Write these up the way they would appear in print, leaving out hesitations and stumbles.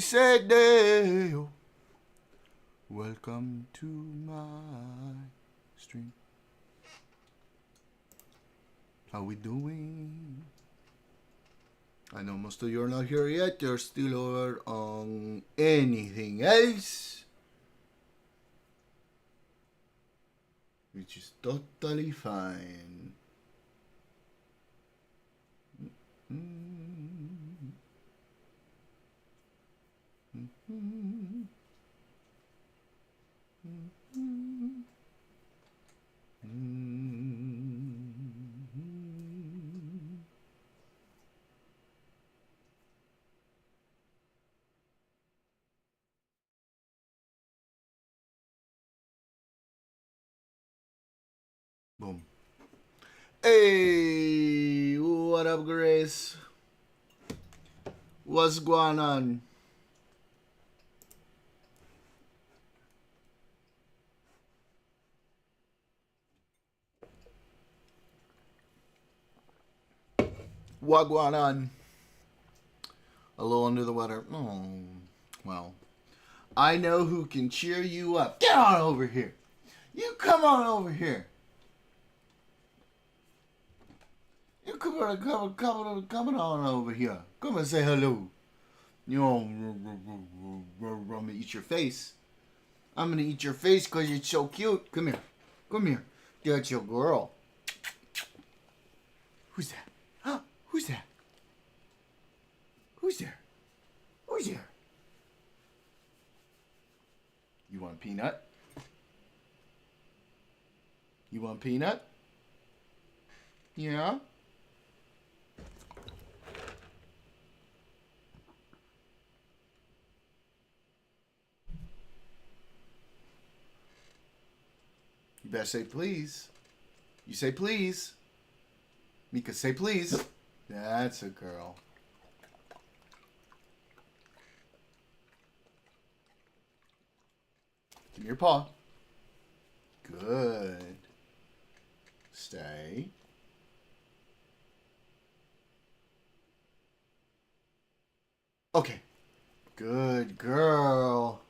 said, Dale, welcome to my stream. How we doing? I know most of you are not here yet. You're still over on anything else, which is totally fine. Boom. Hey, what up, Grace? What's going on? What going on? A little under the weather. Oh, well. I know who can cheer you up. Get on over here. You come on over here. You come on over here. Come and say hello. You know, I'm gonna eat your face. I'm gonna eat your face because you're so cute. Come here. Come here. That's your girl. Who's that? Huh? Who's that? Who's there? Who's there? You want a peanut? You want peanut? Yeah? You better say please. You say please. Mika, say please. That's a girl. Give me your paw. Good. Stay. Okay. Good girl.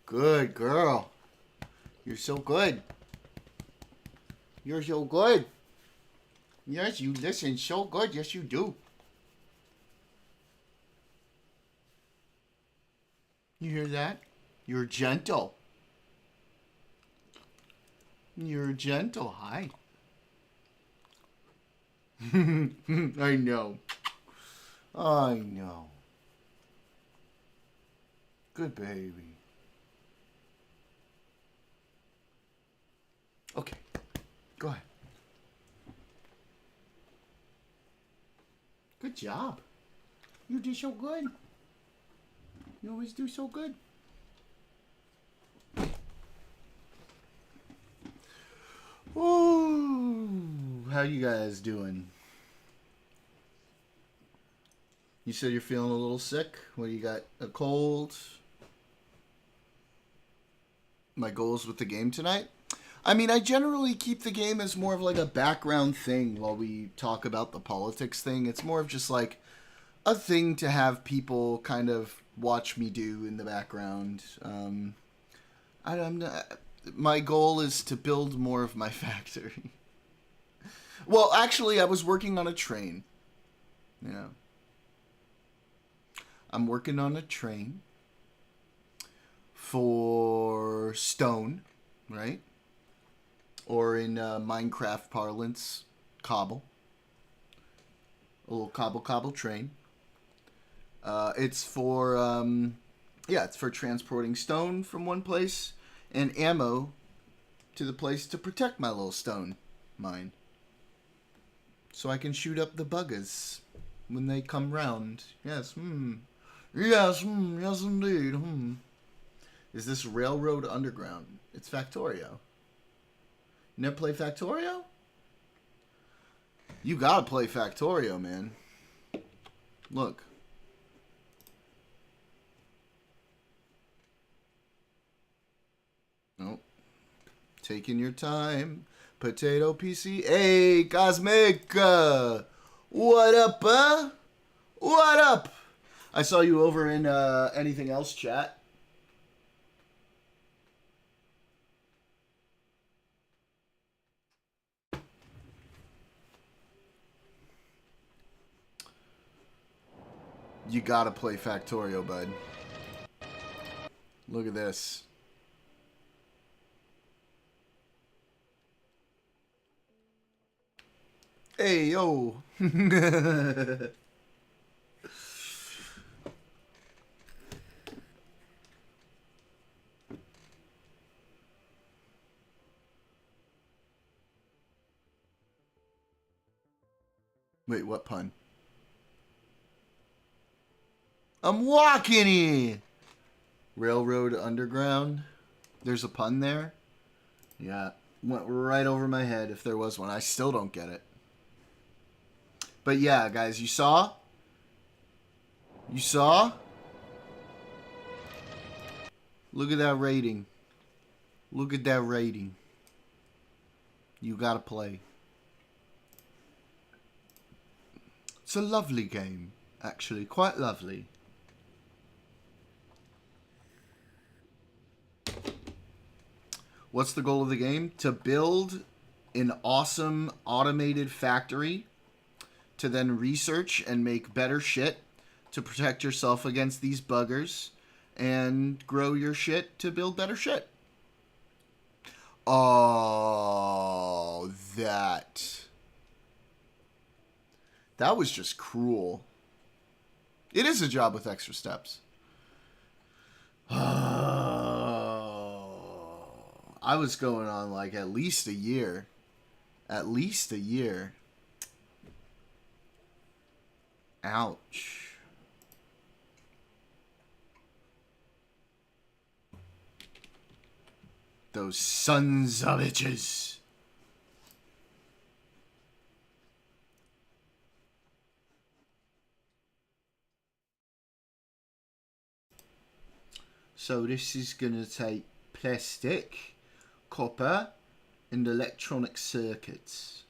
Good girl. You're so good. You're so good. Yes, you listen so good. Yes, you do. You hear that? You're gentle. You're gentle. Hi. I know. I know. Good baby. Okay. Go ahead. Good job. You did so good. You always do so good. Ooh, how you guys doing? You said you're feeling a little sick. What, you got a cold? My goals with the game tonight? I mean, I generally keep the game as more of like a background thing while we talk about the politics thing. It's more of just like a thing to have people kind of watch me do in the background. I'm not, my goal is to build more of my factory. Well, actually, I was working on a train. Yeah. I'm working on a train for stone, right? Or in Minecraft parlance, cobble. A little cobble train. It's for, it's for transporting stone from one place and ammo to the place to protect my little stone mine. So I can shoot up the buggers when they come round. Yes, Yes, yes indeed, Is this Railroad Underground? It's Factorio. You never play Factorio? You gotta play Factorio, man. Look. Nope. Taking your time. Potato PC. Hey, Cosmic. What up, huh? What up? I saw you over in anything else chat. You gotta play Factorio, bud. Look at this. Hey, yo. Wait, what pun? I'm walking here. Railroad Underground. There's a pun there? Yeah. Went right over my head if there was one. I still don't get it. But yeah, guys, you saw? You saw? Look at that rating. Look at that rating. You gotta play. It's a lovely game, actually. Quite lovely. What's the goal of the game? To build an awesome automated factory to then research and make better shit to protect yourself against these buggers and grow your shit to build better shit. Oh, that was just cruel. It is a job with extra steps. I was going on like at least a year. At least a year. Ouch. Those sons of bitches. So this is going to take plastic, copper, and electronic circuits.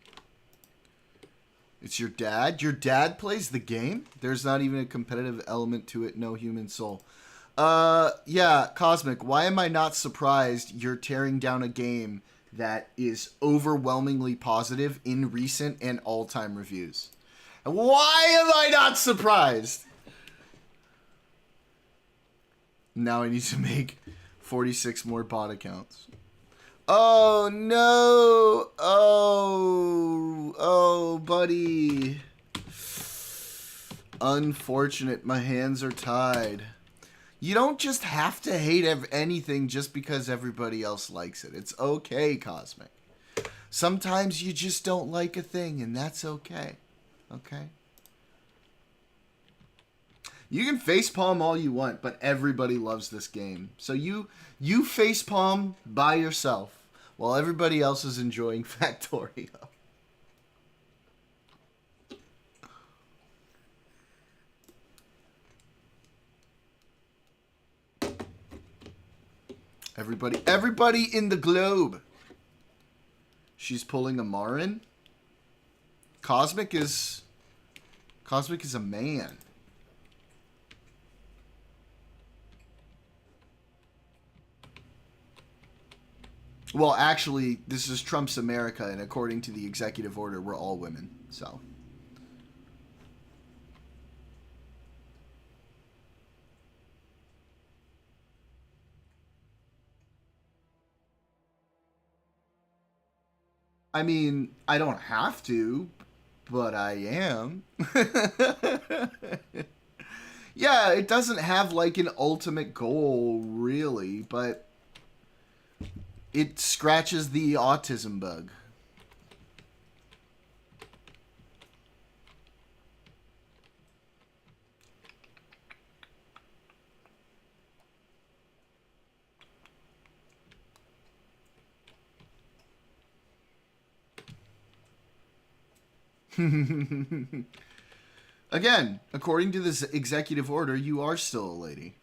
It's your dad? Your dad plays the game? There's not even a competitive element to it. No human soul. Yeah, Cosmic, why am I not surprised you're tearing down a game that is overwhelmingly positive in recent and all-time reviews? Why am I not surprised? Now I need to make 46 more bot accounts. Oh, no. Oh, buddy. Unfortunate. My hands are tied. You don't just have to hate anything just because everybody else likes it. It's okay, Cosmic. Sometimes you just don't like a thing, and that's okay. Okay? You can facepalm all you want, but everybody loves this game. So you facepalm by yourself while everybody else is enjoying Factorio. Everybody in the globe. She's pulling a Marin. Cosmic is a man. Well, actually, this is Trump's America, and according to the executive order, we're all women. So. I mean, I don't have to, but I am. Yeah, it doesn't have like an ultimate goal, really, but it scratches the autism bug. Again, according to this executive order, you are still a lady.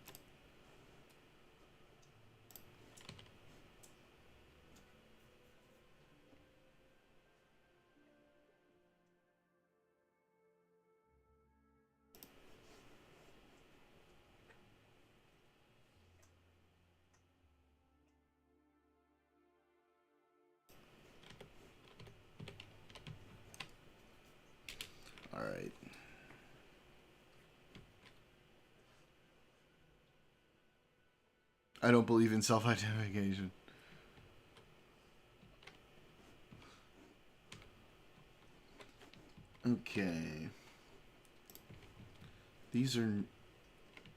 I don't believe in self-identification. Okay. These are...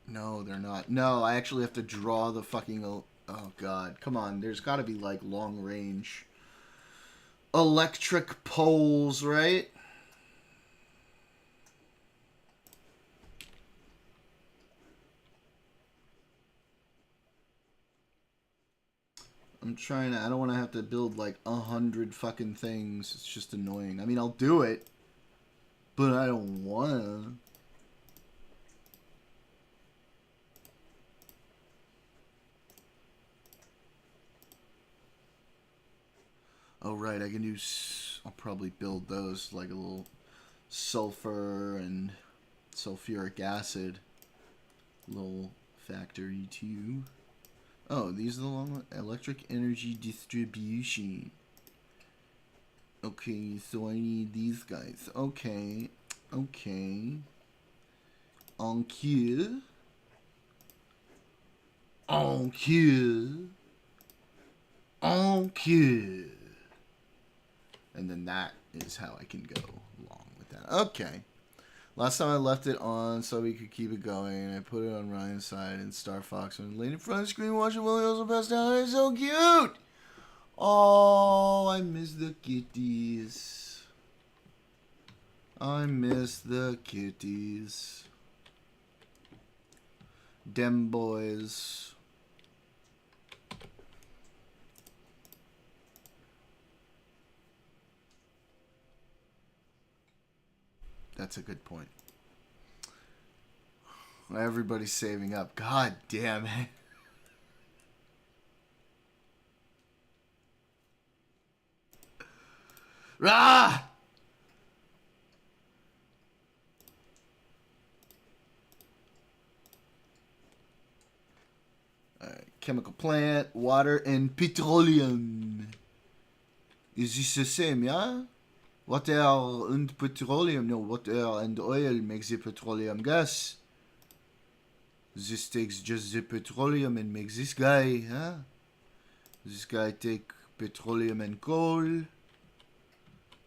No, they're not. No, I actually have to draw the fucking... Oh, God. Come on. There's got to be, like, long-range electric poles, right? I'm trying to... I don't want to have to build, like, 100 fucking things. It's just annoying. I mean, I'll do it. But I don't want to. Oh, right. I can do... I'll probably build those, like, a little sulfur and sulfuric acid. Little factory, too. Oh, these are the long ones. Electric energy distribution. Okay, so I need these guys. Okay. Okay. On cue. On cue. On cue. And then that is how I can go along with that. Okay. Last time I left it on so we could keep it going. I put it on Ryan's side and Star Fox and laid in front of the screen watching Willie also passed down. It's so cute! Oh, I miss the kitties. I miss the kitties. Dem boys. That's a good point. Everybody's saving up. God damn it. Ah! Alright, chemical plant, water, and petroleum. Is this the same, yeah? Water and petroleum. No, water and oil makes the petroleum gas. This takes just the petroleum and makes this guy, huh? This guy take petroleum and coal.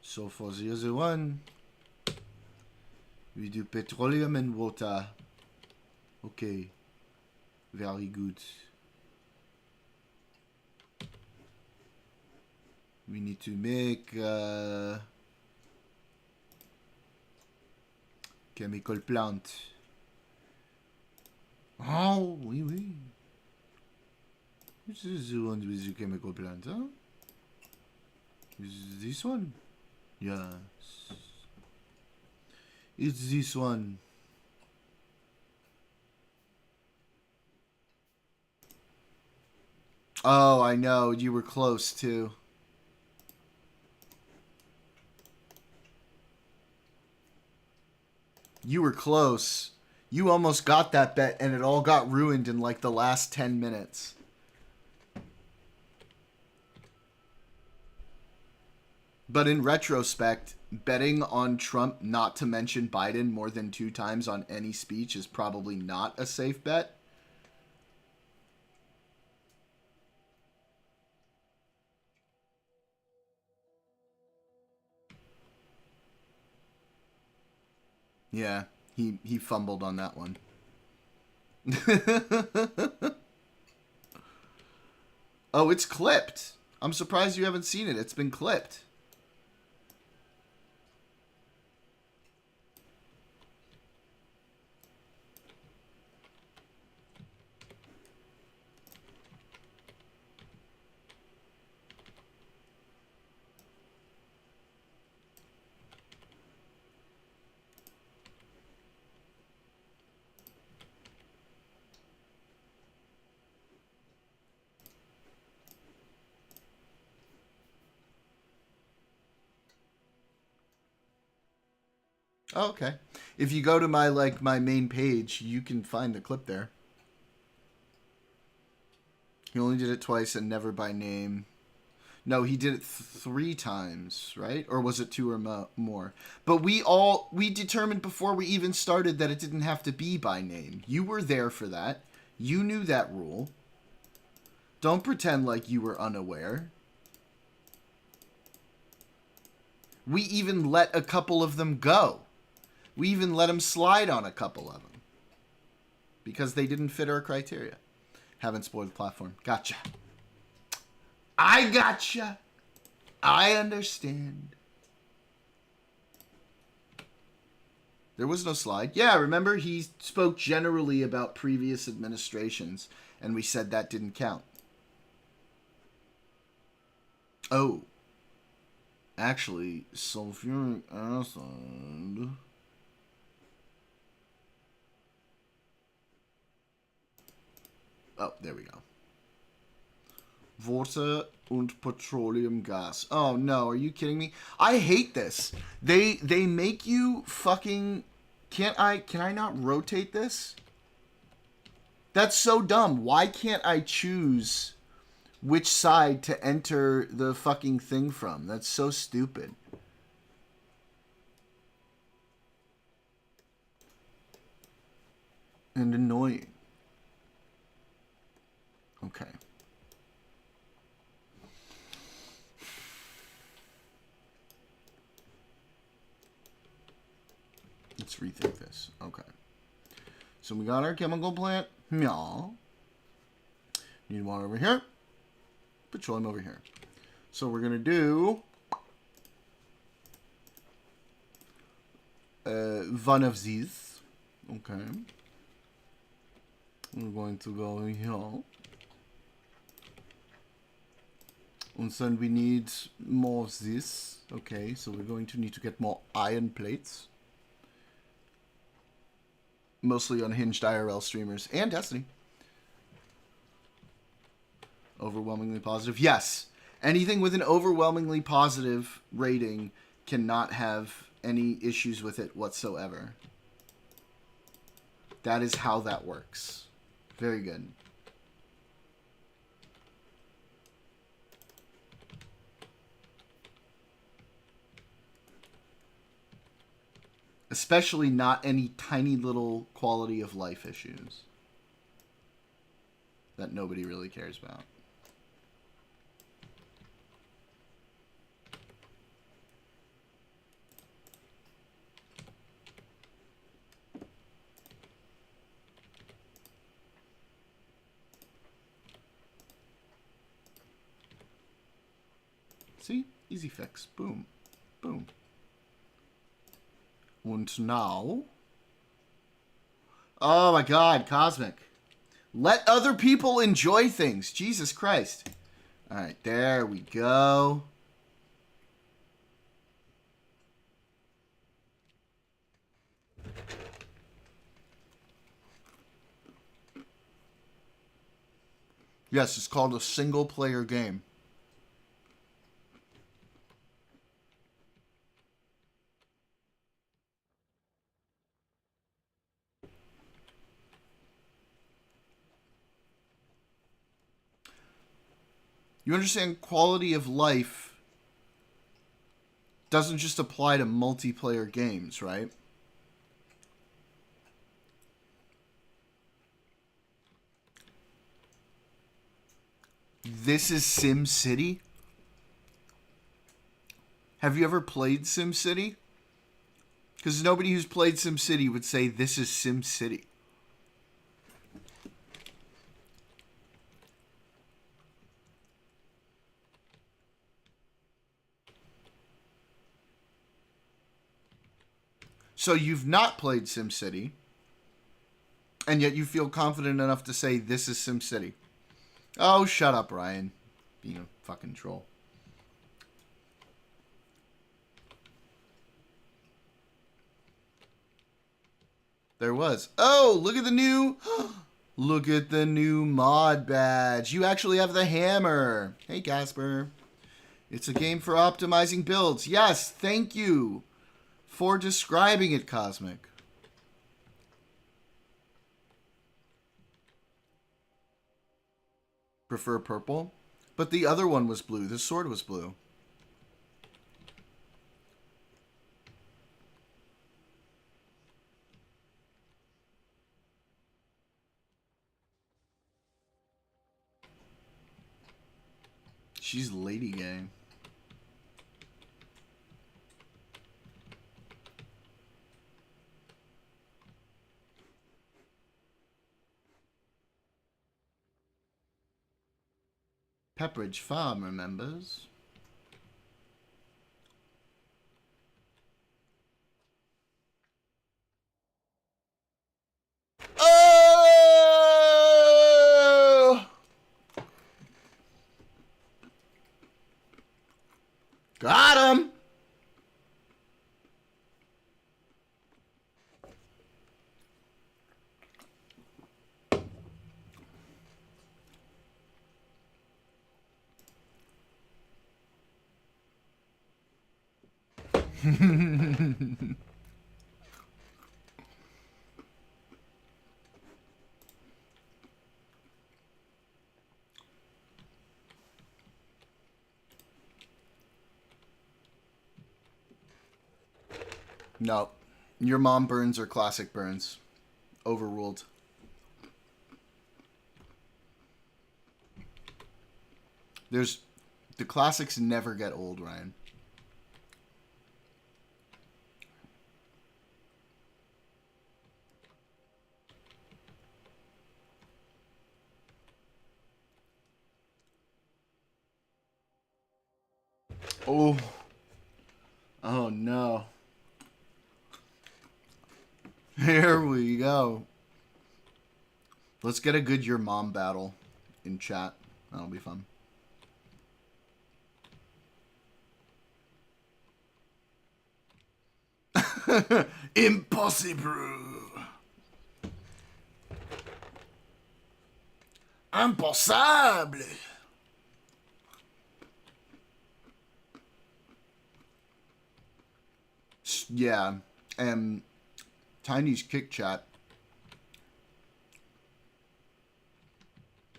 So for the other one, we do petroleum and water. Okay. Very good. We need to make chemical plant. Oh, oui, oui. This is the one with the chemical plant, huh? Is this one? Yes. It's this one. Oh, I know. You were close, too. You were close. You almost got that bet, and it all got ruined in, like, the last 10 minutes. But in retrospect, betting on Trump not to mention Biden more than 2 times on any speech is probably not a safe bet. Yeah, he fumbled on that one. Oh, it's clipped. I'm surprised you haven't seen it. It's been clipped. Oh, okay. If you go to my main page, you can find the clip there. He only did it twice and never by name. No, he did it 3 times, right? Or was it 2 or more? But we determined before we even started that it didn't have to be by name. You were there for that. You knew that rule. Don't pretend like you were unaware. We even let a couple of them go. We even let them slide on a couple of them. Because they didn't fit our criteria. Haven't spoiled the platform. Gotcha. I gotcha. I understand. There was no slide. Yeah, remember he spoke generally about previous administrations, and we said that didn't count. Oh. Actually, sulfuric acid... Oh, there we go. Water und petroleum gas. Oh no, are you kidding me? I hate this. They make you fucking... Can I not rotate this? That's so dumb. Why can't I choose which side to enter the fucking thing from? That's so stupid. And annoying. Okay. Let's rethink this. Okay. So we got our chemical plant. Yeah. Need water over here. Petroleum over here. So we're going to do one of these. Okay. We're going to go here. And then we need more of this. Okay, so we're going to need to get more iron plates. Mostly unhinged IRL streamers and Destiny. Overwhelmingly positive. Yes. Anything with an overwhelmingly positive rating cannot have any issues with it whatsoever. That is how that works. Very good. Especially not any tiny little quality of life issues that nobody really cares about. See? Easy fix. Boom. Boom. And now... Oh my god, Cosmic. Let other people enjoy things. Jesus Christ. Alright, there we go. Yes, it's called a single-player game. You understand quality of life doesn't just apply to multiplayer games, right? This is SimCity? Have you ever played SimCity? Because nobody who's played SimCity would say this is SimCity. So you've not played SimCity, and yet you feel confident enough to say this is SimCity. Oh, shut up, Ryan. Being a fucking troll. There was. Oh, look at the new... Look at the new mod badge. You actually have the hammer. Hey, Casper. It's a game for optimizing builds. Yes, thank you for describing it, Cosmic. Prefer purple? But the other one was blue. The sword was blue. She's Lady Gang. Pepperidge Farm remembers. Oh! Got him! No. Your mom burns are classic burns. Overruled. The classics never get old, Ryan. Oh. Oh no. Here we go. Let's get a good your mom battle in chat. That'll be fun. Impossible. Impossible. Yeah, and Tiny's kick chat.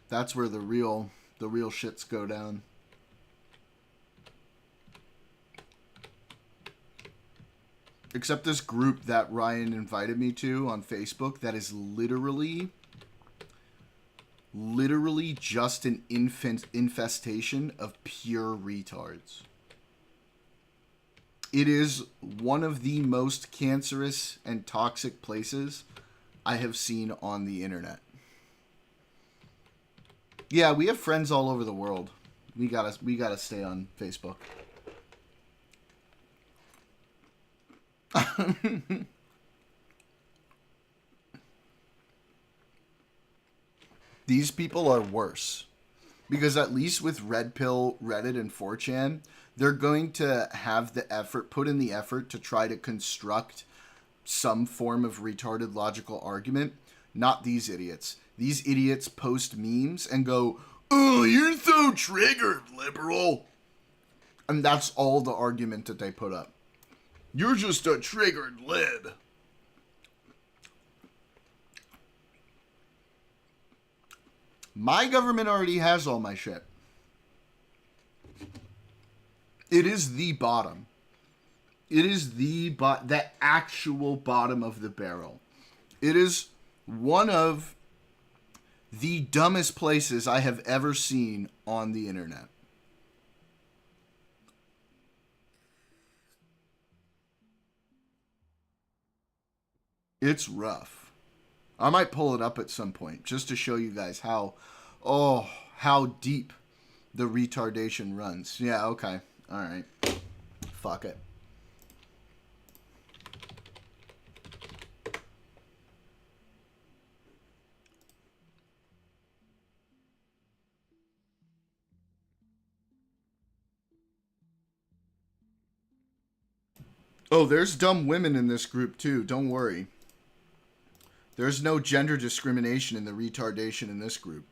That's where the real shits go down. Except this group that Ryan invited me to on Facebook that is literally just an infestation of pure retards. It is one of the most cancerous and toxic places I have seen on the internet. Yeah, we have friends all over the world. We gotta stay on Facebook. These people are worse. Because at least with Red Pill, Reddit, and 4chan, they're going to have the effort, put in the effort to try to construct some form of retarded logical argument. Not these idiots. These idiots post memes and go, "Oh, you're so triggered, liberal." And that's all the argument that they put up. You're just a triggered lib. My government already has all my shit. It is the bottom. It is the actual bottom of the barrel. It is one of the dumbest places I have ever seen on the internet. It's rough. I might pull it up at some point just to show you guys how deep the retardation runs. Yeah, okay. All right. Fuck it. Oh, there's dumb women in this group too. Don't worry. There's no gender discrimination in the retardation in this group.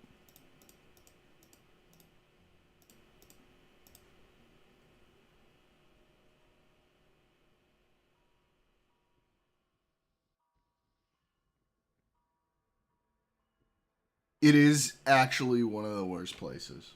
It is actually one of the worst places.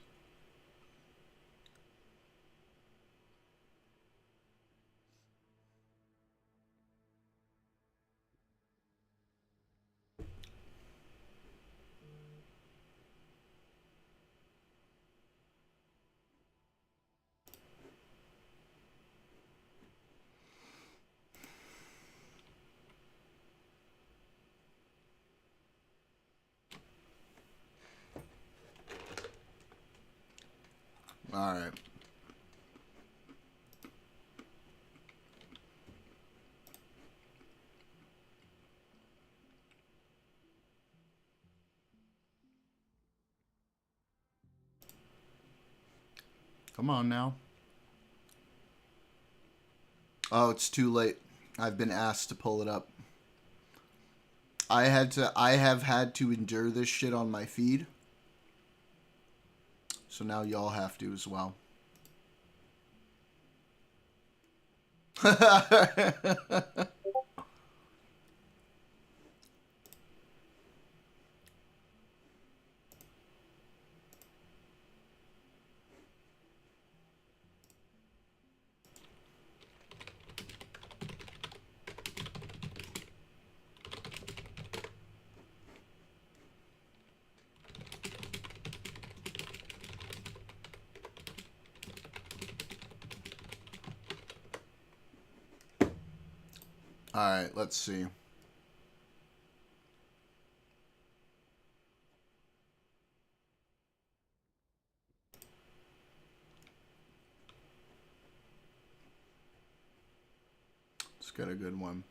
All right. Come on now. Oh, it's too late. I've been asked to pull it up. I have had to endure this shit on my feed. So now y'all have to as well. Alright, let's see. Let's get a good one.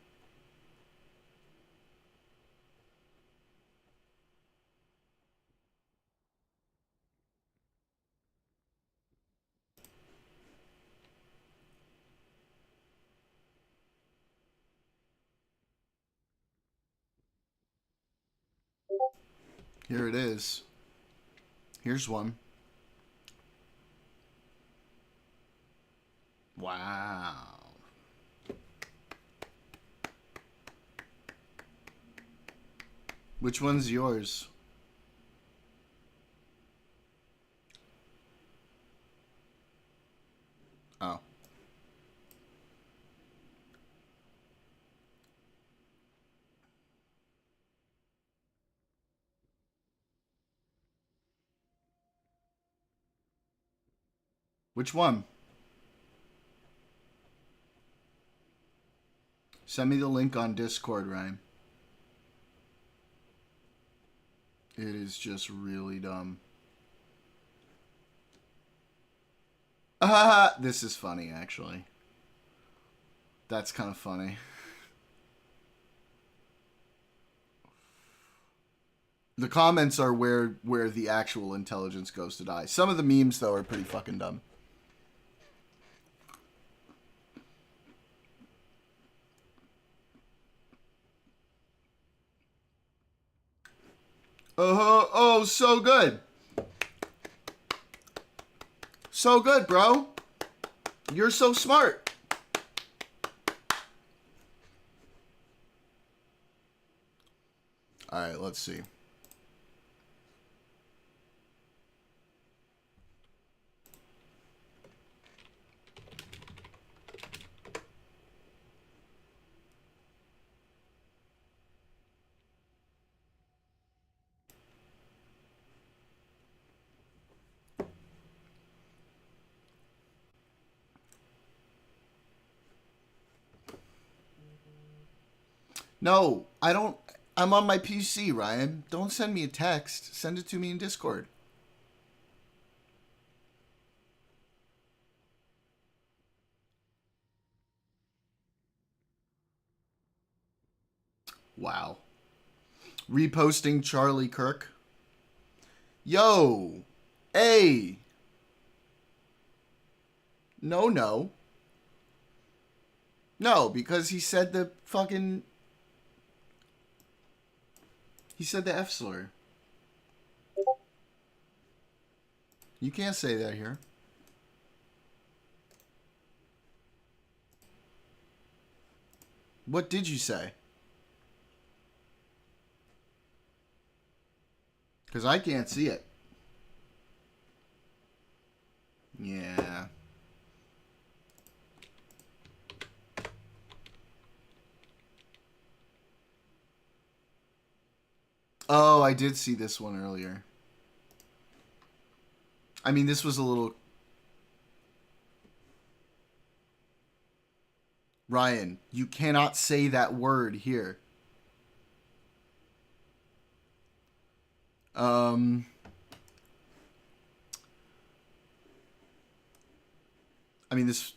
Here it is. Here's one. Wow. Which one's yours? Oh. Which one? Send me the link on Discord, Ryan. It is just really dumb. This is funny, actually. That's kind of funny. The comments are where the actual intelligence goes to die. Some of the memes, though, are pretty fucking dumb. Oh, so good. So good, bro. You're so smart. All right, let's see. No, I don't. I'm on my PC, Ryan. Don't send me a text. Send it to me in Discord. Wow. Reposting Charlie Kirk. Yo. Hey. No, no. No, because he said the fucking... He said the F slur. You can't say that here. What did you say? Because I can't see it. Yeah. Oh, I did see this one earlier. I mean, this was a little... Ryan, you cannot say that word here. Um... I mean, this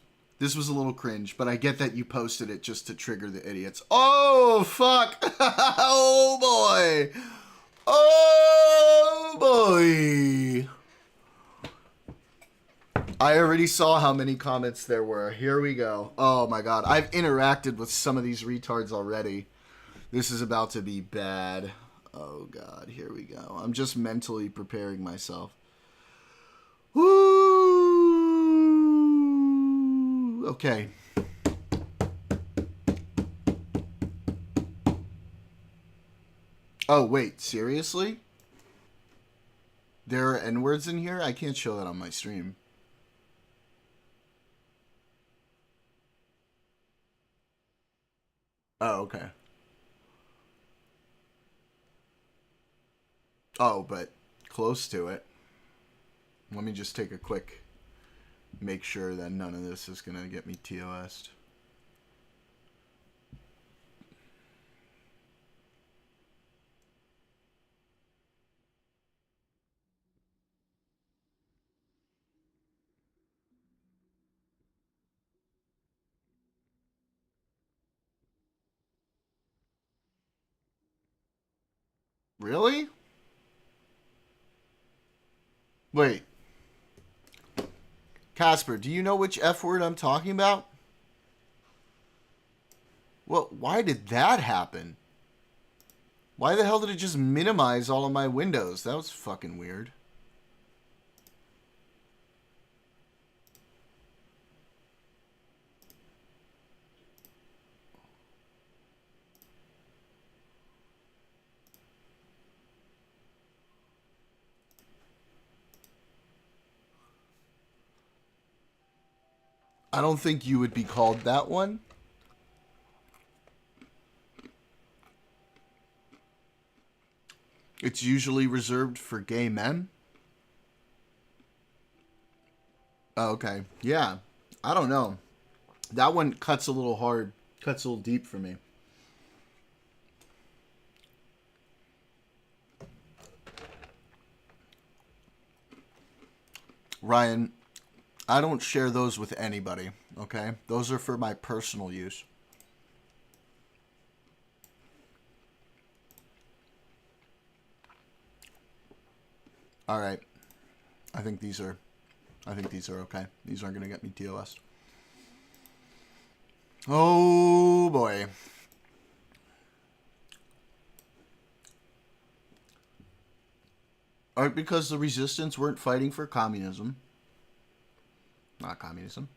was a little cringe, but I get that you posted it just to trigger the idiots. Oh, fuck. Oh, boy. Oh, boy. I already saw how many comments there were. Here we go. Oh, my God. I've interacted with some of these retards already. This is about to be bad. Oh, God. Here we go. I'm just mentally preparing myself. Woo! Okay. Oh, wait. Seriously? There are N-words in here? I can't show that on my stream. Oh, okay. Oh, but close to it. Let me just take a quick make sure that none of this is going to get me TOS'd. Really? Wait. Casper, do you know which F word I'm talking about? Well, why did that happen? Why the hell did it just minimize all of my windows? That was fucking weird. I don't think you would be called that one. It's usually reserved for gay men. Oh, okay. Yeah. I don't know. That one cuts a little hard. Cuts a little deep for me. Ryan, I don't share those with anybody, okay? Those are for my personal use. All right. I think these are okay. These aren't going to get me TOS. Oh, boy. All right, because the resistance weren't fighting for communism. Not communism.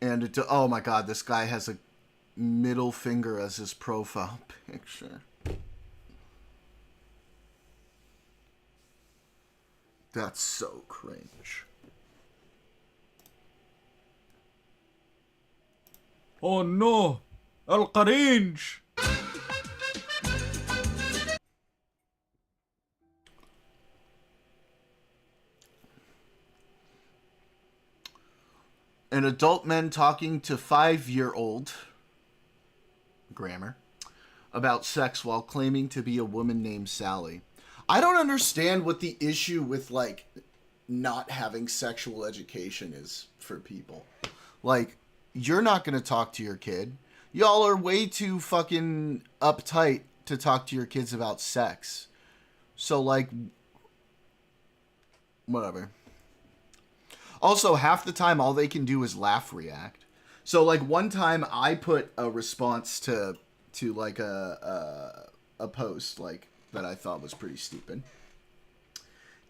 And oh my God, this guy has a middle finger as his profile picture. That's so cringe. Oh no! القرنج! An adult man talking to 5-year-old, grammar, about sex while claiming to be a woman named Sally. I don't understand what the issue with, like, not having sexual education is for people. Like, you're not going to talk to your kid. Y'all are way too fucking uptight to talk to your kids about sex. So, like, whatever. Also, half the time, all they can do is laugh react. So, like, one time I put a response to like a post like that I thought was pretty stupid,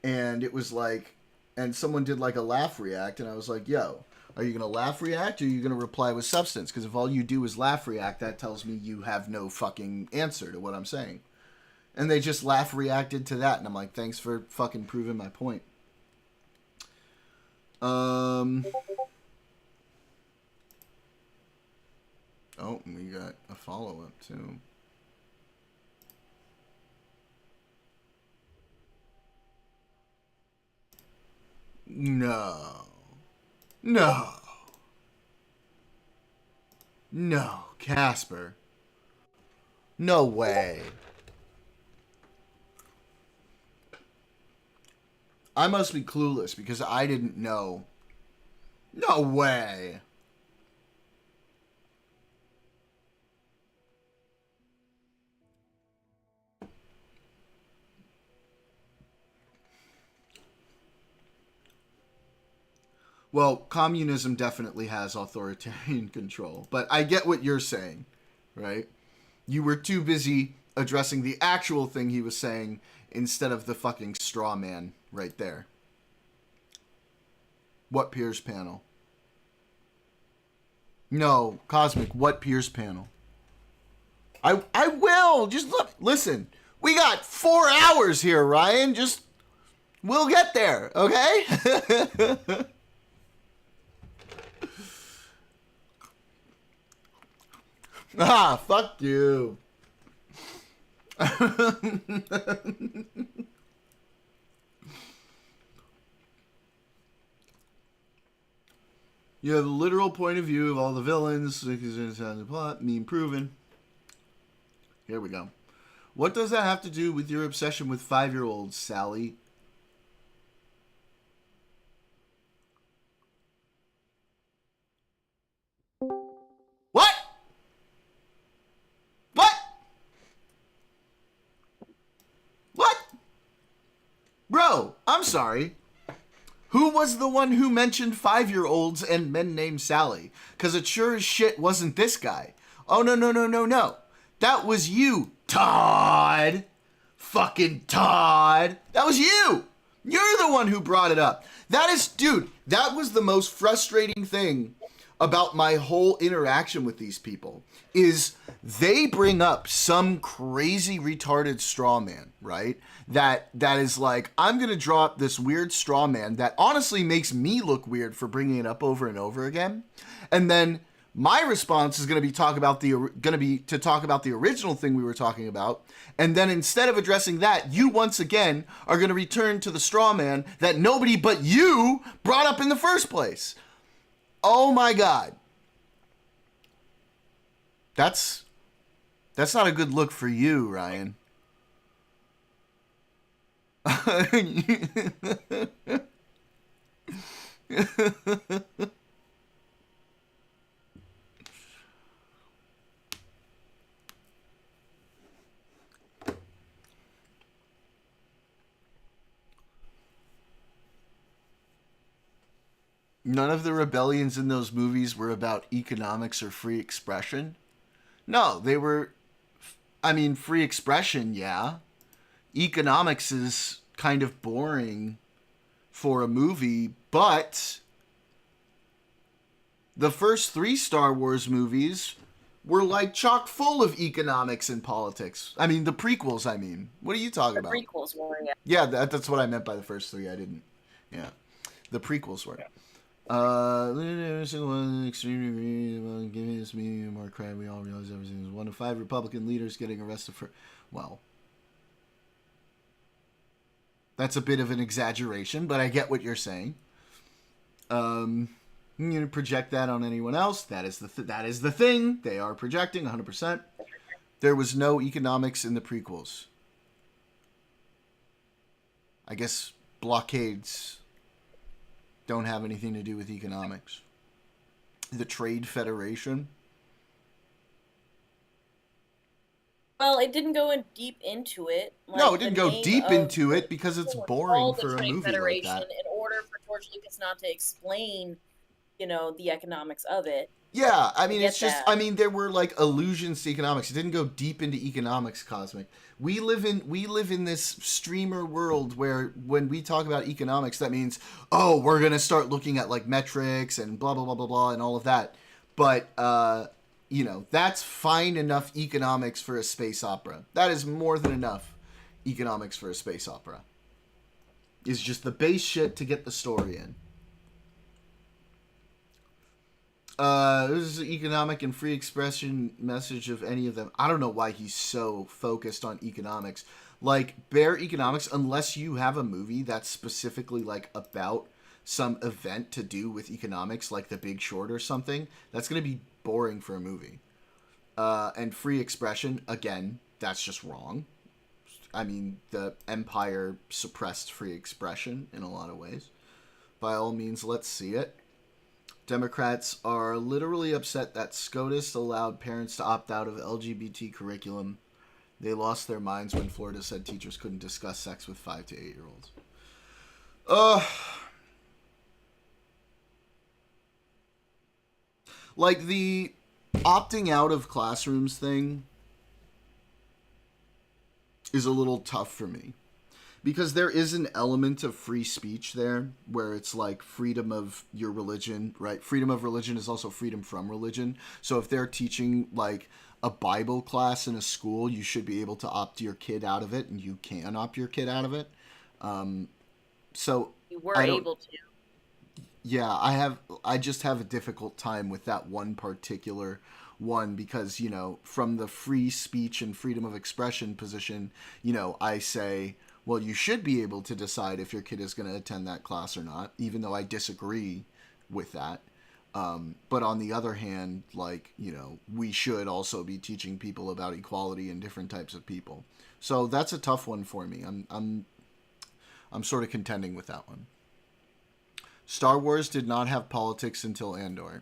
and it was like, and someone did like a laugh react, and I was like, "Yo, are you gonna laugh react, or are you gonna reply with substance? Because if all you do is laugh react, that tells me you have no fucking answer to what I'm saying." And they just laugh reacted to that, and I'm like, "Thanks for fucking proving my point." Oh, we got a follow-up, too. No. No. No, Casper. No way. I must be clueless because I didn't know No way. Well, communism definitely has authoritarian control, but I get what you're saying, right? You were too busy addressing the actual thing he was saying instead of the fucking straw man right there. What Piers panel? No, Cosmic, what Piers panel? I will. Just listen. We got 4 hours here, Ryan. Just we'll get there, okay? Ah, fuck you. You have the literal point of view of all the villains. The plot, meme proven. Here we go. What does that have to do with your obsession with 5-year-olds, Sally? What? What? What? Bro, I'm sorry. Who was the one who mentioned 5-year-olds and men named Sally? Because it sure as shit wasn't this guy. Oh, no, no, no, no, no. That was you, Todd. Fucking Todd. That was you. You're the one who brought it up. That is, dude, that was the most frustrating thing about my whole interaction with these people is they bring up some crazy retarded straw man, right? That is like, I'm going to draw up this weird straw man that honestly makes me look weird for bringing it up over and over again. And then my response is going to be talk about the original thing we were talking about, and then instead of addressing that, you once again are going to return to the straw man that nobody but you brought up in the first place. Oh my God, that's not a good look for you, Ryan. None of the rebellions in those movies were about economics or free expression. No, they were, I mean, free expression, yeah. Economics is kind of boring for a movie, but the first 3 Star Wars movies were like chock full of economics and politics. I mean, the prequels, I mean. What are you talking about? The prequels were, yeah. Yeah, that's what I meant by the first 3. I didn't. Yeah. The prequels were. Every single one extremely agree. Giving this media more credit. We all realize everything is 1 of 5 Republican leaders getting arrested for. Well, that's a bit of an exaggeration, but I get what you're saying. You know, project that on anyone else. That is the thing. They are projecting 100%. There was no economics in the prequels. I guess blockades don't have anything to do with economics. The Trade Federation. Well, it didn't go in deep into it. Like, no, it didn't go deep into it because it's boring for a movie Federation like that. In order for George Lucas not to explain, you know, the economics of it. Yeah, I mean, it's just, I mean, there were like allusions to economics. It didn't go deep into economics, Cosmic. We live in this streamer world where when we talk about economics, that means, oh, we're going to start looking at like metrics and blah, blah, blah, blah, blah, and all of that. But, you know, that's fine enough economics for a space opera. That is more than enough economics for a space opera. It's just the base shit to get the story in. This is an economic and free expression message of any of them. I don't know why he's so focused on economics. Like, bare economics, unless you have a movie that's specifically, like, about some event to do with economics, like The Big Short or something, that's going to be boring for a movie. And free expression, again, that's just wrong. I mean, the Empire suppressed free expression in a lot of ways. By all means, let's see it. Democrats are literally upset that SCOTUS allowed parents to opt out of LGBT curriculum. They lost their minds when Florida said teachers couldn't discuss sex with 5 to 8-year-olds. Uh, like the opting out of classrooms thing is a little tough for me because there is an element of free speech there where it's like freedom of your religion, right? Freedom of religion is also freedom from religion. So if they're teaching like a Bible class in a school, you should be able to opt your kid out of it, and you can opt your kid out of it. So You were I don't. able to. Yeah, I just have a difficult time with that one particular one because, from the free speech and freedom of expression position, I say, well, you should be able to decide if your kid is going to attend that class or not, even though I disagree with that. But on the other hand, we should also be teaching people about equality and different types of people. So that's a tough one for me. I'm sort of contending with that one. Star Wars did not have politics until Andor.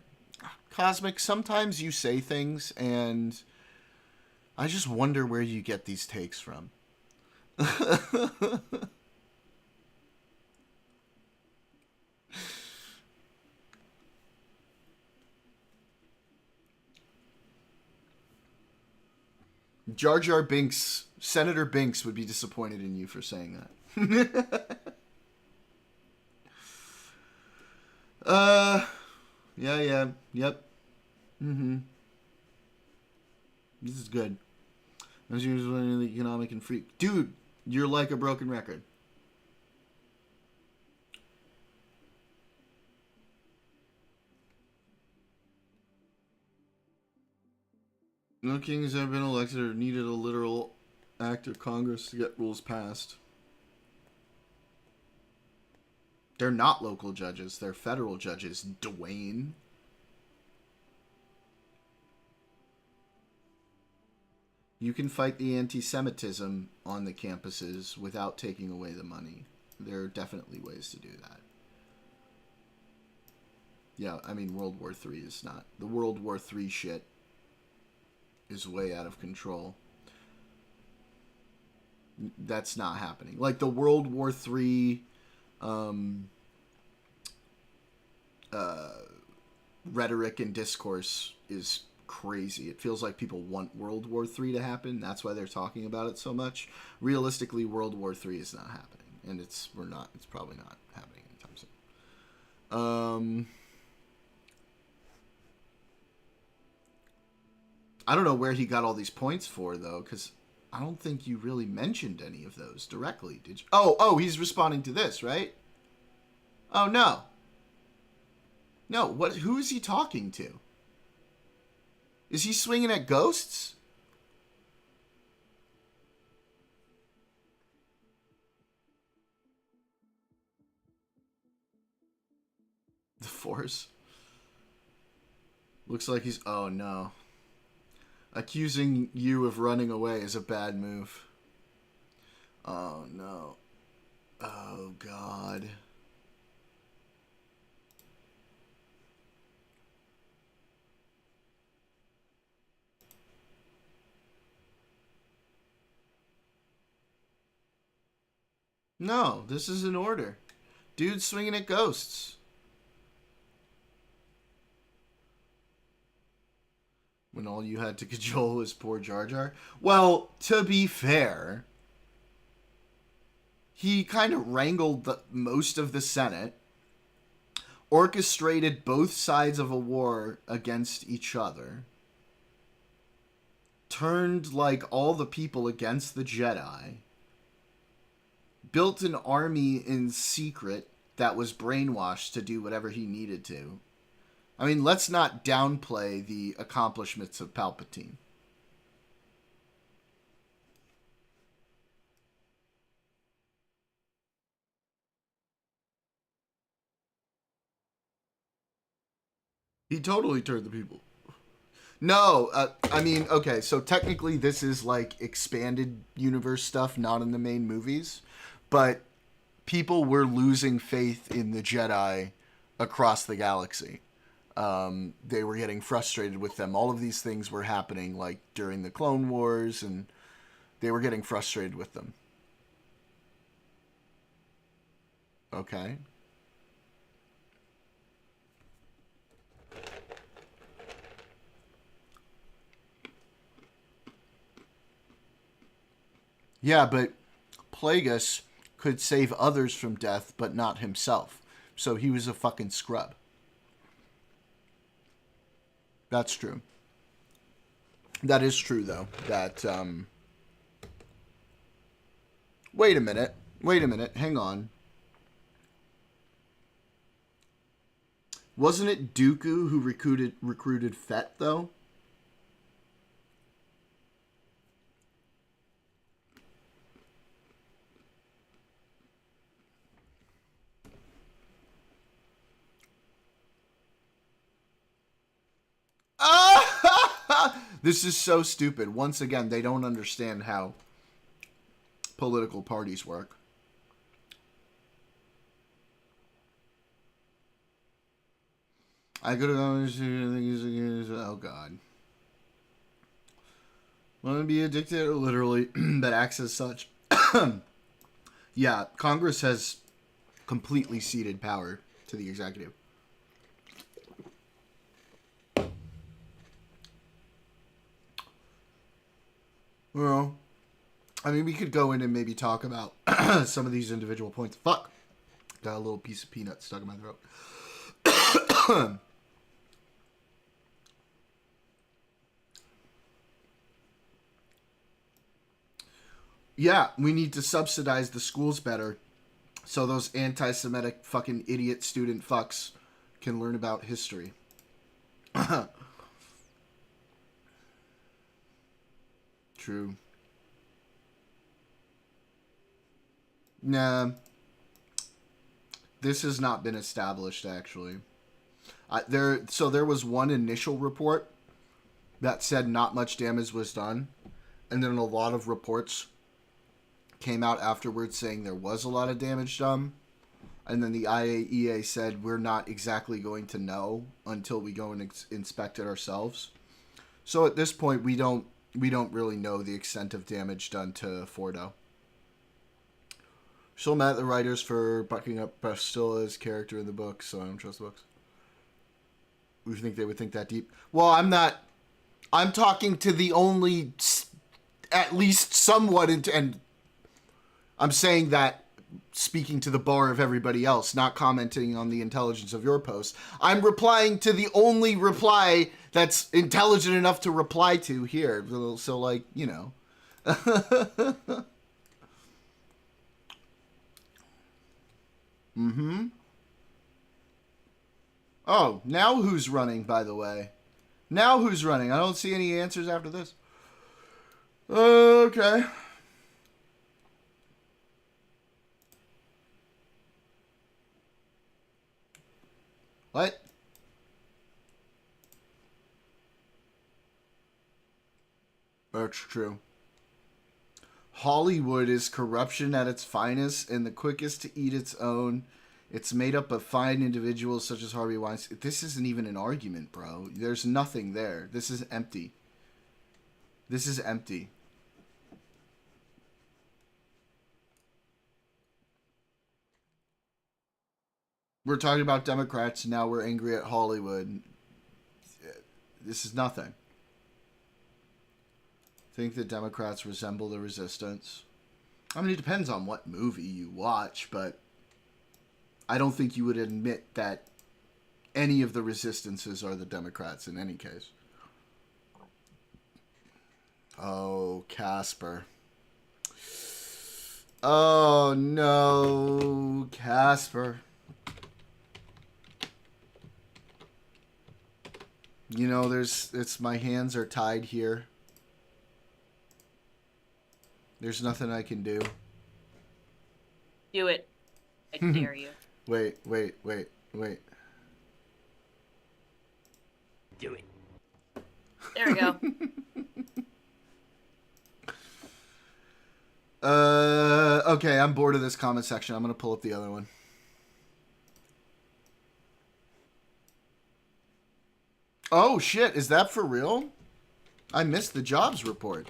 Cosmic, sometimes you say things and I just wonder where you get these takes from. Jar Jar Binks, Senator Binks would be disappointed in you for saying that. Yeah, yep. Mm-hmm. This is good. As usual, the economic and free. Dude, you're like a broken record. No kings have been elected or needed a literal act of Congress to get rules passed. They're not local judges, they're federal judges, Dwayne. You can fight the anti-Semitism on the campuses without taking away the money. There are definitely ways to do that. Yeah, I mean, World War III is not. The World War III shit is way out of control. That's not happening. Like, the World War III rhetoric and discourse is crazy. It feels like people want World War III to happen. That's why they're talking about it so much. Realistically, World War III is not happening, and it's probably not happening anytime soon. I don't know where he got all these points for though, because I don't think you really mentioned any of those directly, did you? Oh, he's responding to this, right? Oh no. No, what? Who is he talking to? Is he swinging at ghosts? The Force. Looks like he's... Oh, no. Accusing you of running away is a bad move. Oh, no. Oh, God. No, this is an order. Dude swinging at ghosts. When all you had to cajole was poor Jar Jar. Well, to be fair, he kind of wrangled most of the Senate, orchestrated both sides of a war against each other, turned like all the people against the Jedi, built an army in secret that was brainwashed to do whatever he needed to. I mean, let's not downplay the accomplishments of Palpatine. He totally turned the people. No, I mean, okay, so technically this is like expanded universe stuff, not in the main movies, but people were losing faith in the Jedi across the galaxy. They were getting frustrated with them. All of these things were happening like during the Clone Wars, and they were getting frustrated with them. Okay. Yeah, but Plagueis could save others from death, but not himself. So he was a fucking scrub. That's true. That is true, though. That, Wait a minute. Wait a minute. Hang on. Wasn't it Dooku who recruited Fett, though? This is so stupid. Once again, they don't understand how political parties work. I could have gone. Oh God. Want to be a dictator, literally, that acts as such. Yeah, Congress has completely ceded power to the executive. Well, I mean, we could go in and maybe talk about some of these individual points. Fuck. Got a little piece of peanut stuck in my throat. Yeah, we need to subsidize the schools better so those anti-Semitic fucking idiot student fucks can learn about history. True. Nah. This has not been established, actually. There was one initial report that said not much damage was done, and then a lot of reports came out afterwards saying there was a lot of damage done, and then the IAEA said we're not exactly going to know until we go and inspect it ourselves. So at this point, we don't really know the extent of damage done to Fordo. Still mad at the writers for bucking up Bastilla's character in the book, so I don't trust the books. We think they would think that deep. Well, I'm not. I'm talking to the only, at least somewhat, and I'm saying that speaking to the bar of everybody else, not commenting on the intelligence of your post. I'm replying to the only reply that's intelligent enough to reply to here. So, like, you know. Mm-hmm. Oh, now who's running, by the way? Now who's running? I don't see any answers after this. Okay. What? That's true. Hollywood is corruption at its finest and the quickest to eat its own. It's made up of fine individuals such as Harvey Weinstein. This isn't even an argument, bro. There's nothing there. This is empty. This is empty. We're talking about Democrats, and now we're angry at Hollywood. This is nothing. Think the Democrats resemble the resistance? I mean, it depends on what movie you watch, but I don't think you would admit that any of the resistances are the Democrats in any case. Oh, Casper. Oh, no, Casper. You know, my hands are tied here. There's nothing I can do. Do it. I dare you. Wait. Do it. There we go. Okay, I'm bored of this comment section. I'm gonna pull up the other one. Oh, shit. Is that for real? I missed the jobs report.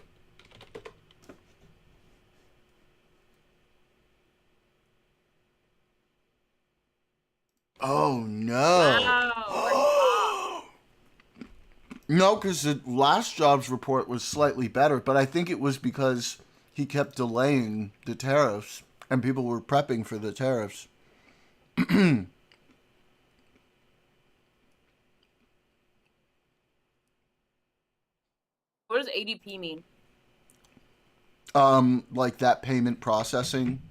Oh, no. Wow, we're top. No, because the last jobs report was slightly better, but I think it was because he kept delaying the tariffs and people were prepping for the tariffs. What does ADP mean? Like that payment processing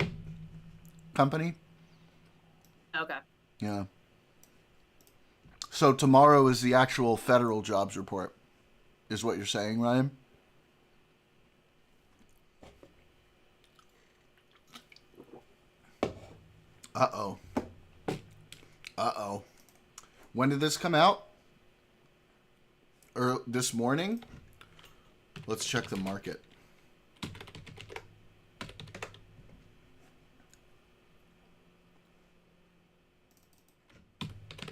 company. Okay. Yeah. So tomorrow is the actual federal jobs report, is what you're saying, Ryan? Uh-oh. Uh-oh. When did this come out? This morning? Let's check the market.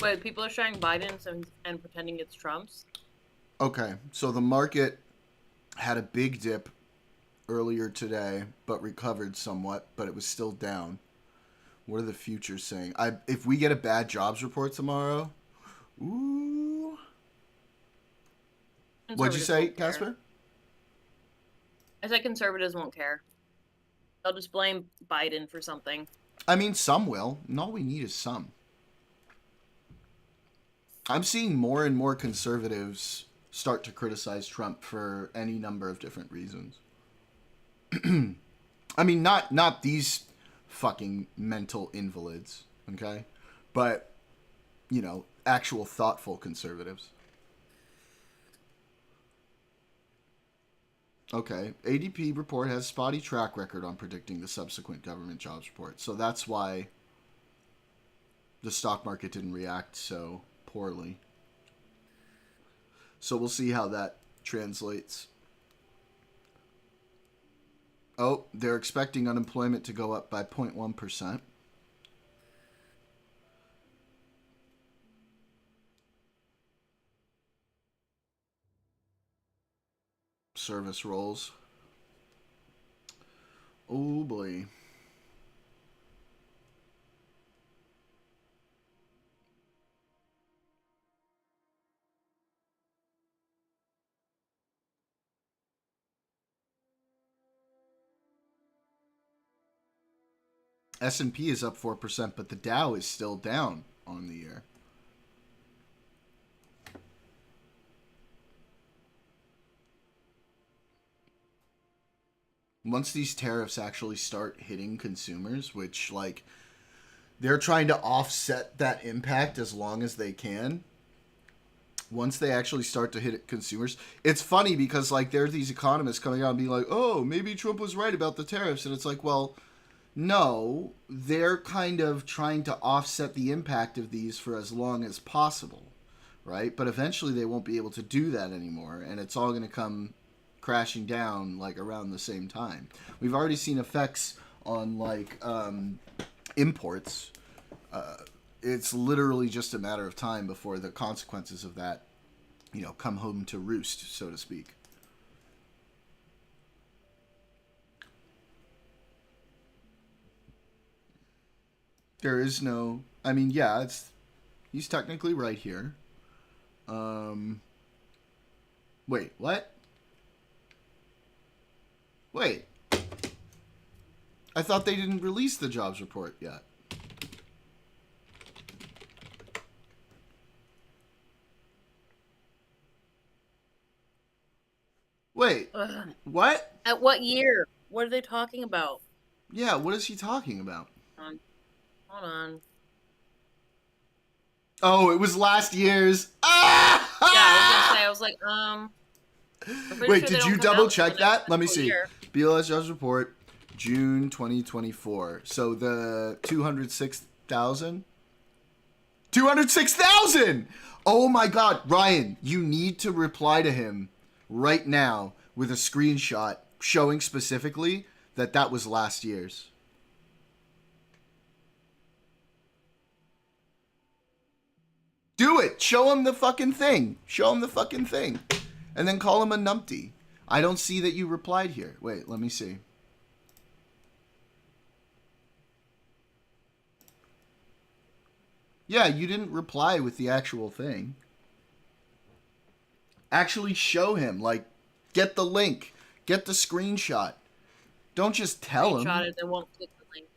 Wait, people are showing Biden's and pretending it's Trump's? Okay, so the market had a big dip earlier today, but recovered somewhat, but it was still down. What are the futures saying? If we get a bad jobs report tomorrow, ooh. What'd you Conservatives say, won't care. Casper? I said conservatives won't care. They'll just blame Biden for something. I mean, some will. And all we need is some. I'm seeing more and more conservatives start to criticize Trump for any number of different reasons. I mean, not these fucking mental invalids, okay? But, you know, actual thoughtful conservatives. Okay, ADP report has spotty track record on predicting the subsequent government jobs report. So that's why the stock market didn't react so poorly. So we'll see how that translates. Oh, they're expecting unemployment to go up by 0.1%. Service roles. Oh boy. S&P is up 4%, but the Dow is still down on the year. Once these tariffs actually start hitting consumers, which, like, they're trying to offset that impact as long as they can. Once they actually start to hit consumers, it's funny because, like, there are these economists coming out and being like, oh, maybe Trump was right about the tariffs. And it's like, well, no, they're kind of trying to offset the impact of these for as long as possible, right? But eventually they won't be able to do that anymore, and it's all going to come crashing down, like, around the same time. We've already seen effects on, like, imports. It's literally just a matter of time before the consequences of that, you know, come home to roost, so to speak. There is no, I mean, yeah, he's technically right here. Wait, what? Wait. I thought they didn't release the jobs report yet. Wait, Ugh. what? At what year? What are they talking about? Yeah, what is he talking about? Hold on. Oh, it was last year's. Ah! Yeah, I was gonna say. I was like, I'm pretty Wait, sure they did don't you come double out until check the next that? Let me fiscal see. year. BLS jobs report, June 2024. So the 206,000? 206,000! Oh my god, Ryan, you need to reply to him right now with a screenshot showing specifically that that was last year's. Do Do it. Show him the fucking thing. Show him the fucking thing. And then call him a numpty. I don't see that you replied here. Wait, let me see. Yeah, you didn't reply with the actual thing. Actually show him. Like, get the link. Get the screenshot. Don't just tell him. Screenshot it, then won't click the link.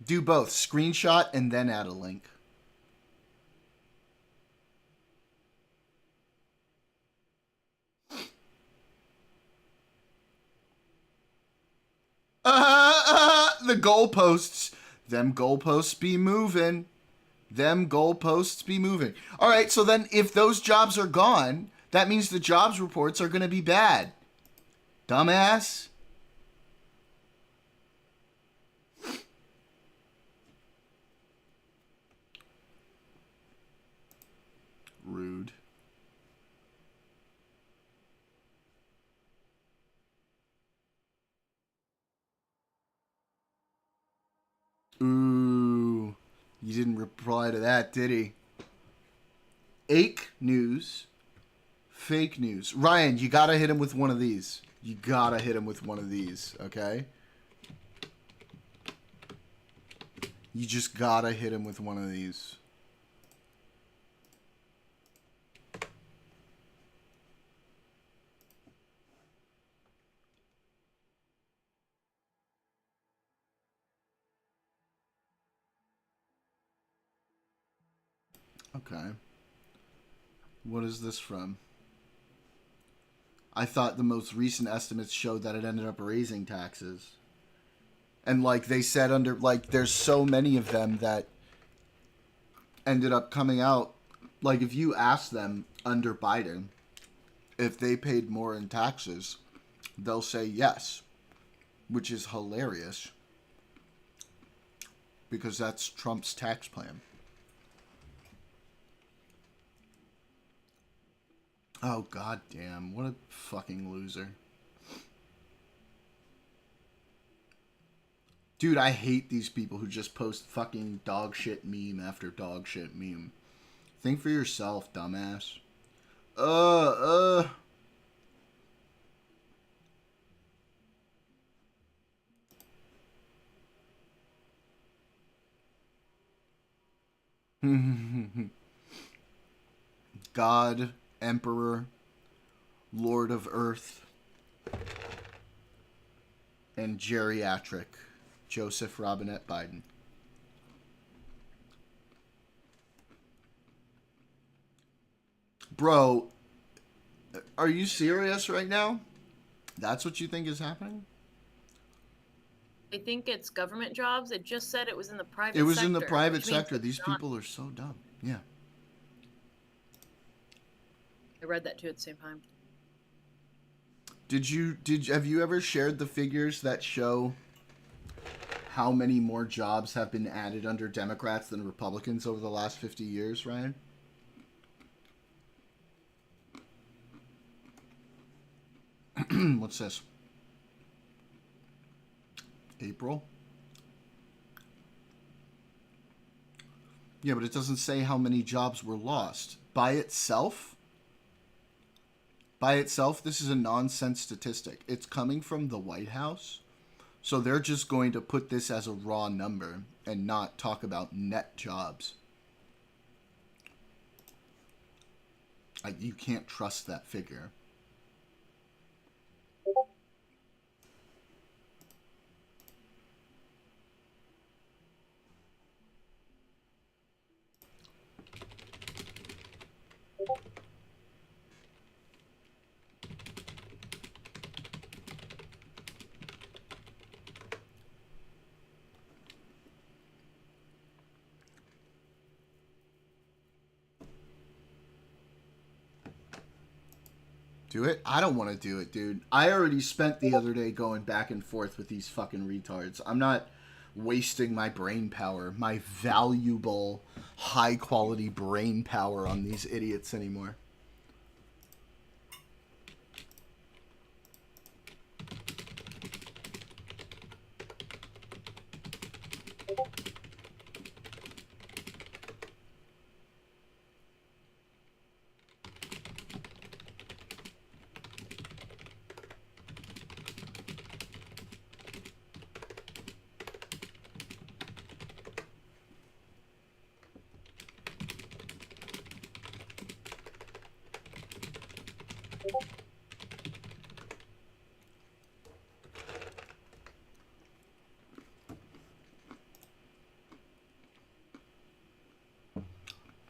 Do both. Screenshot and then add a link. The goalposts. Them goalposts be moving. Them goalposts be moving. All right, so then if those jobs are gone, that means the jobs reports are going to be bad. Dumbass. Rude. Ooh. You didn't reply to that, did he? Ake news. Fake news. Ryan, you gotta hit him with one of these. You gotta hit him with one of these, okay? You just gotta hit him with one of these. Okay. What is this from? I thought the most recent estimates showed that it ended up raising taxes. And like they said under, like there's so many of them that ended up coming out. Like if you ask them under Biden if they paid more in taxes, they'll say yes, which is hilarious because that's Trump's tax plan. Oh, goddamn. What a fucking loser. Dude, I hate these people who just post fucking dog shit meme after dog shit meme. Think for yourself, dumbass. God, Emperor, Lord of Earth, and Geriatric, Joseph Robinette Biden. Bro, are you serious right now? That's what you think is happening? I think it's government jobs. It just said it was in the private sector. It was in the private which means sector. it's These not. people are so dumb. Yeah. I read that too at the same time. Have you ever shared the figures that show how many more jobs have been added under Democrats than Republicans over the last 50 years, Ryan? What's this? April? Yeah, but it doesn't say how many jobs were lost. By itself, this is a nonsense statistic. It's coming from the White House. So they're just going to put this as a raw number and not talk about net jobs. You can't trust that figure. Do it? I don't want to do it, dude. I already spent the other day going back and forth with these fucking retards. I'm not wasting my brain power, my valuable, high-quality brain power on these idiots anymore.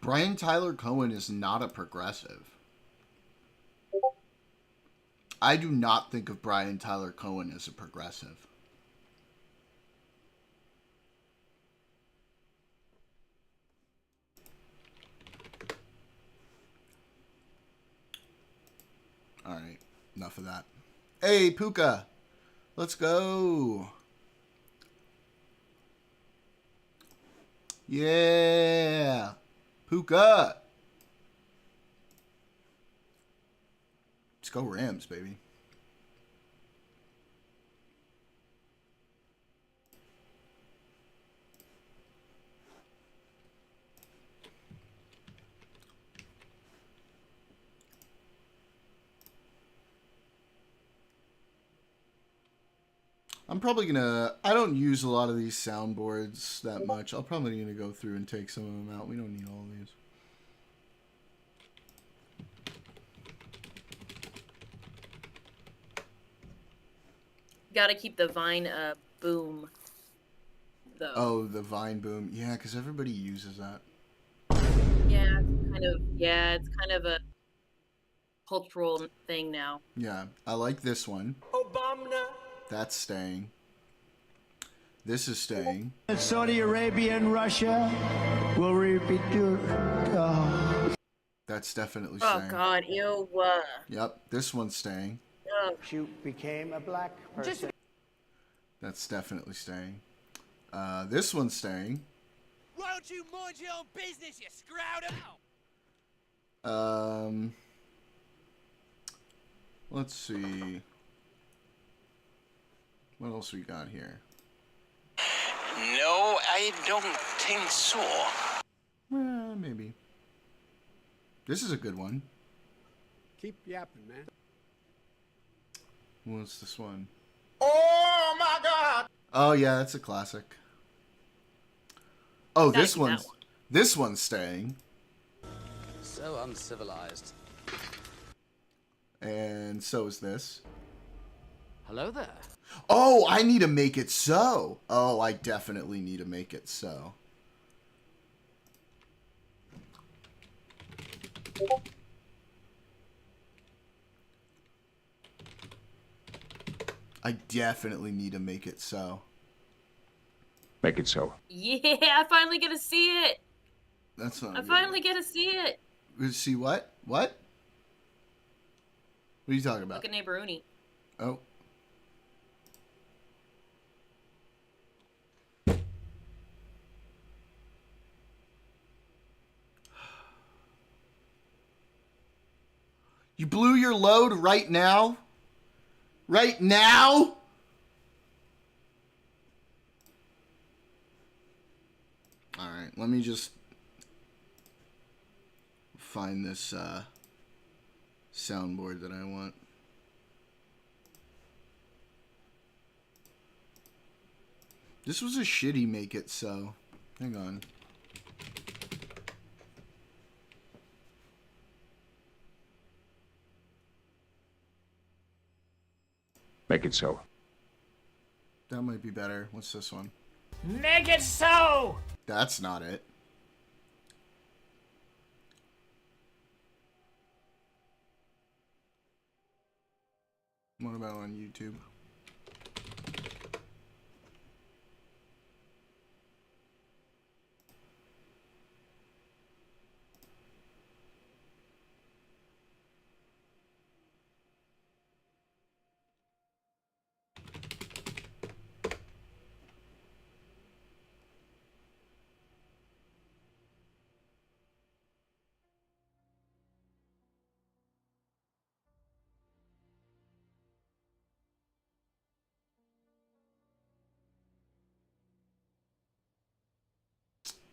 Brian Tyler Cohen is not a progressive. I do not think of Brian Tyler Cohen as a progressive. Alright, enough of that. Hey, Puka! Let's go! Yeah! Puka! Let's go Rams, baby. I'm probably gonna... I don't use a lot of these soundboards that much. I'm probably gonna go through and take some of them out. We don't need all of these. Gotta keep the Vine boom, though. Oh, the Vine boom. Yeah, because everybody uses that. Yeah, it's kind of a cultural thing now. Yeah, I like this one. Obama. That's staying. This is staying. Saudi Arabia and Russia will repeat your... That's definitely Oh staying. God, ew. Yep, this one's staying. You became a black person. That's definitely staying. This one's staying. Won't you mind your own business, you scrout out? Let's see. What else we got here? No, I don't think so. Well, maybe. This is a good one. Keep yapping, man. What's this one? Oh my God! Oh yeah, that's a classic. Oh, Gotta this keep that one's one. this one's staying, So uncivilized. and so is this. Hello there. Oh, I need to make it so. Oh, I definitely need to make it so. I definitely need to make it so. Make it so. Yeah, I finally get to see it. That's not. I finally get to see it. See what? What? What are you talking about? Look at neighbor Uni. Oh. You blew your load right now? Right now? Alright, let me just find this soundboard that I want. This was a shitty make it so. Hang on. Make it so. That might be better. What's this one? Make it so! That's not it. What about on YouTube?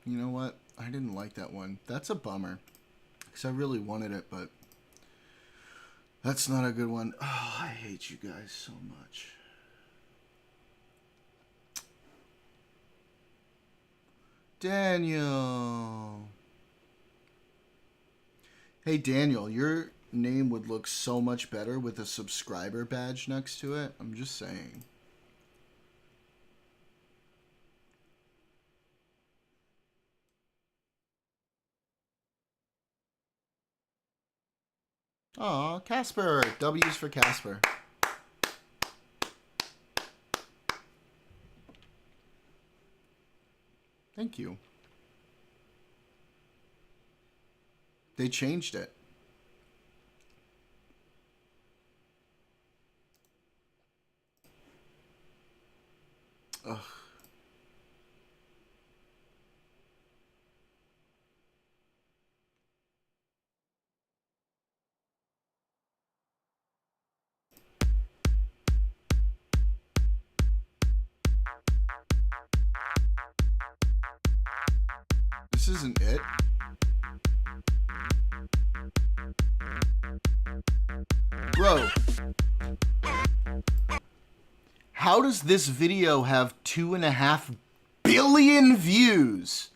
You know what? I didn't like that one. That's a bummer. Because I really wanted it, but that's not a good one. Oh, I hate you guys so much. Daniel. Hey, Daniel, name would look so much better with a subscriber badge next to it. I'm just saying. Aw, Casper. W's for Casper. Thank you. They changed it. Ugh. This isn't it. Bro. How does this video have 2.5 billion views?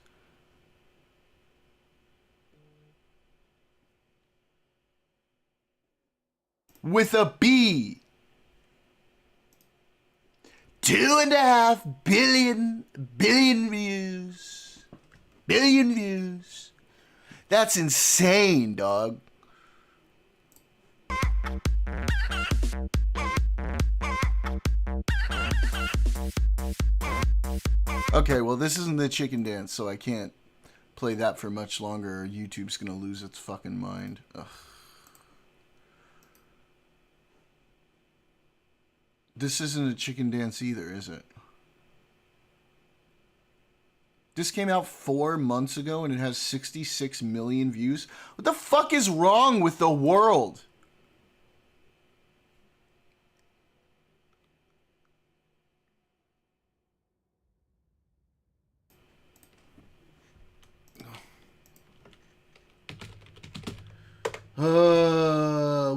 With a B. 2.5 billion views. Billion views. That's insane, dog. Okay, well, this isn't the chicken dance, so I can't play that for much longer, or YouTube's gonna lose its fucking mind. Ugh. This isn't a chicken dance either, is it? This came out 4 months ago and it has 66 million views. What the fuck is wrong with the world?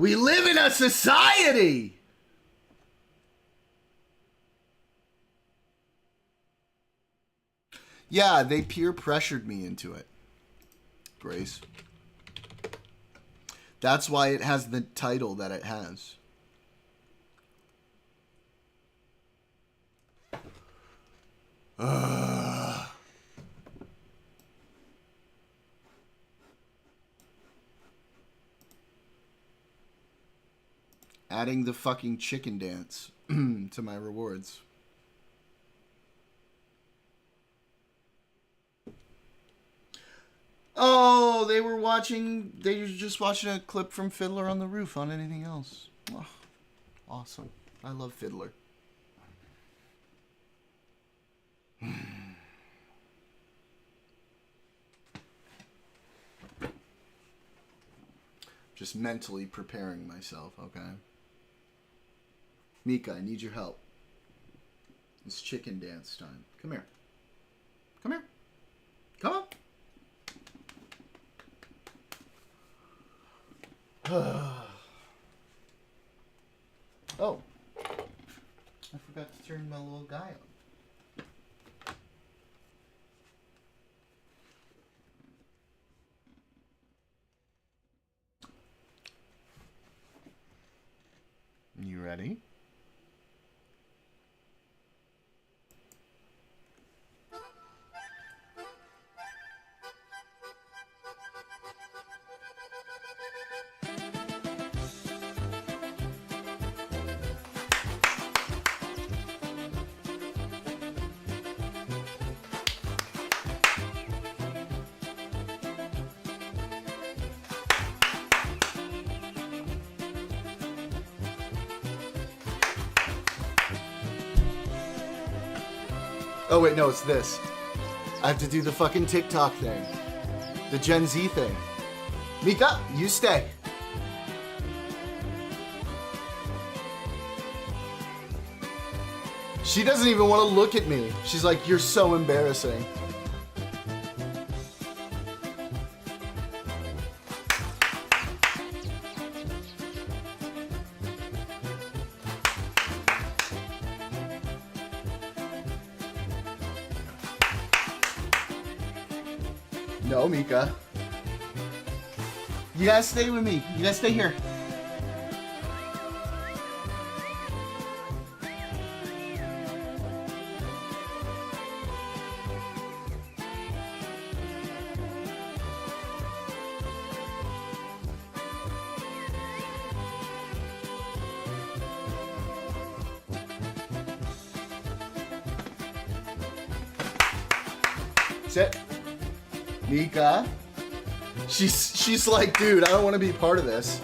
We live in a society! Yeah, they peer pressured me into it. Grace. That's why it has the title that it has. Adding the fucking chicken dance to my rewards. Oh, they were just watching a clip from Fiddler on the Roof on anything else. Oh, awesome. I love Fiddler. Just mentally preparing myself, okay? Mika, I need your help. It's chicken dance time. Come here. Come here. Come on. Oh. I forgot to turn my little guy on. You ready? Oh wait, no, it's this. I have to do the fucking TikTok thing. The Gen Z thing. Mika, you stay. She doesn't even want to look at me. She's like, you're so embarrassing. No, Mika. You guys stay with me. You guys stay here. Sit. Mika. She's like, dude, I don't want to be part of this.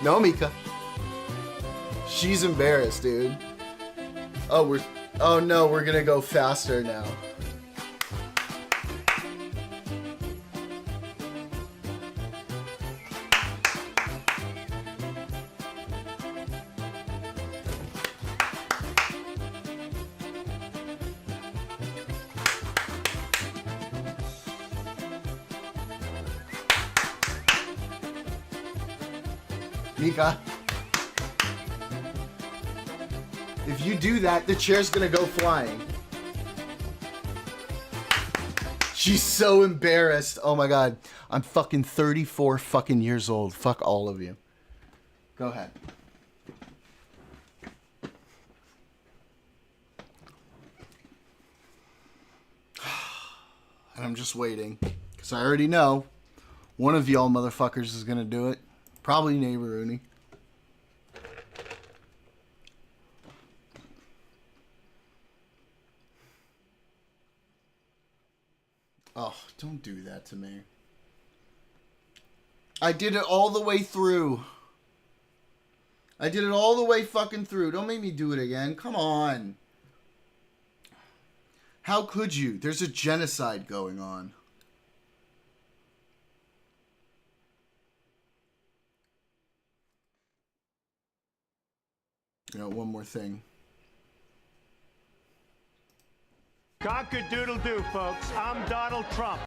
No, Mika. She's embarrassed, dude. Oh no, we're gonna go faster now. Mika. If you do that, the chair's gonna go flying. She's so embarrassed. Oh my god. I'm fucking 34 fucking years old. Fuck all of you. Go ahead. And I'm just waiting. Because I already know one of y'all motherfuckers is gonna do it. Probably neighbor Rooney. Oh, don't do that to me. I did it all the way through. I did it all the way fucking through. Don't make me do it again. Come on. How could you? There's a genocide going on. You know, one more thing. Cock-a-doodle-doo, folks. I'm Donald Trump.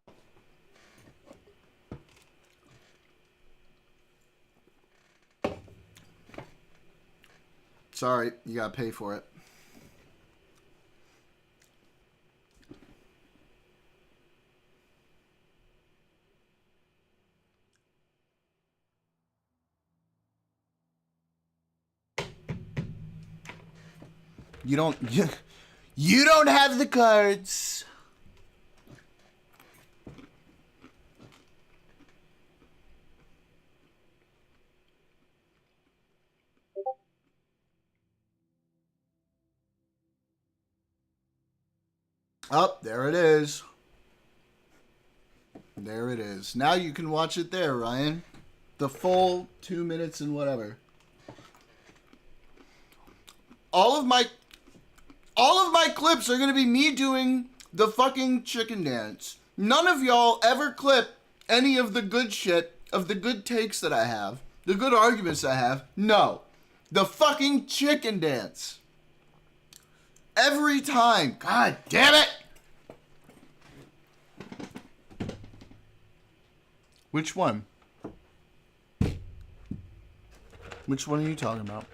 Sorry, you gotta pay for it. You don't... You don't have the cards. Oh, there it is. There it is. Now you can watch it there, Ryan. The full 2 minutes and whatever. All of my clips are going to be me doing the fucking chicken dance. None of y'all ever clip any of the good shit, of the good takes that I have, the good arguments I have. No. The fucking chicken dance. Every time. God damn it! Which one? Which one are you talking about?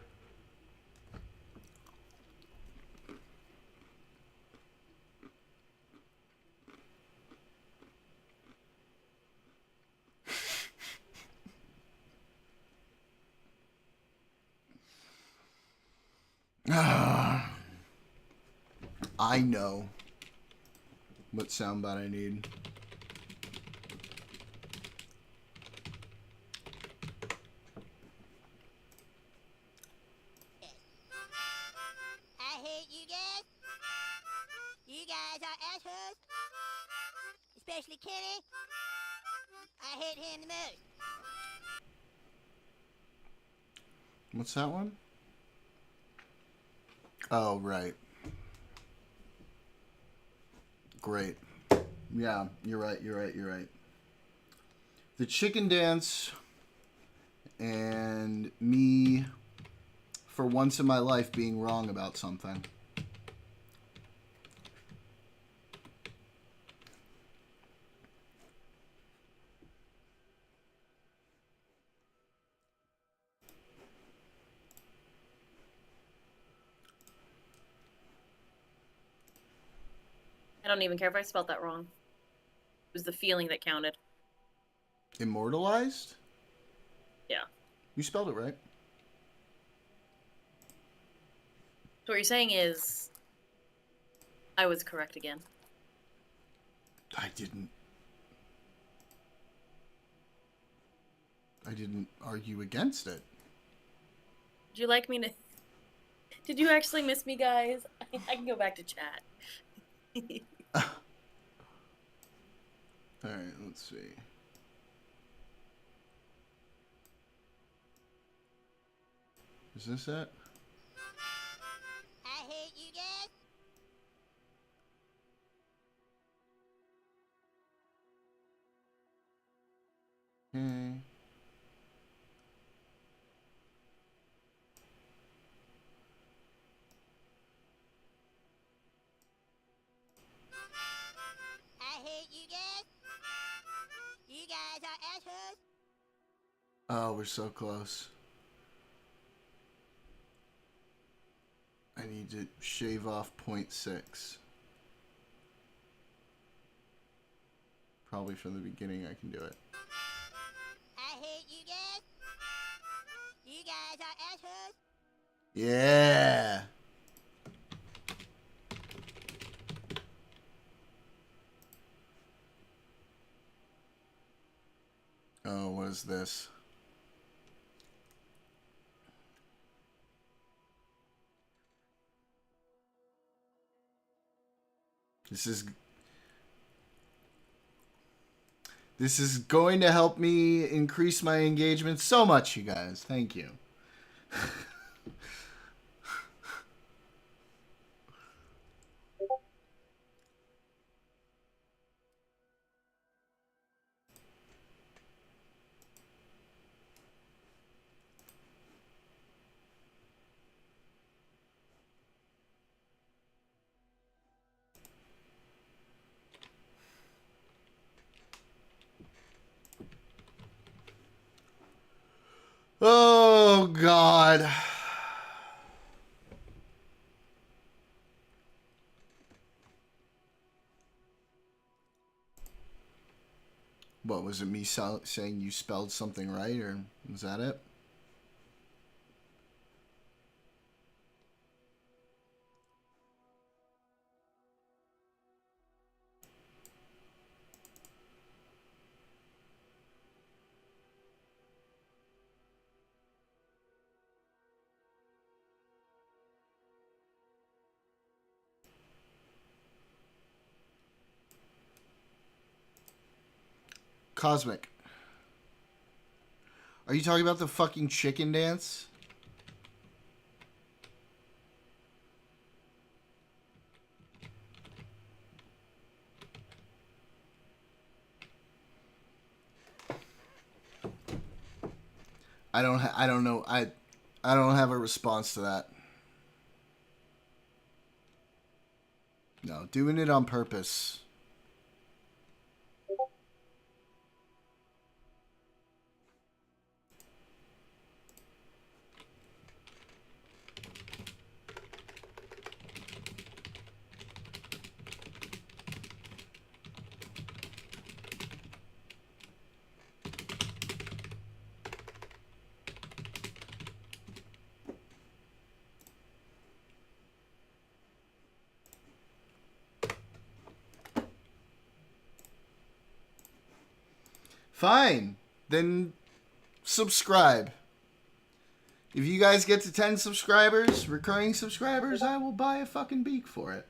I know what soundbite I need. I hate you guys. You guys are assholes. Especially Kenny. I hate him the most. What's that one? Oh, right. Great. Yeah, you're right. The chicken dance and me for once in my life being wrong about something. I don't even care if I spelled that wrong. It was the feeling that counted. Immortalized? Yeah. You spelled it right. So what you're saying is, I was correct again. I didn't argue against it. Would you like me to... Did you actually miss me, guys? I can go back to chat. Alright, let's see. Is this it? I hate you guys. Okay. I hate you guys. You guys are assholes. Oh, we're so close. I need to shave off 0.6. Probably from the beginning I can do it. I hate you guys. You guys are assholes. Yeah! Oh, what is this? This is going to help me increase my engagement so much, you guys. Thank you. Oh, God. What, was it me saying you spelled something right, or was that it? Cosmic. Are you talking about the fucking chicken dance? I don't know. I don't have a response to that. No, doing it on purpose. Fine. Then subscribe. If you guys get to 10 subscribers, recurring subscribers, I will buy a fucking beak for it.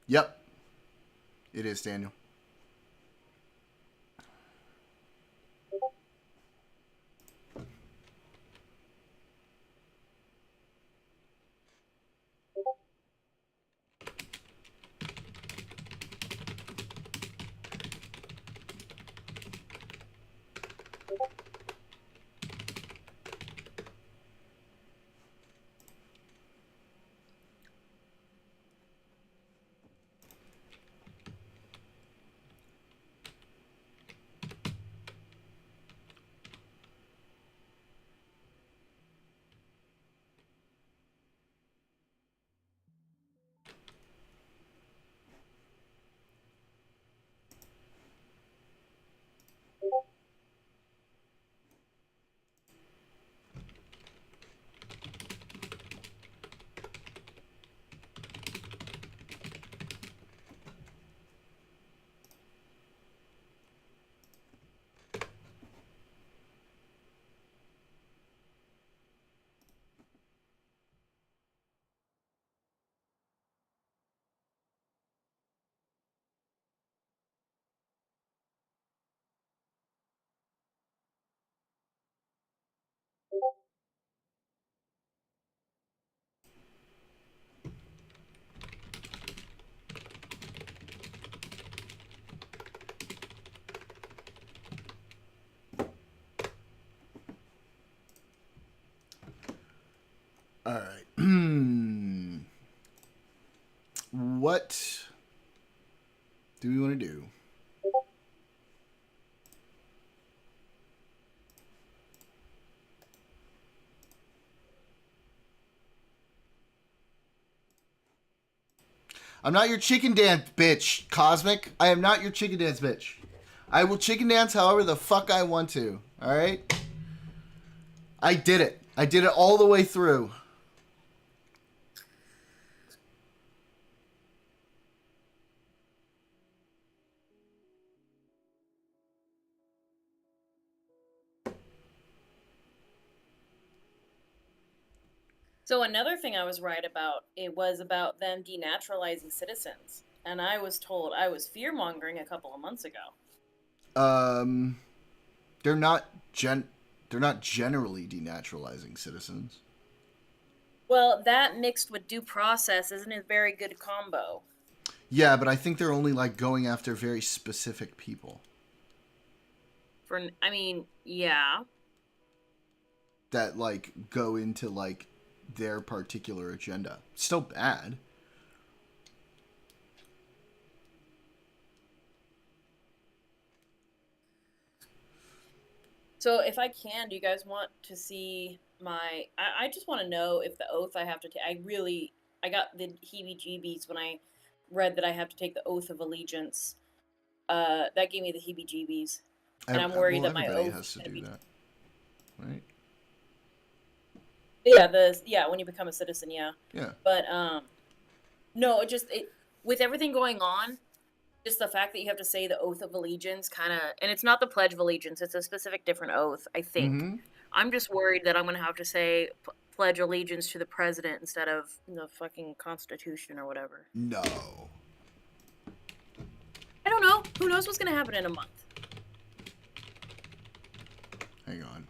Yep. It is, Daniel. All right. What do we want to do? I'm not your chicken dance bitch, Cosmic. I am not your chicken dance bitch. I will chicken dance however the fuck I want to. All right? I did it. I did it all the way through. So another thing I was right about, it was about them denaturalizing citizens. And I was told I was fear-mongering a couple of months ago. They're not generally denaturalizing citizens. Well, that mixed with due process isn't a very good combo. Yeah, but I think they're only like going after very specific people Yeah. that like go into like their particular agenda. Still bad. So if I can, do you guys want to see my... I just want to know if the oath I have to take... I got the heebie-jeebies when I read that I have to take the oath of allegiance. That gave me the heebie-jeebies. And I'm worried that my everybody oath has to do that, right? Yeah, when you become a citizen, yeah. Yeah. But no, with everything going on, just the fact that you have to say the oath of allegiance kind of, and it's not the pledge of allegiance, it's a specific different oath, I think. Mm-hmm. I'm just worried that I'm going to have to say pledge allegiance to the president instead of the fucking constitution or whatever. No. I don't know. Who knows what's going to happen in a month? Hang on.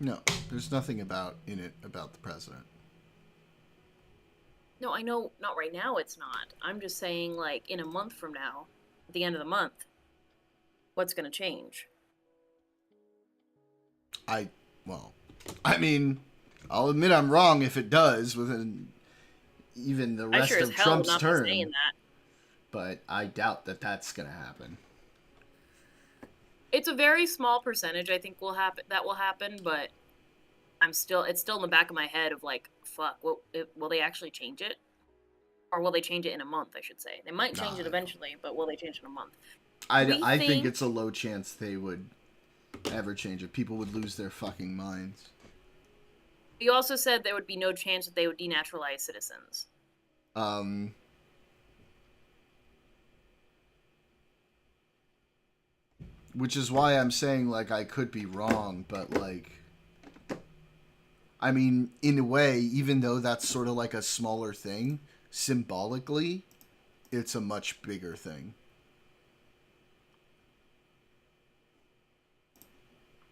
No, there's nothing about the president. No, I know not right now it's not. I'm just saying, like, in a month from now, at the end of the month, what's going to change? I mean, I'll admit I'm wrong if it does within even the rest sure as of hell Trump's not term. saying that. But I doubt that that's going to happen. It's a very small percentage I think will happen, but it's still in the back of my head of like, fuck, will they actually change it? Or will they change it in a month, I should say. They might change it eventually, but will they change it in a month? I think it's a low chance they would ever change it. People would lose their fucking minds. You also said there would be no chance that they would denaturalize citizens. Which is why I'm saying, like, I could be wrong, but, like... I mean, in a way, even though that's sort of like a smaller thing, symbolically, it's a much bigger thing.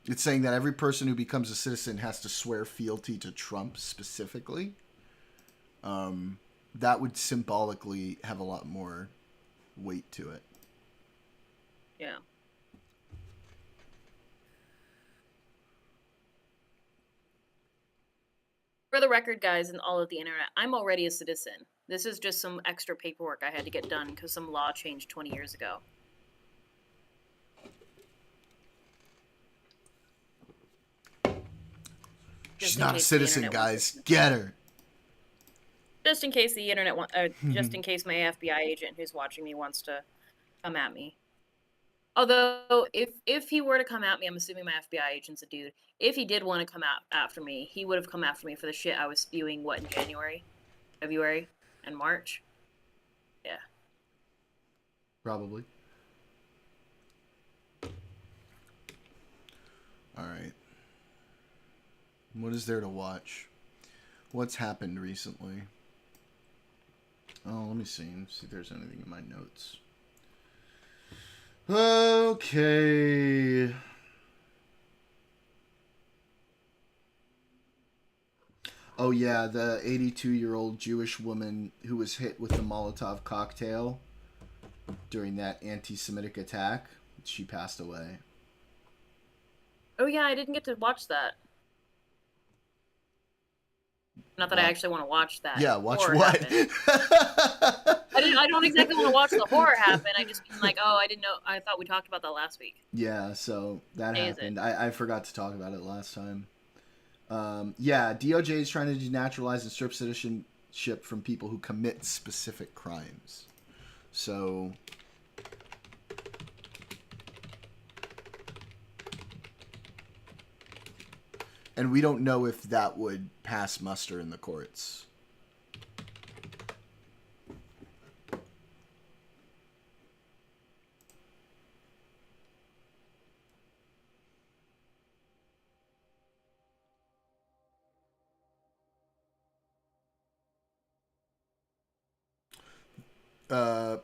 It's saying that every person who becomes a citizen has to swear fealty to Trump specifically. That would symbolically have a lot more weight to it. Yeah. For the record, guys, and all of the internet, I'm already a citizen. This is just some extra paperwork I had to get done because some law changed 20 years ago. She's not a citizen, guys. Get her. Just in case the internet just in case my FBI agent who's watching me wants to come at me. Although, if he were to come at me, I'm assuming my FBI agent's a dude. If he did want to come out after me, he would have come after me for the shit I was spewing, what, in January, February, and March? Yeah. Probably. Alright. What is there to watch? What's happened recently? Oh, let me see. Let's see if there's anything in my notes. Okay. Oh, yeah, the 82-year-old Jewish woman who was hit with the Molotov cocktail during that anti-Semitic attack. She passed away. Oh, yeah, I didn't get to watch that. Not that I actually want to watch that. Yeah, watch what? I don't exactly want to watch the horror happen. I just mean like, oh, I didn't know. I thought we talked about that last week. Yeah, so that happened. I forgot to talk about it last time. Yeah, DOJ is trying to denaturalize and strip citizenship from people who commit specific crimes. So... And we don't know if that would pass muster in the courts.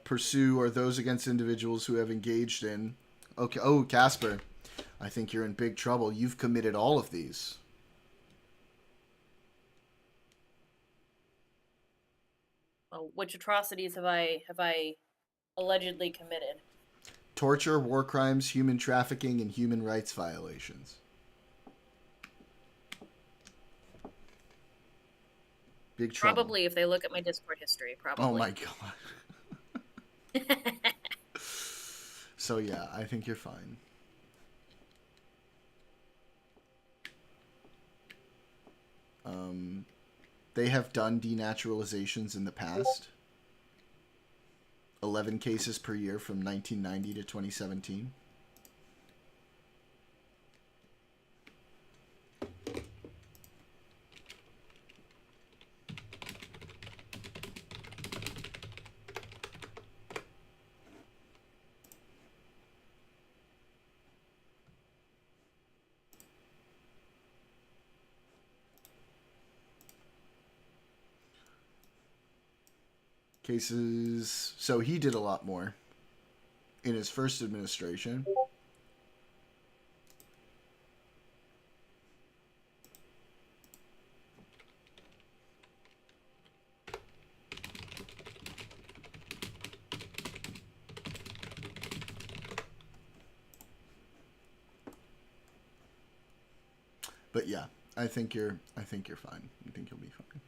Pursue are those against individuals who have engaged in... Okay. Oh, Casper. I think you're in big trouble. You've committed all of these. Well, which atrocities have I allegedly committed? Torture, war crimes, human trafficking, and human rights violations. Big trouble. Probably, if they look at my Discord history, probably. Oh my god. So yeah, I think you're fine. They have done denaturalizations in the past. 11 cases per year from 1990 to 2017. Cases. So he did a lot more in his first administration. But yeah, I think you're fine. I think you'll be fine.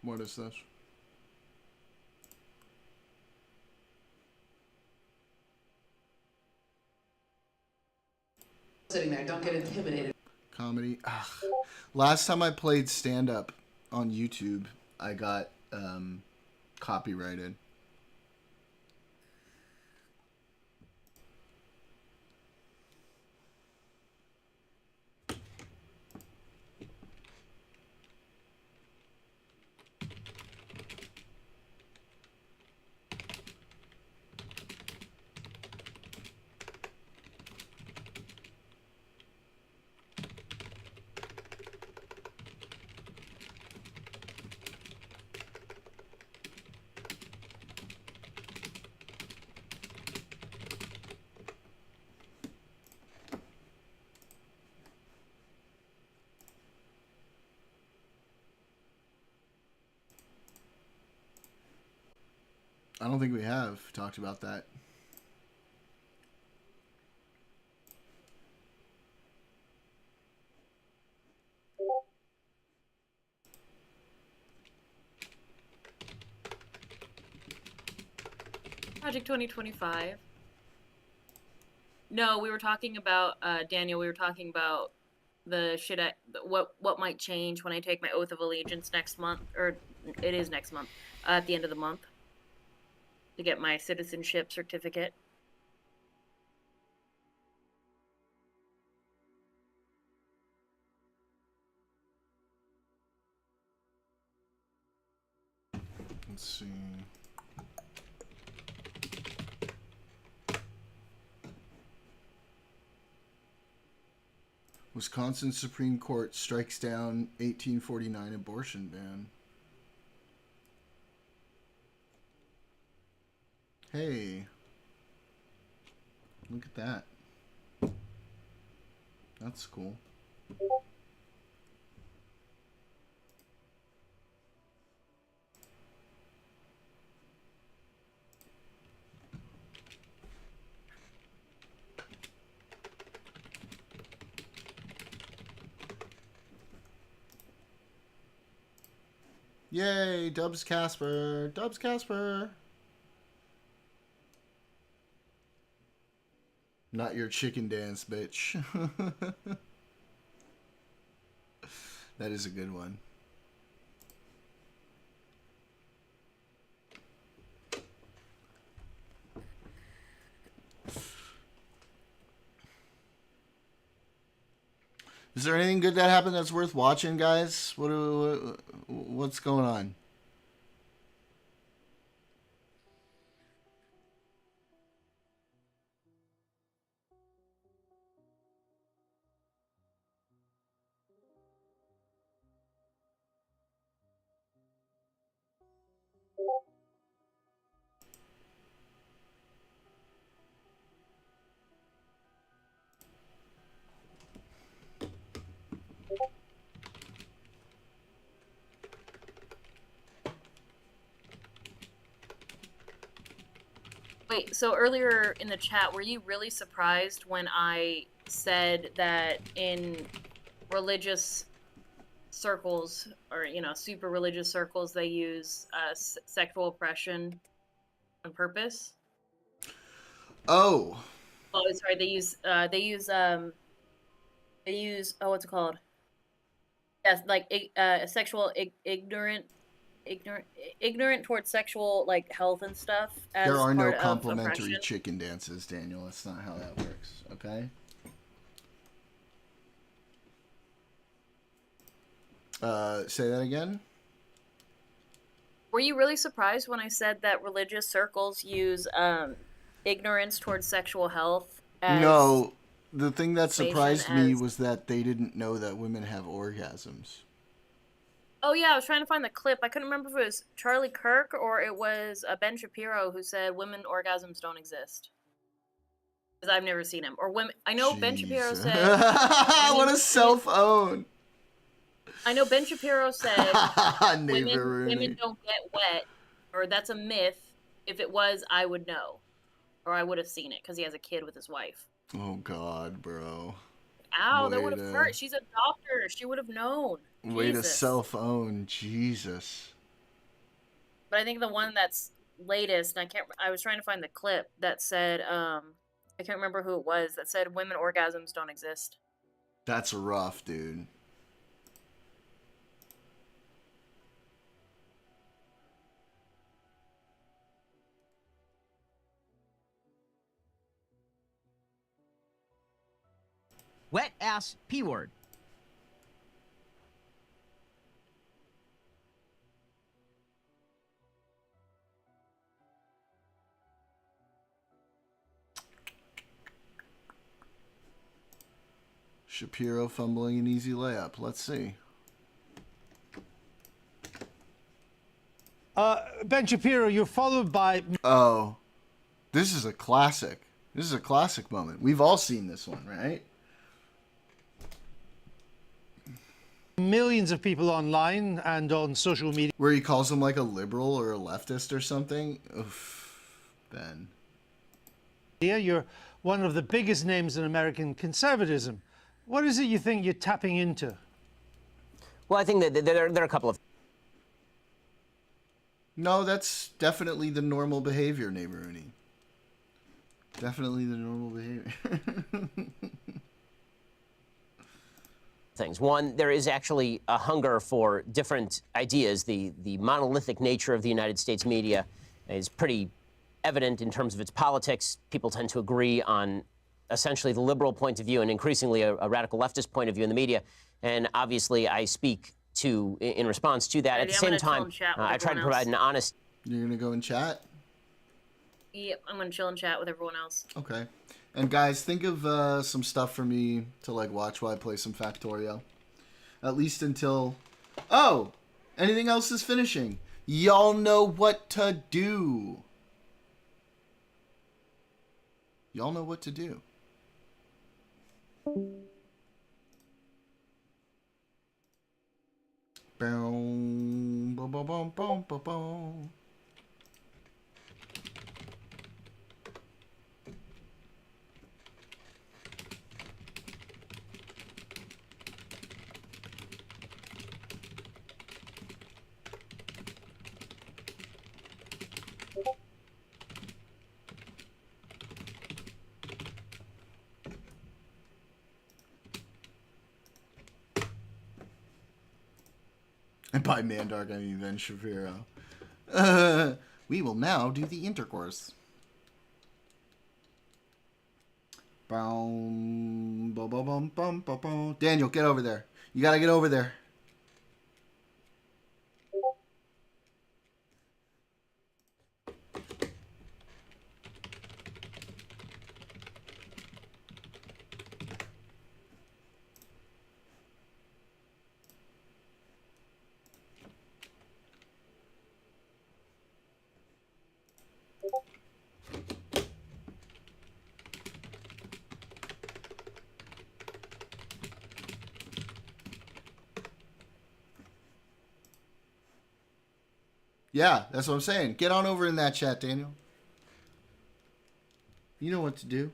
What is this? Sitting there, don't get intimidated. Comedy. Ugh. Last time I played stand-up on YouTube, I got copyrighted. I don't think we have talked about that. Project 2025. No, we were talking about Daniel. We were talking about the shit. What might change when I take my oath of allegiance next month, or it is next month, at the end of the month, to get my citizenship certificate. Let's see. Wisconsin Supreme Court strikes down 1849 abortion ban. Hey. Look at that. That's cool. Yay, Dubs Casper. Dubs Casper. Not your chicken dance, bitch. That is a good one. Is there anything good that happened that's worth watching, guys? What's going on? Wait, so earlier in the chat, were you really surprised when I said that in religious circles, or, you know, super religious circles, they use sexual oppression on purpose? Oh. Oh, sorry, they use what's it called? Yes, like sexual ignorant towards sexual, like, health and stuff as There are no part of complimentary oppression. chicken dances, Daniel. That's not how that works, okay? Say that again? Were you really surprised when I said that religious circles use ignorance towards sexual health as... No, the thing that surprised me as... was that they didn't know that women have orgasms. Oh yeah, I was trying to find the clip. I couldn't remember if it was Charlie Kirk or it was Ben Shapiro who said women orgasms don't exist. Because I've never seen him. Or women... I know Ben Shapiro said... What a self-own! I know Ben Shapiro said women don't get wet, or that's a myth. If it was, I would know. Or I would have seen it, because he has a kid with his wife. Oh, God, bro. Ow, that would have hurt. She's a doctor. She would have known. Way Jesus. to self-own. Jesus. But I think the one that's latest, and I was trying to find the clip that said, I can't remember who it was, that said women orgasms don't exist. That's rough, dude. Wet ass P word. Shapiro fumbling an easy layup. Let's see. Ben Shapiro, you're followed by... Oh. This is a classic. This is a classic moment. We've all seen this one, right? millions of people online and on social media. Where he calls him like a liberal or a leftist or something. Oof, Ben. You're one of the biggest names in American conservatism. What is it you think you're tapping into? Well, I think that there are a couple of... No, that's definitely the normal behavior, Neighborhoony. Definitely the normal behavior. things. One, there is actually a hunger for different ideas. The monolithic nature of the United States media is pretty evident in terms of its politics. People tend to agree on essentially the liberal point of view and increasingly a radical leftist point of view in the media. And obviously, I speak in response to that. At the same time, I try to provide an honest... You're going to go and chat? Yep, I'm going to chill and chat with everyone else. Okay. And guys, think of some stuff for me to like watch while I play some Factorio. At least until... Oh! Anything else is finishing. Y'all know what to do. Y'all know what to do. Boom, boom, boom, boom, boom, boom, boom. And by Mandark, I mean Ben Shapiro. We will now do the intercourse. Boom, boom, boom, boom, boom, boom, boom. Daniel, get over there. You gotta get over there. Yeah, that's what I'm saying. Get on over in that chat, Daniel. You know what to do.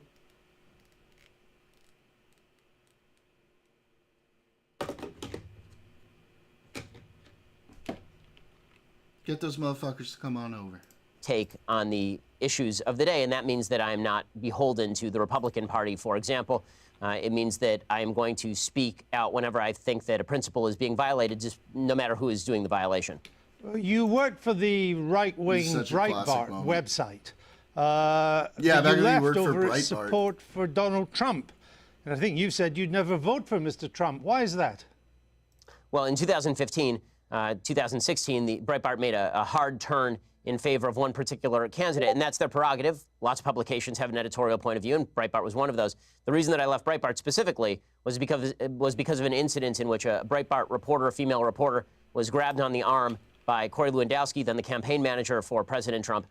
Get those motherfuckers to come on over. Take on the issues of the day, and that means that I am not beholden to the Republican Party, for example. It means that I am going to speak out whenever I think that a principle is being violated, just no matter who is doing the violation. You worked for the right-wing Breitbart website. Yeah, you back when you left worked for over Breitbart. its support for Donald Trump. And I think you said you'd never vote for Mr. Trump. Why is that? Well, in 2015, 2016, the Breitbart made a hard turn in favor of one particular candidate, and that's their prerogative. Lots of publications have an editorial point of view, and Breitbart was one of those. The reason that I left Breitbart specifically was because of an incident in which a Breitbart reporter, a female reporter, was grabbed on the arm by Corey Lewandowski, then the campaign manager for President Trump,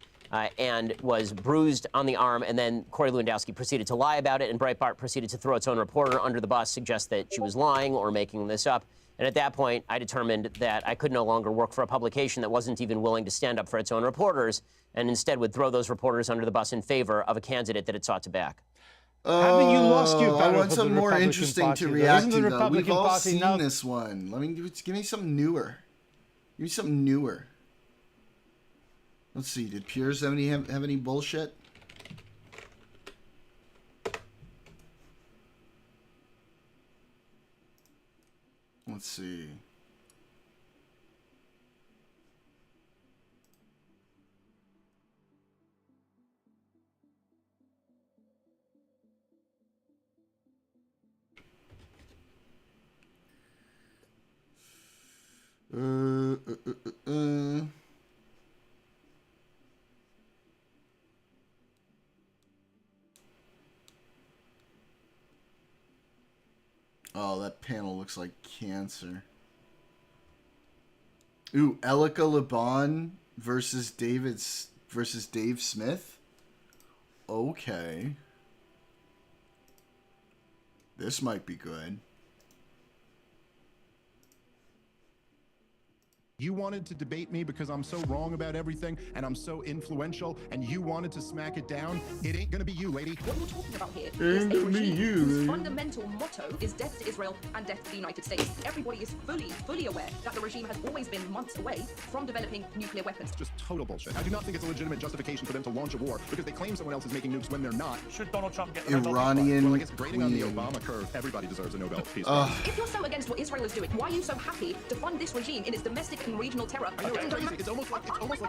and was bruised on the arm. And then Corey Lewandowski proceeded to lie about it, and Breitbart proceeded to throw its own reporter under the bus, suggest that she was lying or making this up. And at that point, I determined that I could no longer work for a publication that wasn't even willing to stand up for its own reporters, and instead would throw those reporters under the bus in favor of a candidate that it sought to back. Haven't you lost your battle I want for something the more Republican interesting Party, to though? react Isn't to, the though. Republican We've all Party seen now... this one. Give me something newer. Give me something newer. Let's see. Did Piers have any bullshit? Let's see. Oh, that panel looks like cancer. Ooh, Elika Laban versus Dave Smith. Okay. This might be good. You wanted to debate me because I'm so wrong about everything and I'm so influential, and you wanted to smack it down. It ain't gonna be you, lady. What you're talking about here Ain't is a gonna be regime you, whose lady. fundamental motto is death to Israel and death to the United States. Everybody is fully aware that the regime has always been months away from developing nuclear weapons. Just total bullshit. I do not think it's a legitimate justification for them to launch a war because they claim someone else is making nukes when they're not. Should Donald Trump get the Iranian Well, I guess grading on the queen. Obama curve, everybody deserves a Nobel Peace Prize. If you're so against what Israel is doing, why are you so happy to fund this regime in its domestic and regional terror? I know, it's crazy. It's almost like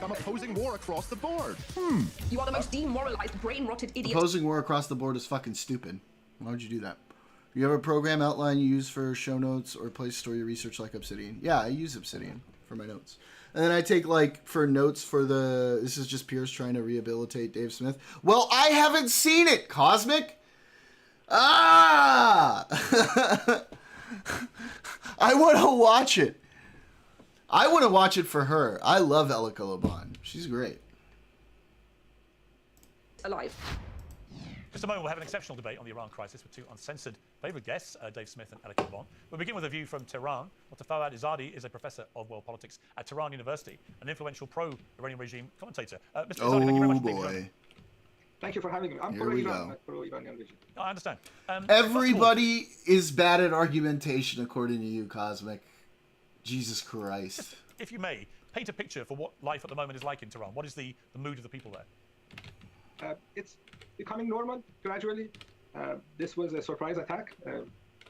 I'm opposing war across the board. You are the most demoralized, brain-rotted idiot. Opposing war across the board is fucking stupid. Why would you do that? You have a program outline you use for show notes or place to store your research like Obsidian? Yeah, I use Obsidian for my notes. And then I take, like, for notes for the... This is just Pierce trying to rehabilitate Dave Smith. Well, I haven't seen it, Cosmic! Ah! I want to watch it. I want to watch it for her. I love Elika Laban. She's great. Alive. Just a moment, we'll have an exceptional debate on the Iran crisis with two uncensored favourite guests, Dave Smith and Alec Bond. We'll begin with a view from Tehran. Dr. Fawad Izadi is a professor of world politics at Tehran University, an influential pro-Iranian regime commentator. Mr. Izadi, thank you very much for being here. Thank you for having me. I'm Here we go. pro-Iranian regime. Oh, I understand. Everybody is bad at argumentation, according to you, Cosmic. Jesus Christ. If you may, paint a picture for what life at the moment is like in Tehran. What is the mood of the people there? It's becoming normal gradually. This was a surprise attack.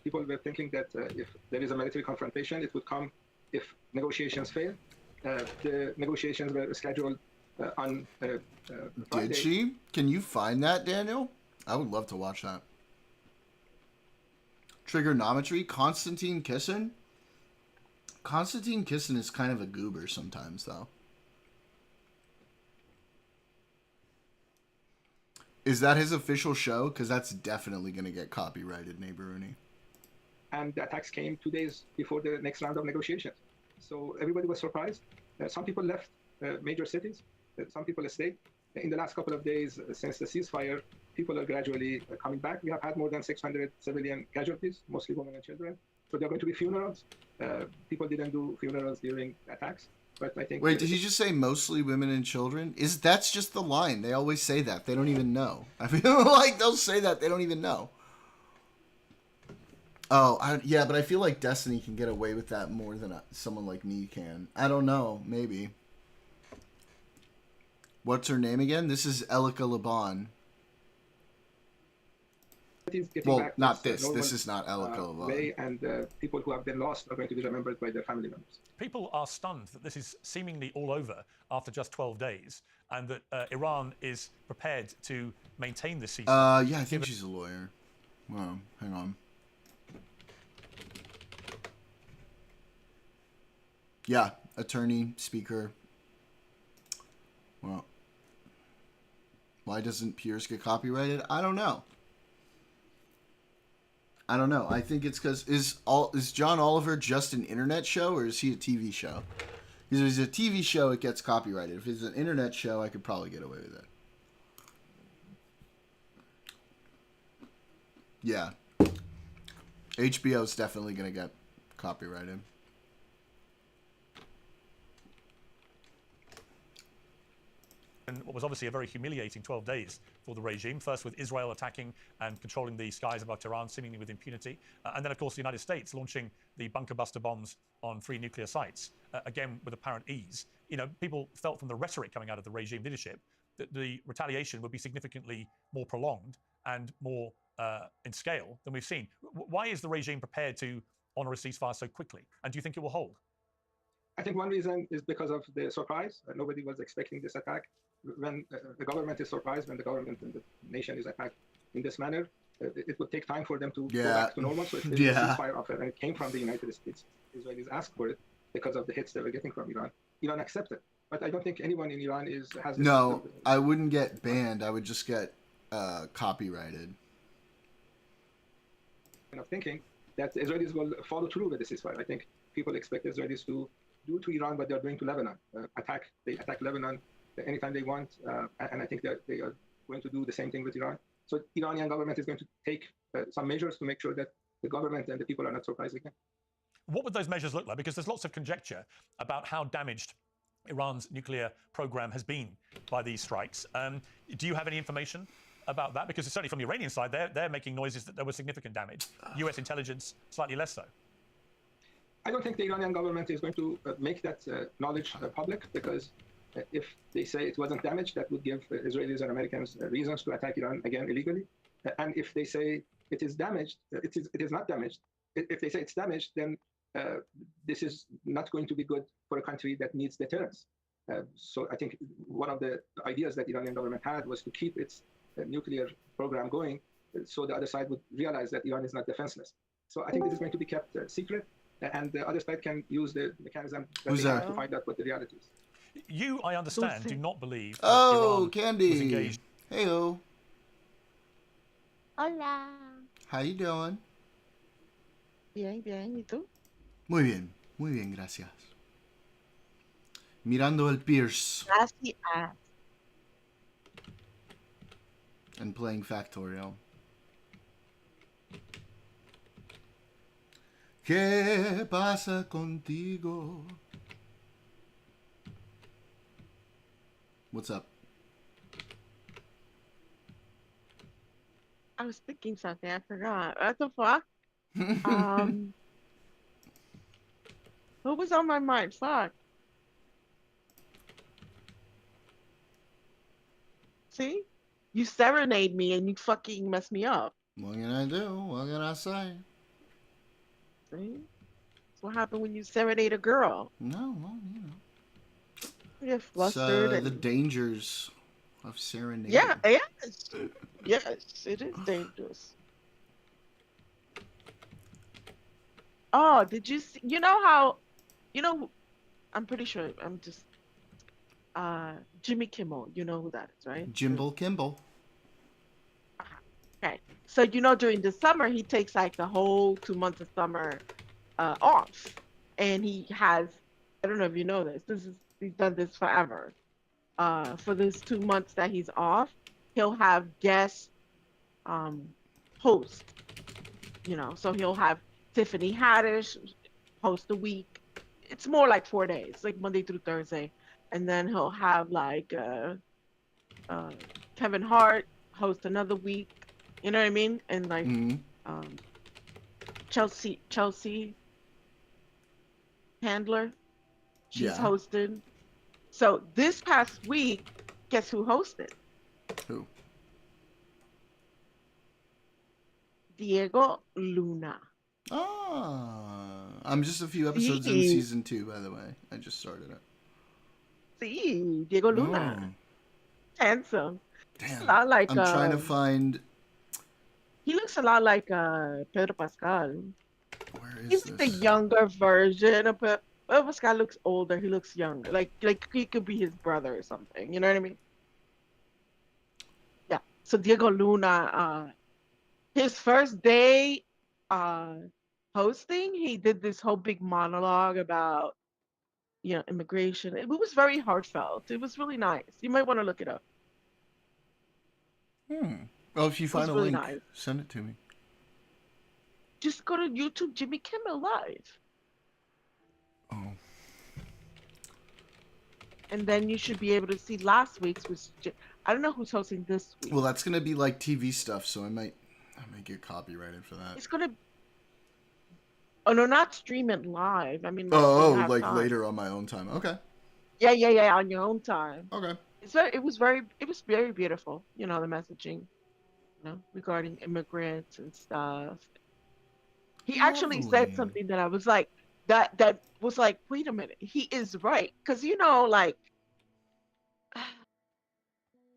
People were thinking that if there is a military confrontation, it would come if negotiations fail. The negotiations were scheduled on Friday. Did she? Can you find that, Daniel? I would love to watch that. Trigonometry? Konstantin Kisin? Konstantin Kisin is kind of a goober sometimes, though. Is that his official show? Because that's definitely going to get copyrighted, Neighboruni. And the attacks came 2 days before the next round of negotiations. So everybody was surprised. Some people left major cities. Some people stayed. In the last couple of days since the ceasefire, people are gradually coming back. We have had more than 600 civilian casualties, mostly women and children. So there are going to be funerals. People didn't do funerals during attacks. But I think. Wait, did he just say mostly women and children? That's just the line. They always say that. They don't even know. I feel like they'll say that. They don't even know. Oh, yeah, but I feel like Destiny can get away with that more than someone like me can. I don't know. Maybe. What's her name again? This is Elika Laban. Well, not this. This is not Elika Laban. They and people who have been lost are going to be remembered by their family members. People are stunned that this is seemingly all over after just 12 days, and that Iran is prepared to maintain this ceasefire. Yeah, I think she's a lawyer. Well, hang on. Yeah, attorney, speaker. Well, why doesn't Pierce get copyrighted? I don't know. I think it's because is John Oliver just an internet show, or is he a TV show? Because if it's a TV show, it gets copyrighted. If it's an internet show, I could probably get away with it. Yeah. HBO's definitely going to get copyrighted. And what was obviously a very humiliating 12 days for the regime, first with Israel attacking and controlling the skies above Tehran, seemingly with impunity. And then, of course, the United States launching the bunker buster bombs on 3 nuclear sites, again, with apparent ease. You know, people felt from the rhetoric coming out of the regime leadership that the retaliation would be significantly more prolonged and more in scale than we've seen. Why is the regime prepared to honor a ceasefire so quickly? And do you think it will hold? I think one reason is because of the surprise. Nobody was expecting this attack. When the government is surprised, when the government and the nation is attacked in this manner, it would take time for them to go back to normal. So if there's a ceasefire offer, and it came from the United States, Israelis asked for it because of the hits they were getting from Iran. Iran accepted. But I don't think anyone in Iran has... No, I wouldn't get banned. I would just get copyrighted. Of thinking that the Israelis will follow through with the ceasefire. I think people expect Israelis to do to Iran what they are doing to Lebanon. They attack Lebanon anytime they want, and I think that they are going to do the same thing with Iran. So the Iranian government is going to take some measures to make sure that the government and the people are not surprised again. What would those measures look like? Because there's lots of conjecture about how damaged Iran's nuclear program has been by these strikes. Do you have any information about that? Because certainly from the Iranian side, they're making noises that there was significant damage. US intelligence, slightly less so. I don't think the Iranian government is going to make that knowledge public, because if they say it wasn't damaged, that would give Israelis and Americans reasons to attack Iran again illegally. And if they say it is damaged, it is not damaged. If they say it's damaged, then this is not going to be good for a country that needs deterrence. So I think one of the ideas that the Iranian government had was to keep its nuclear program going, so the other side would realize that Iran is not defenseless. So I think this is going to be kept secret, and the other side can use the mechanism that they have to find out what the reality is. You, I understand, do not believe that Oh, Iran Candy. was engaged. Hey-o. Hola. How you doing? Bien, bien. ¿Y tú? Muy bien, gracias. Mirando el Pierce Gracias. and playing Factorio. ¿Qué pasa contigo? What's up? I was thinking something. I forgot. What the fuck? What was on my mind? Fuck. See? You serenade me and you fucking mess me up. What can I do? What can I say? See? That's what happened when you serenade a girl. No, well, you know. You get flustered. The dangers of serenading. Yeah, yes. Yes, it is dangerous. Oh, did you see? You know how, I'm pretty sure I'm just, Jimmy Kimmel, you know who that is, right? Jimbo Kimball. Okay. So, during the summer, he takes like the whole 2 months of summer off. And he has, I don't know if you know this, he's done this forever. For those 2 months that he's off, he'll have guest hosts, so he'll have Tiffany Haddish host a week. It's more like 4 days, like Monday through Thursday. And then he'll have like Kevin Hart host another week. You know what I mean? And like Chelsea Handler, she's hosted. So this past week, guess who hosted? Who? Diego Luna. I'm just a few episodes in season 2, by the way. I just started it. See, Diego Luna. Handsome. Damn. A lot like, I'm trying to find. He looks a lot like Pedro Pascal. Where is He's this? the younger version of Pedro Pascal. Looks older. He looks younger. Like he could be his brother or something. You know what I mean? Yeah. So Diego Luna, his first day hosting, he did this whole big monologue about immigration. It was very heartfelt. It was really nice. You might want to look it up. Well, if you find a really link, nice. send it to me. Just go to YouTube, Jimmy Kimmel Live. Oh. And then you should be able to see last week's, which I don't know who's hosting this week. Well, that's gonna be like TV stuff, so I might get copyrighted for that. It's gonna. Oh no, not stream it live. I mean. Like time. later on my own time. Okay. Yeah, on your own time. Okay. It was very beautiful. The messaging, regarding immigrants and stuff. He actually said something that I was like, that was like, wait a minute, he is right, because like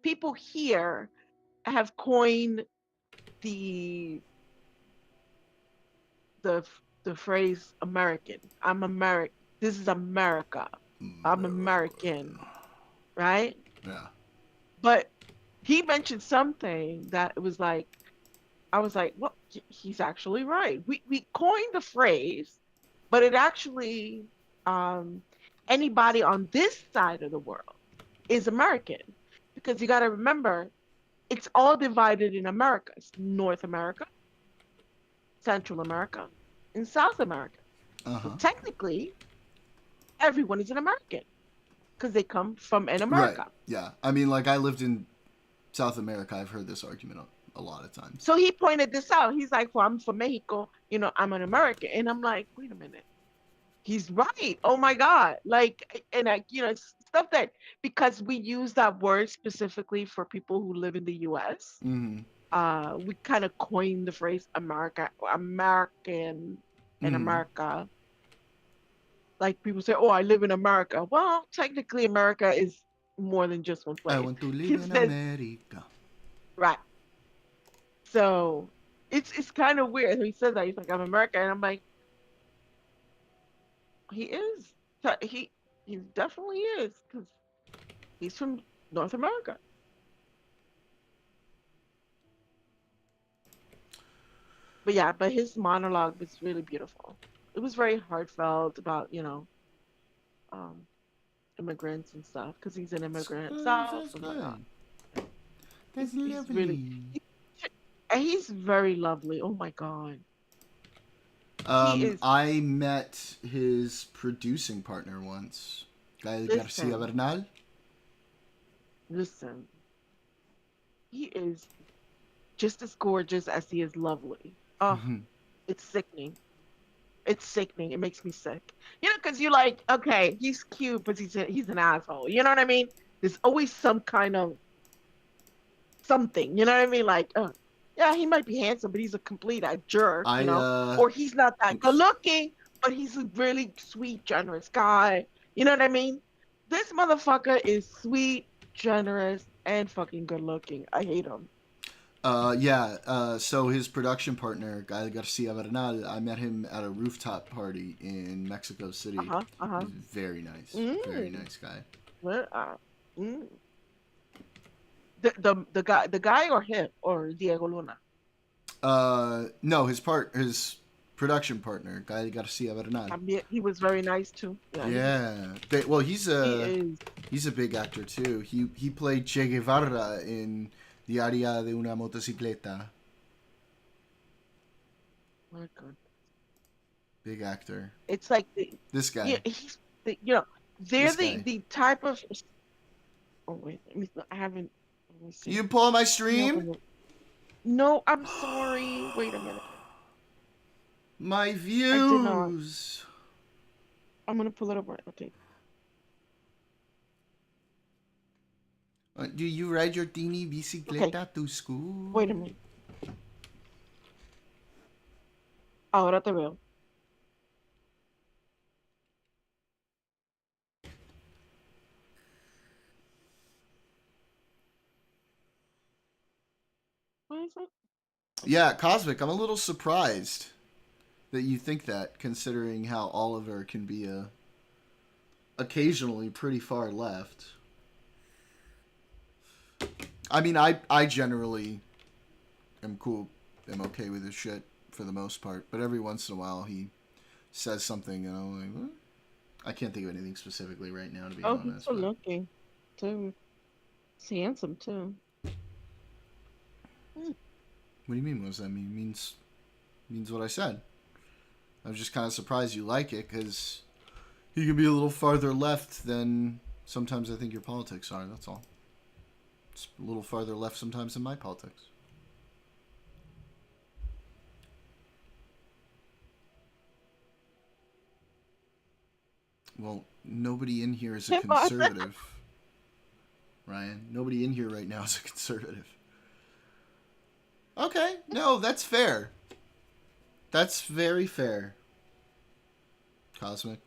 people here have coined the phrase American. I'm American. This is America. I'm American, right? Yeah. But he mentioned something that it was like, I was like, well, he's actually right. We coined the phrase, but it actually, anybody on this side of the world is American, because you got to remember, it's all divided in Americas: North America, Central America, and South America. Uh-huh. So technically, everyone is an American because they come from in Right. America. Yeah. I mean, like, I lived in South America. I've heard this argument a lot of times. So he pointed this out. He's like, "Well, I'm from Mexico. I'm an American." And I'm like, "Wait a minute. He's right. Oh my God!" Like, and stuff that because we use that word specifically for people who live in the U.S. Mm-hmm. We kind of coined the phrase American, and Mm-hmm. America. Like people say, "Oh, I live in America." Well, technically, America is more than just one I place. want to live He in says, America. right. So it's kind of weird. He says that he's like, "I'm American," and I'm like, he is. He definitely is because he's from North America. But yeah, but his monologue was really beautiful. It was very heartfelt about um, immigrants and stuff because he's an immigrant himself. That's And good. That's he's really lovely. and he's very lovely. Oh my God, he is. I met his producing partner once, Gael Garcia Listen, Bernal. listen. He is just as gorgeous as he is lovely. Oh, it's sickening. It's sickening. It makes me sick. Because you're like, okay, he's cute, but he's an asshole. You know what I mean? There's always some kind of something. You know what I mean? Like, yeah, he might be handsome, but he's a complete jerk. Or he's not that good looking, but he's a really sweet, generous guy. You know what I mean? This motherfucker is sweet, generous, and fucking good looking. I hate him. So his production partner, Gael Garcia Bernal, I met him at a rooftop party in Mexico City. He's very nice. Very nice guy. The guy or him or Diego Luna? No, his production partner, Gael Garcia Bernal. He was very nice too. Yeah. He's a big actor too. He played Che Guevara in Diaria de una motocicleta. My God. Big actor. It's like this guy. Yeah, he's they're the type of. Oh wait, I haven't. Let me see. You pull on my stream? No, I'm sorry. Wait a minute. My views. I'm gonna pull it up right. Okay. Do you ride your teeny bicicleta to school? Wait a minute. Ahora te veo. What is it? Yeah, Cosmic, I'm a little surprised that you think that, considering how Oliver can be occasionally pretty far left. I mean, I generally am okay with his shit for the most part, but every once in a while he says something and I'm like, what? I can't think of anything specifically right now, to be honest. He's good looking too. He's handsome too. What do you mean? What does that mean? Means what I said. I was just kind of surprised you like it because he can be a little farther left than sometimes I think your politics are. That's all. It's a little farther left sometimes than my politics. Well, nobody in here is a conservative. Ryan, nobody in here right now is a conservative. Okay, no, that's fair. That's very fair. Cosmic.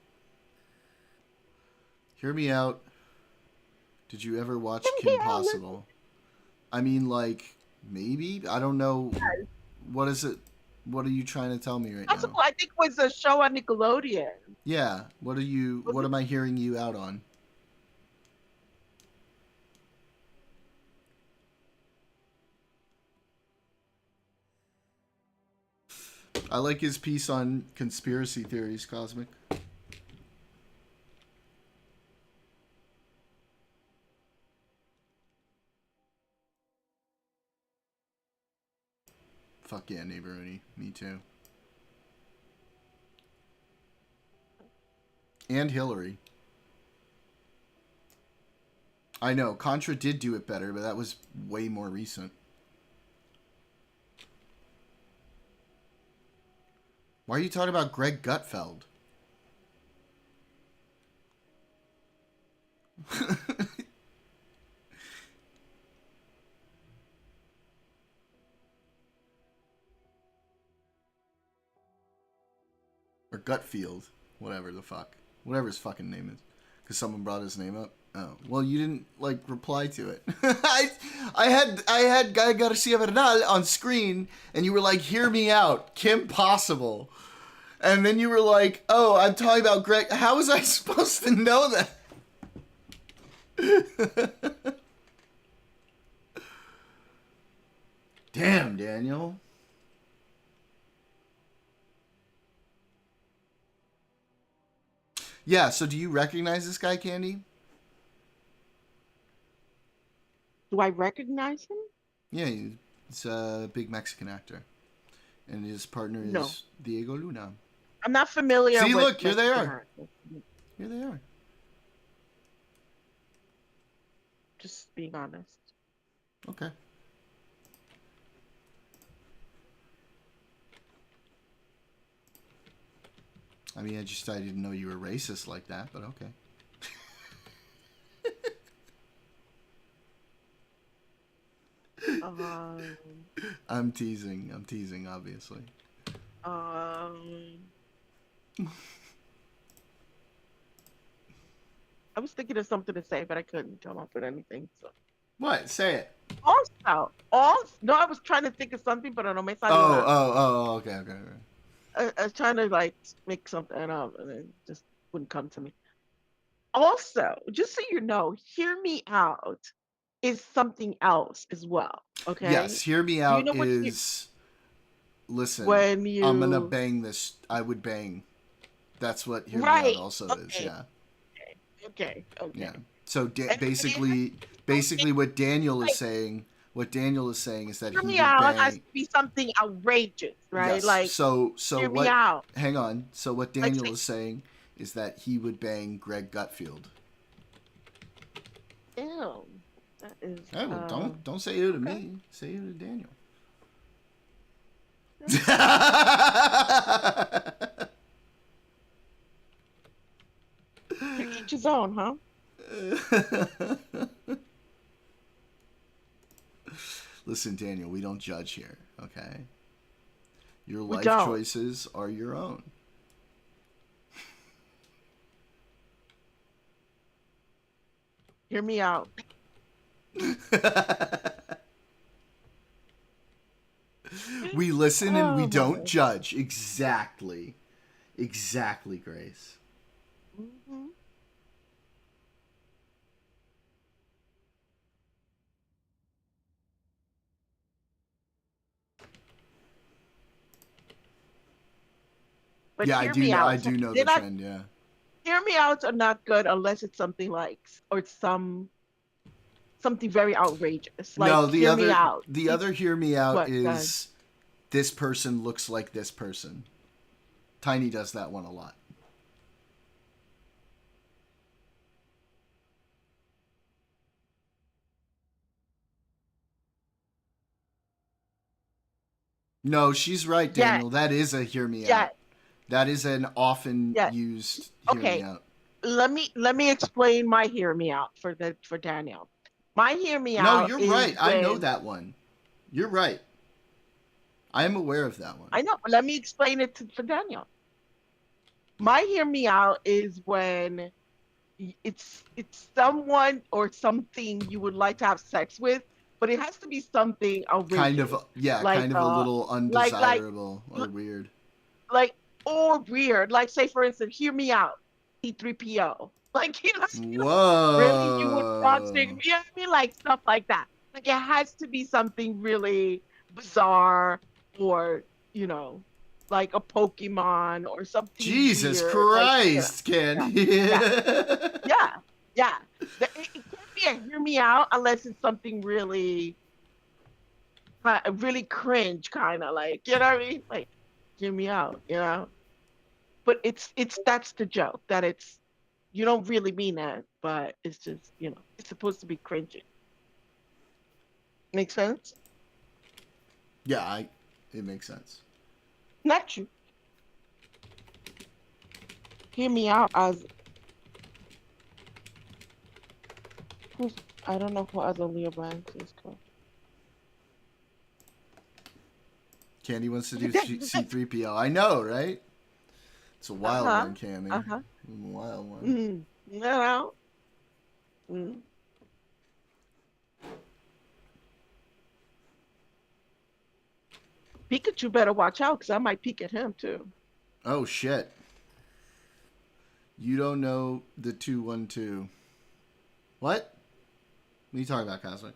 Hear me out. Did you ever watch Kim Possible? I mean, like, maybe? I don't know. What is it? What are you trying to tell me right now? I think it was a show on Nickelodeon. Yeah. What am I hearing you out on? I like his piece on conspiracy theories, Cosmic. Fuck yeah, neighborhoody. Me too. And Hillary. I know, Contra did do it better, but that was way more recent. Why are you talking about Greg Gutfeld? Or Gutfield. Whatever the fuck. Whatever his fucking name is. Because someone brought his name up. Oh. Well, you didn't, like, reply to it. I had Guy Garcia Bernal on screen, and you were like, hear me out. Kim Possible. And then you were like, oh, I'm talking about Greg. How was I supposed to know that? Damn, Daniel. Yeah, so do you recognize this guy, Candy? Do I recognize him? Yeah, he's a big Mexican actor. And his partner is No. Diego Luna. I'm not familiar See, with look, here they Mexican are. actors. Here they are. Just being honest. Okay. I mean, I didn't know you were racist like that, but okay. I'm teasing, obviously. I was thinking of something to say, but I couldn't come up with anything. So. What? Say it. Also, no, I was trying to think of something, but I don't know. Okay. I was trying to like make something up, and it just wouldn't come to me. Also, just so you know, "Hear Me Out" is something else as well. Okay. Yes, "Hear Me Out" know what is. Listen, when you... I'm gonna bang this. I would bang. That's what "Hear Me Out" also is. Yeah. Okay. Yeah. So basically, what Daniel is saying. What Daniel is saying is that Hear he Me would Out bang. has to be something outrageous, right? Yes. Like, so hear what? me out. Hang on. So what Daniel is saying is that he would bang Greg Gutfield. Ew. That is. Oh, well, don't say ew to me. Say ew to Daniel. To each his own, huh? Listen, Daniel, we don't judge here, okay? Your We life don't. choices are your own. Hear me out. We listen and we don't judge. Exactly, Grace. Mm-hmm. But Yeah, hear me out. I do know the trend. Yeah. Hear me outs are not good unless it's something like, or it's something very outrageous. Like, No, hear me out. The other "hear me out" What, is this person looks like this person. Tiny does that one a lot. No, she's right, Daniel. That is a "hear me out." That is an often used "hear me out." Let me explain my hear me out for Daniel. My hear me out. No, you're right. I know that one. You're right. I am aware of that one. I know. Let me explain it for Daniel. My hear me out is when it's someone or something you would like to have sex with, but it has to be something outrageous. Kind of a little undesirable or weird. Or weird. Like, say for instance, hear me out, C3PO. Like, you know, whoa, really, you would watching, you know what I mean? Like, stuff like that. Like, it has to be something really bizarre, or, you know, like a Pokemon or something. Jesus weird. Christ, like, Ken. Yeah. It can't be a hear me out unless it's something really, really cringe, kind of like, you know what I mean? Like, hear me out, you know. But it's that's the joke, that it's you don't really mean that, but it's just, it's supposed to be cringy. Make sense? Yeah, it makes sense. Not true. Hear me out as who's I don't know who other Leo Banks is called. Candy wants to do C3PO. I know, right? It's a wild one, Candy. A wild one. No. Mm. Pikachu better watch out because I might peek at him too. Oh shit. You don't know the 212. What? What are you talking about, Cosmic?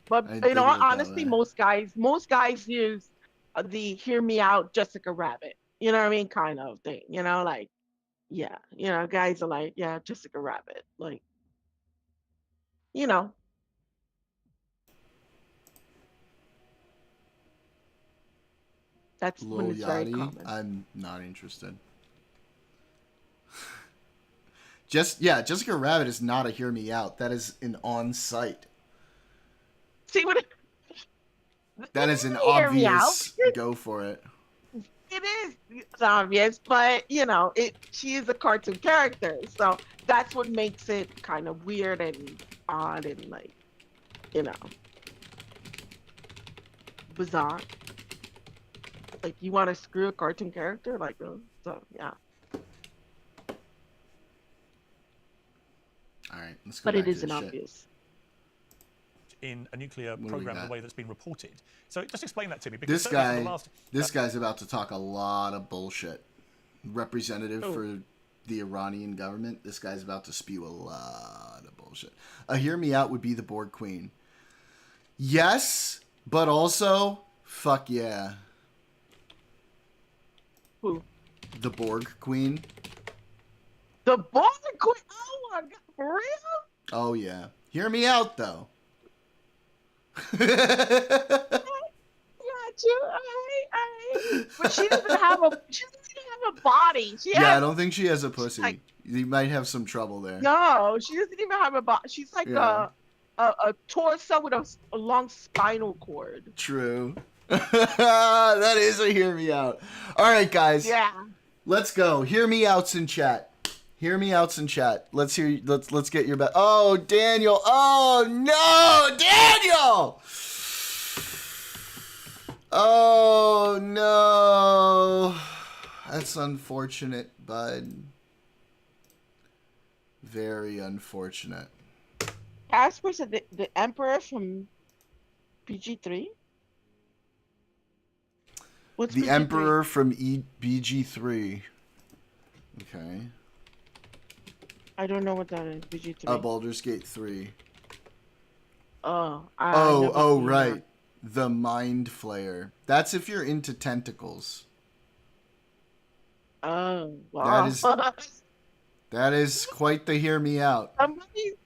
But honestly, most guys use the "hear me out, Jessica Rabbit." You know what I mean, kind of thing. Like, yeah, guys are like, yeah, Jessica Rabbit, like, you know. That's when Lil it's very Yachty, common. I'm not interested. Jessica Rabbit is not a hear me out. That is an on-site. See what? That is an Hear me out. obvious go for it. It is. It's obvious, but she is a cartoon character, so that's what makes it kind of weird and odd and like, bizarre. Like, you want to screw a cartoon character, like, so yeah. All right, let's go. But back it is to an this shit. obvious. In a nuclear program, the way that's been reported. So just explain that to me. Because this guy's about to talk a lot of bullshit. Representative for the Iranian government. This guy's about to spew a lot of bullshit. A hear me out would be the Borg Queen. Yes, but also fuck yeah. Who? The Borg Queen. The Borg Queen. Oh my god, for real? Oh yeah. Hear me out though. But she doesn't have a body. I don't think she has a pussy. You might have some trouble there. No, she doesn't even have a body. She's like a torso with a long spinal cord. True. That is a hear me out. All right, guys. Yeah. Let's go. Hear me outs in chat. Hear me outs in chat. Let's hear. Let's get your Oh, Daniel. Oh no, Daniel. Oh no. That's unfortunate, bud. Very unfortunate. Casper's the Emperor from BG3? What's the BG3? Emperor from BG3. Okay. I don't know what that is. BG3. Baldur's Gate 3. Oh. Right. The Mind Flayer. That's if you're into tentacles. Oh, wow. That is quite the hear me out. Somebody's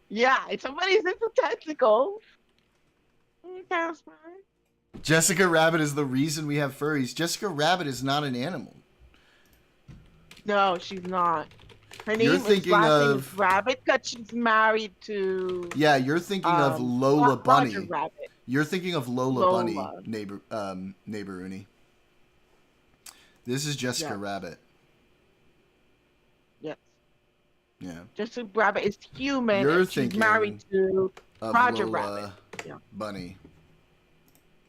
into tentacles. Casper. Jessica Rabbit is the reason we have furries. Jessica Rabbit is not an animal. No, she's not. Her name is Rabbit because she's married to. Yeah, you're thinking of Lola Bunny. Roger Rabbit. You're thinking of Lola Bunny, neighbor Uni. This is Jessica Rabbit. Yes. Yeah. Jessica Rabbit is human. You're and she's married to Roger Rabbit. Yeah. Bunny.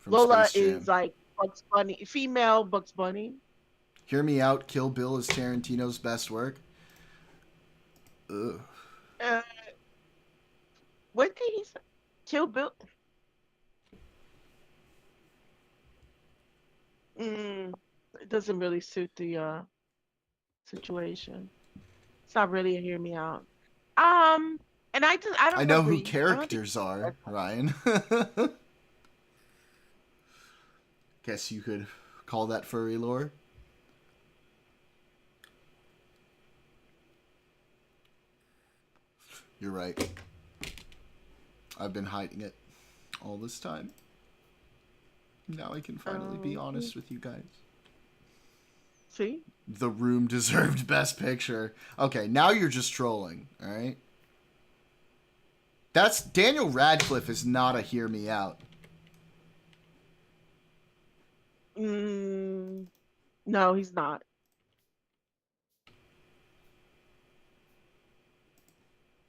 Lola is like Bugs Bunny, female Bugs Bunny. Hear me out. Kill Bill is Tarantino's best work. Ugh. What did he say? Kill Bill. It doesn't really suit the situation. It's not really a hear me out. And I don't. I know agree. who characters are, Ryan. Guess you could call that furry lore. You're right. I've been hiding it all this time. Now I can finally be honest with you guys. See? The Room deserved Best Picture. Okay, now you're just trolling, all right? That's Daniel Radcliffe is not a hear me out. No, he's not.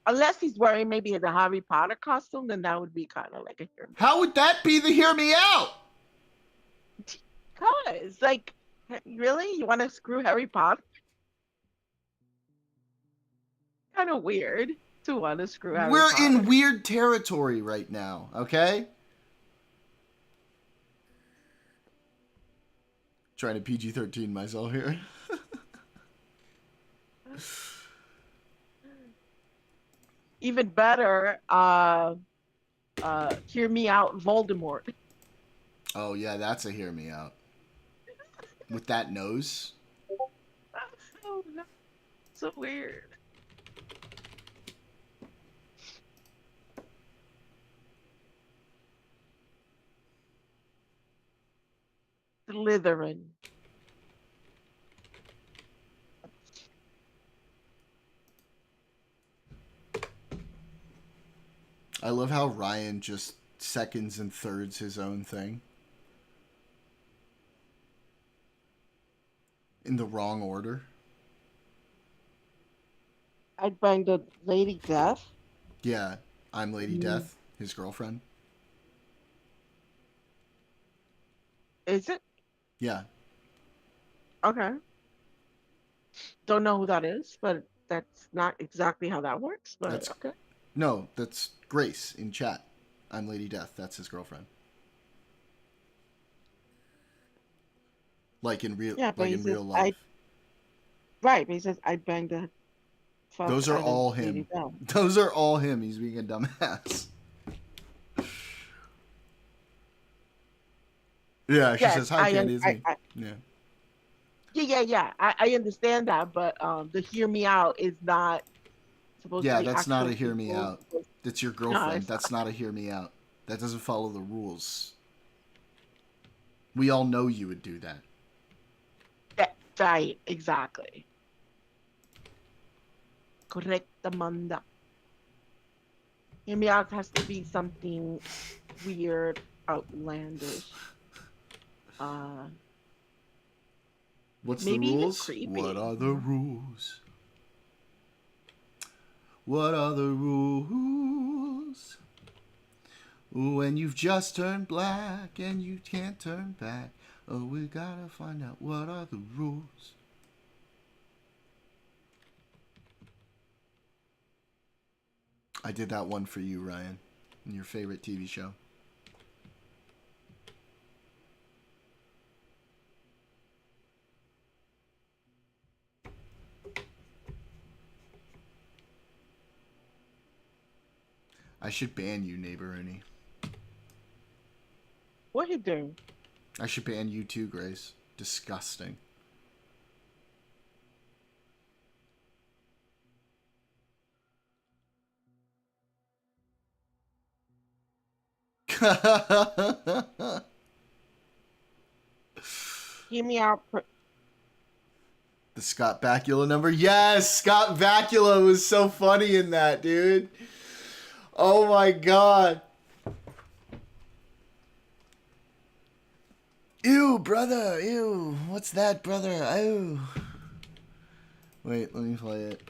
Unless he's wearing maybe the Harry Potter costume, then that would be kind of like a hear me. How would that be the hear me out? Cause like, really, you want to screw Harry Potter? Kind of weird to want to screw Harry We're Potter. in weird territory right now, okay? Trying to PG-13 myself here. Even better, hear me out, Voldemort. Oh yeah, that's a hear me out. With that nose. So weird. Slytherin. I love how Ryan just seconds and thirds his own thing. In the wrong order. I'd bang the Lady Death. Yeah, I'm Lady Death, his girlfriend. Is it? Yeah. Okay. Don't know who that is, but that's not exactly how that works, but That's, okay. No, that's Grace in chat. I'm Lady Death, that's his girlfriend. Like in real, Yeah, but like he in says, real life. right, but he says, I'd bang the fuck Those are out of all Lady him. Death. Those are all him. He's being a dumbass. Yeah, she says, hi, Candy, it's me. Yeah. I understand that, but the hear me out is not supposed to be Yeah, that's not a actual hear me people. out. That's your No, girlfriend. it's That's not a hear me out. That doesn't follow the rules. We all know you would do that. Right, exactly. Correct, Amanda. Hear me out has to be something weird, outlandish. What's maybe the even rules? creepy. What are the rules? What are the rules? When you've just turned black and you can't turn back. Oh, we gotta find out what are the rules. I did that one for you, Ryan, in your favorite TV show. I should ban you, neighbor Ernie. What you doing? I should ban you too, Grace. Disgusting. Hear me out. The Scott Bakula number. Yes, Scott Bakula was so funny in that, dude. Oh my god. Ew, brother. Ew. What's that, brother? Ew. Wait, let me play it.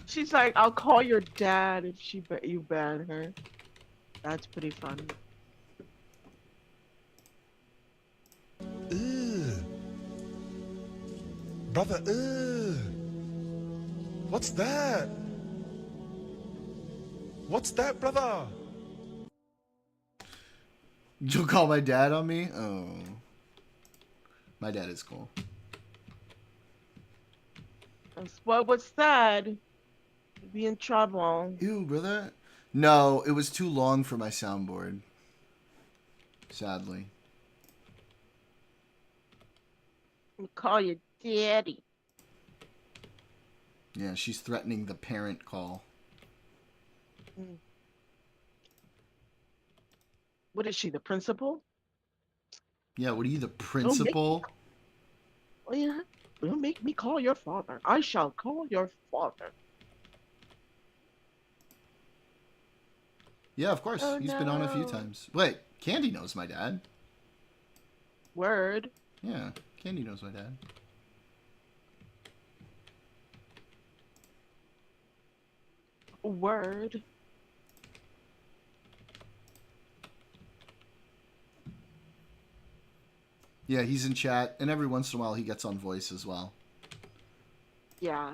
She's like, I'll call your dad if you ban her. That's pretty funny. Ugh. Brother, ugh. What's that? What's that, brother? You'll call my dad on me? Oh. My dad is cool. That's what was said. You'd be in trouble. Ew, brother. No, it was too long for my soundboard. Sadly. Call you daddy. Yeah, she's threatening the parent call. What is she, the principal? Yeah, what are you, the principal? Oh, yeah. Don't make me call your father. I shall call your father. Yeah, of course. Oh, He's been on a few no. times. Wait, Candy knows my dad. Word. Yeah, Candy knows my dad. Word. Yeah, he's in chat, and every once in a while he gets on voice as well. Yeah.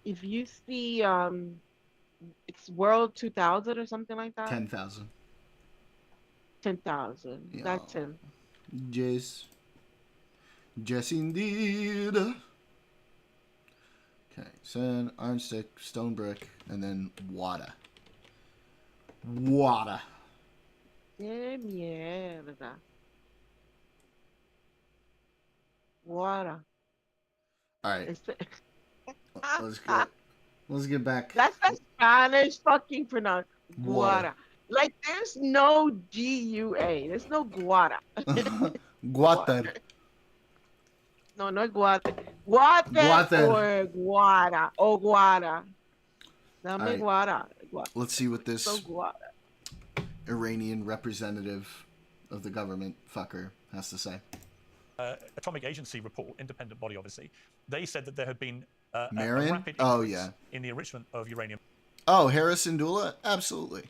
If you see, it's World 2000 or something like that. 10,000. 10,000. Yeah. That's him. Yes. Yes, indeed. Okay, sand, iron stick, stone brick, and then water. Water. De mierda. Water. All right. It's the- Let's get back. That's the Spanish fucking pronoun. Water. Guara. Like there's no G-U-A. There's no guara. Water. No, not guate. Guate Guate. or guara. Oh, guara. Dame Alright. guara. Let's see what this So guara. Iranian representative of the government fucker has to say. Atomic Agency report, independent body obviously, they said that there had been a Marin? rapid Oh, increase yeah. in the enrichment of uranium. Oh, Harris and Dula? Absolutely.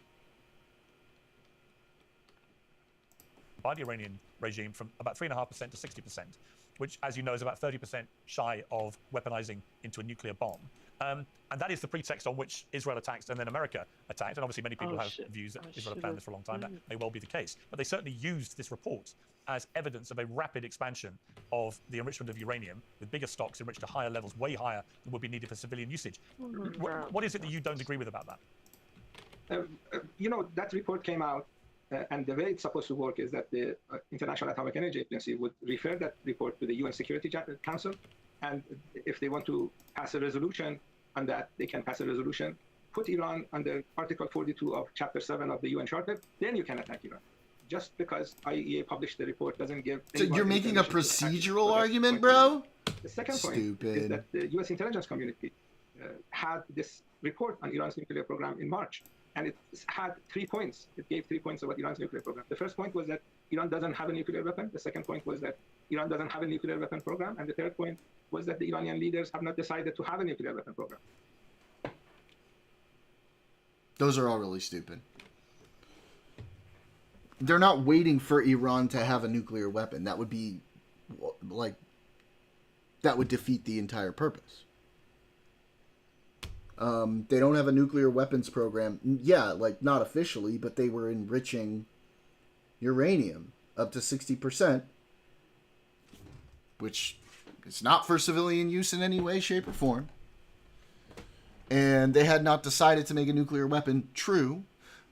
By the Iranian regime from about 3.5% to 60%, which, as you know, is about 30% shy of weaponizing into a nuclear bomb. And that is the pretext on which Israel attacked and then America attacked. And obviously many people have views that Israel have planned this for a long time. That may well be the case. But they certainly used this report as evidence of a rapid expansion of the enrichment of uranium, with bigger stocks enriched to higher levels, way higher than would be needed for civilian usage. What is it that you don't agree with about that? That report came out, and the way it's supposed to work is that the International Atomic Energy Agency would refer that report to the UN Security Council, and if they want to pass a resolution on that, they can pass a resolution, put Iran under Article 42 of Chapter 7 of the UN Charter, then you can attack Iran. Just because IAEA published the report doesn't give... So you're making a procedural argument, bro? The second point Stupid. is that the U.S. intelligence community had this report on Iran's nuclear program in March, and it had 3 points. It gave 3 points about Iran's nuclear program. The first point was that Iran doesn't have a nuclear weapon. The second point was that Iran doesn't have a nuclear weapon program. And the third point was that the Iranian leaders have not decided to have a nuclear weapon program. Those are all really stupid. They're not waiting for Iran to have a nuclear weapon. That would be, like, that would defeat the entire purpose. They don't have a nuclear weapons program. Yeah, like, not officially, but they were enriching uranium up to 60%, which is not for civilian use in any way, shape, or form. And they had not decided to make a nuclear weapon, true,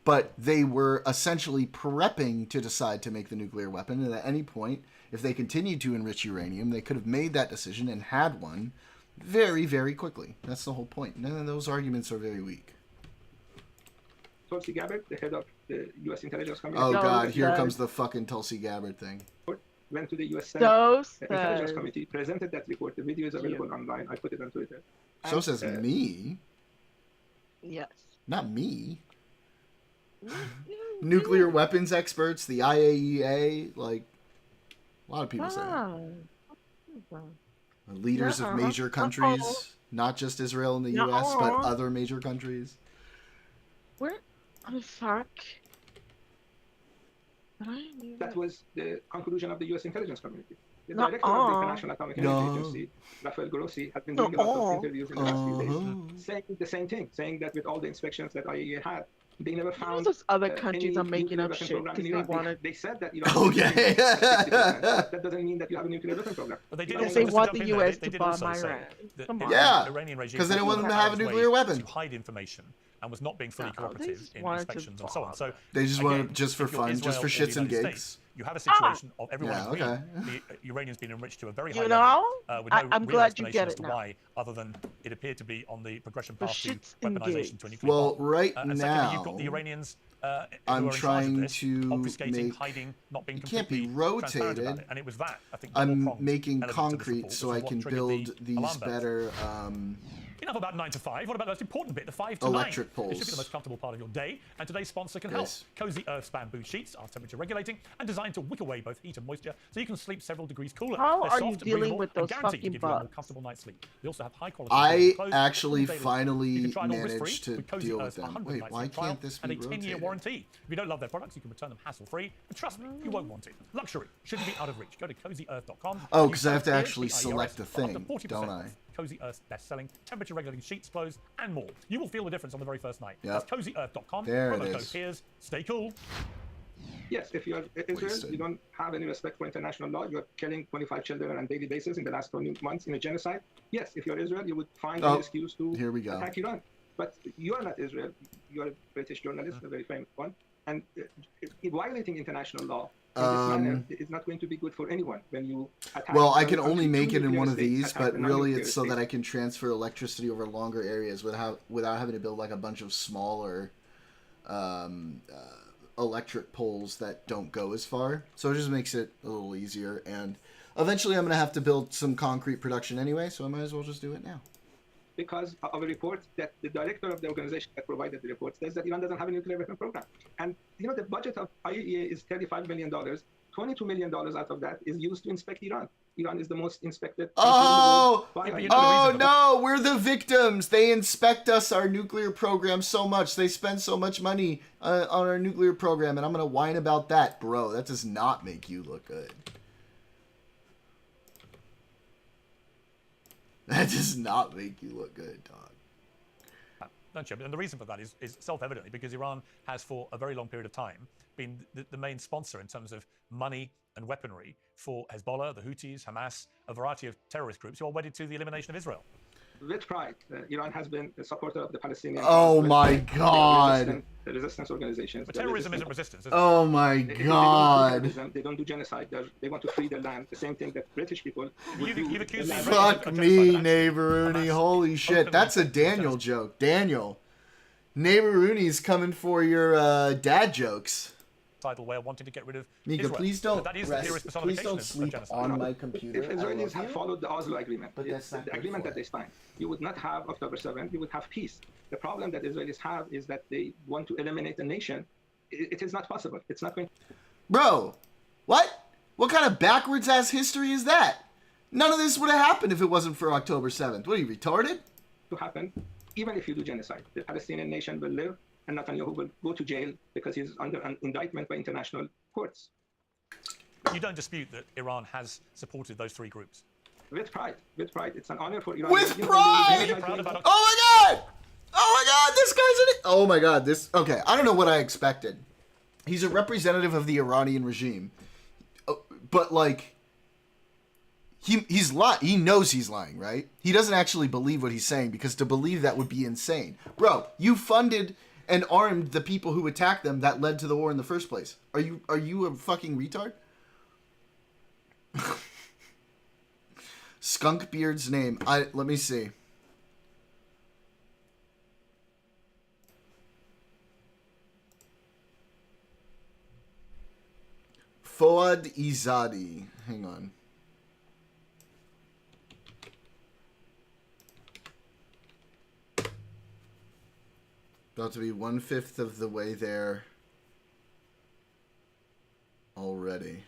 but they were essentially prepping to decide to make the nuclear weapon. And at any point, if they continued to enrich uranium, they could have made that decision and had one very, very quickly. That's the whole point. None of those arguments are very weak. Tulsi Gabbard, the head of the U.S. intelligence Oh, community. God, here comes the fucking Tulsi Gabbard thing. Went to the U.S. Senate Intelligence Committee, presented that report. The video is available online. I put it on Twitter. So says me. Yes. Not me. Nuclear weapons experts, the IAEA, like, a lot of people say that. Leaders of major countries, not just Israel and the U.S., but other major countries. Where the fuck? That was the conclusion of the U.S. intelligence community. The director of the International Atomic Energy Agency, Rafael Grossi, has been doing a lot of interviews in the last few days, saying the same thing, saying that with all the inspections that IAEA had, they never found those other countries are making up shit because they wanted. They said that that doesn't mean that you have a nuclear weapon program. But they did Because also, they want to the jump in there, US they to did bomb also say Iran. that Come the on. Yeah, Iranian regime because they didn't want them to have a its way nuclear weapon. to hide information and was not being fully No, they cooperative just in wanted to inspections and so on. So They just again, wanted just for if you're fun, just Israel for or the shits and United gigs. States, you have a situation of everyone Yeah, agreeing okay. the uranium's been enriched to a very high You level, know, with no I'm real glad you explanation get as it to now. why, other than it appeared to be on the progression The path to shit's weaponization engaged. to a nuclear Well, bomb. right And secondly, you've got the now, Iranians who I'm are in charge of trying this, to obfuscating, make. hiding, not being It can't be completely transparent about rotated. it. And it was that, I think, I'm double-pronged making element to this concrete report, so which I is what can triggered build the these alarm bells. better Enough about 9 to 5. What about the most important bit, the 5 to electric 9? poles. It should be the most comfortable part of your day, and today's sponsor can help. Yes. Cozy Earth's bamboo sheets are temperature regulating and designed to wick away both heat and moisture, so you can sleep several degrees cooler. How They're are soft, you dealing breathable, with and those guaranteed to fucking give you a more bugs? comfortable night's sleep. They also have high quality I clothes, actually all tailored. You finally can try it all risk-free managed to with Cozy deal with Earth's them. 100 Wait, nights why free trial can't this and be a 10-year rotated? warranty. If you don't love their products, you can return them hassle-free. And trust me, you won't want it. Luxury shouldn't be out of reach. Go to cozyearth.com. Oh, because I have to Use actually code select a PIRS for up to thing, 40% don't I? off. Cozy Earth's best-selling, temperature-regulating sheets, clothes, and more. You will feel the difference on the very first night. Yep. That's cozyearth.com. There it Promo code is. PIRS. Stay cool. Yes, if you're Israel, Wasted. you don't have any respect for international law. You're killing 25 children on a daily basis in the last 20 months in a genocide. Yes, if you're Israel, you would find Oh, an excuse to here we go. attack Iran. But you are not Israel. You are a British journalist, a very famous one. And violating international law in this manner is not going to be good for anyone when you attack. Well, I other can only countries, make two it in nuclear one of states, these, attack but the really non-nuclear it's so that states. I can transfer electricity over longer areas without having to build like a bunch of smaller electric poles that don't go as far. So it just makes it a little easier. And eventually I'm going to have to build some concrete production anyway, so I might as well just do it now. Because of a report that the director of the organization that provided the report says that Iran doesn't have a nuclear weapon program. And you know, the budget of IAEA is $35 million. $22 million out of that is used to inspect Iran. Iran is the most inspected country in the world by IAEA. Oh no, we're the victims. They inspect our nuclear program so much. They spend so much money on our nuclear program, and I'm going to whine about that. Bro, that does not make you look good. That does not make you look good, dog. Don't you? And the reason for that is self-evidently because Iran has, for a very long period of time, been the main sponsor in terms of money and weaponry for Hezbollah, the Houthis, Hamas, a variety of terrorist groups who are wedded to the elimination of Israel. With pride, Iran has been a supporter of the Palestinian. Oh cause, my with God. resistance organizations. But terrorism isn't resistance, is it? Oh my They God. they don't do genocide. They want to free their land. The same thing that British people would do. You've accused The me land. of Fuck me, genocide. Neighbor-Rooney. Holy shit. That's a Daniel joke. Daniel. Neighbor-Rooney's coming for your dad jokes. Way of wanting to get rid of Mika, Israel. please don't That is rest. the clearest Please personification don't of sleep genocide. on my computer. If I Israelis love had you. followed the Oslo Agreement, But that's not the good agreement for that they signed, you would not have October 7th, you would have peace. The problem that Israelis have is that they want to eliminate a nation. It is not possible. It's not going Bro, what? What kind of backwards ass history is that? None of this would have happened if it wasn't for October 7th. What are you, retarded? to happen, even if you do genocide. The Palestinian nation will live, and Netanyahu will go to jail because he's under an indictment by international courts. You don't dispute that Iran has supported those three groups? With pride. With pride. It's an honor for Iran. With pride! Oh my God! Oh my God! This guy's in it! Oh my God! This... Okay, I don't know what I expected. He's a representative of the Iranian regime. But, like... He's lying. He knows he's lying, right? He doesn't actually believe what he's saying, because to believe that would be insane. Bro, you funded and armed the people who attacked them that led to the war in the first place. Are you a fucking retard? Skunkbeard's name. Let me see. Fouad Izadi. Hang on. About to be 1/5 of the way there already.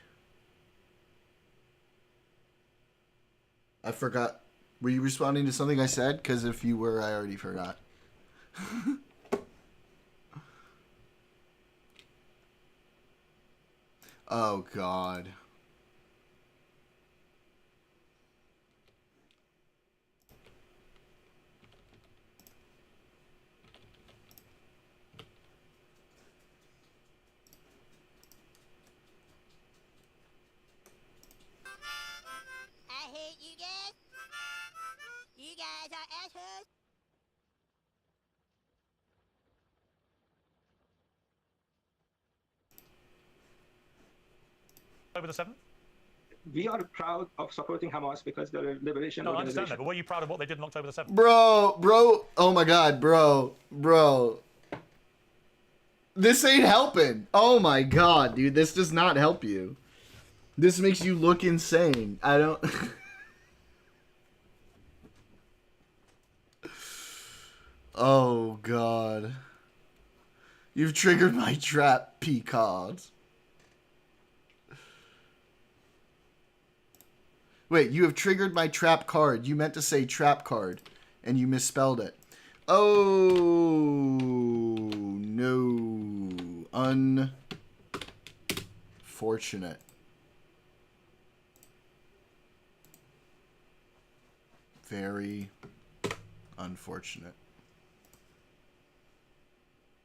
I forgot. Were you responding to something I said? Because if you were, I already forgot. Oh, God. I hate you guys. You guys are assholes. the 7th? We are proud of supporting Hamas because they're a liberation No, I understand organization. that, but were you proud of what they did on October the 7th? Bro, oh my god, bro. This ain't helping. Oh my god, dude, this does not help you. This makes you look insane. I don't... Oh god. You've triggered my trap, P-card. Wait, you have triggered my trap card. You meant to say trap card, and you misspelled it. Oh, no. Unfortunate. Very unfortunate.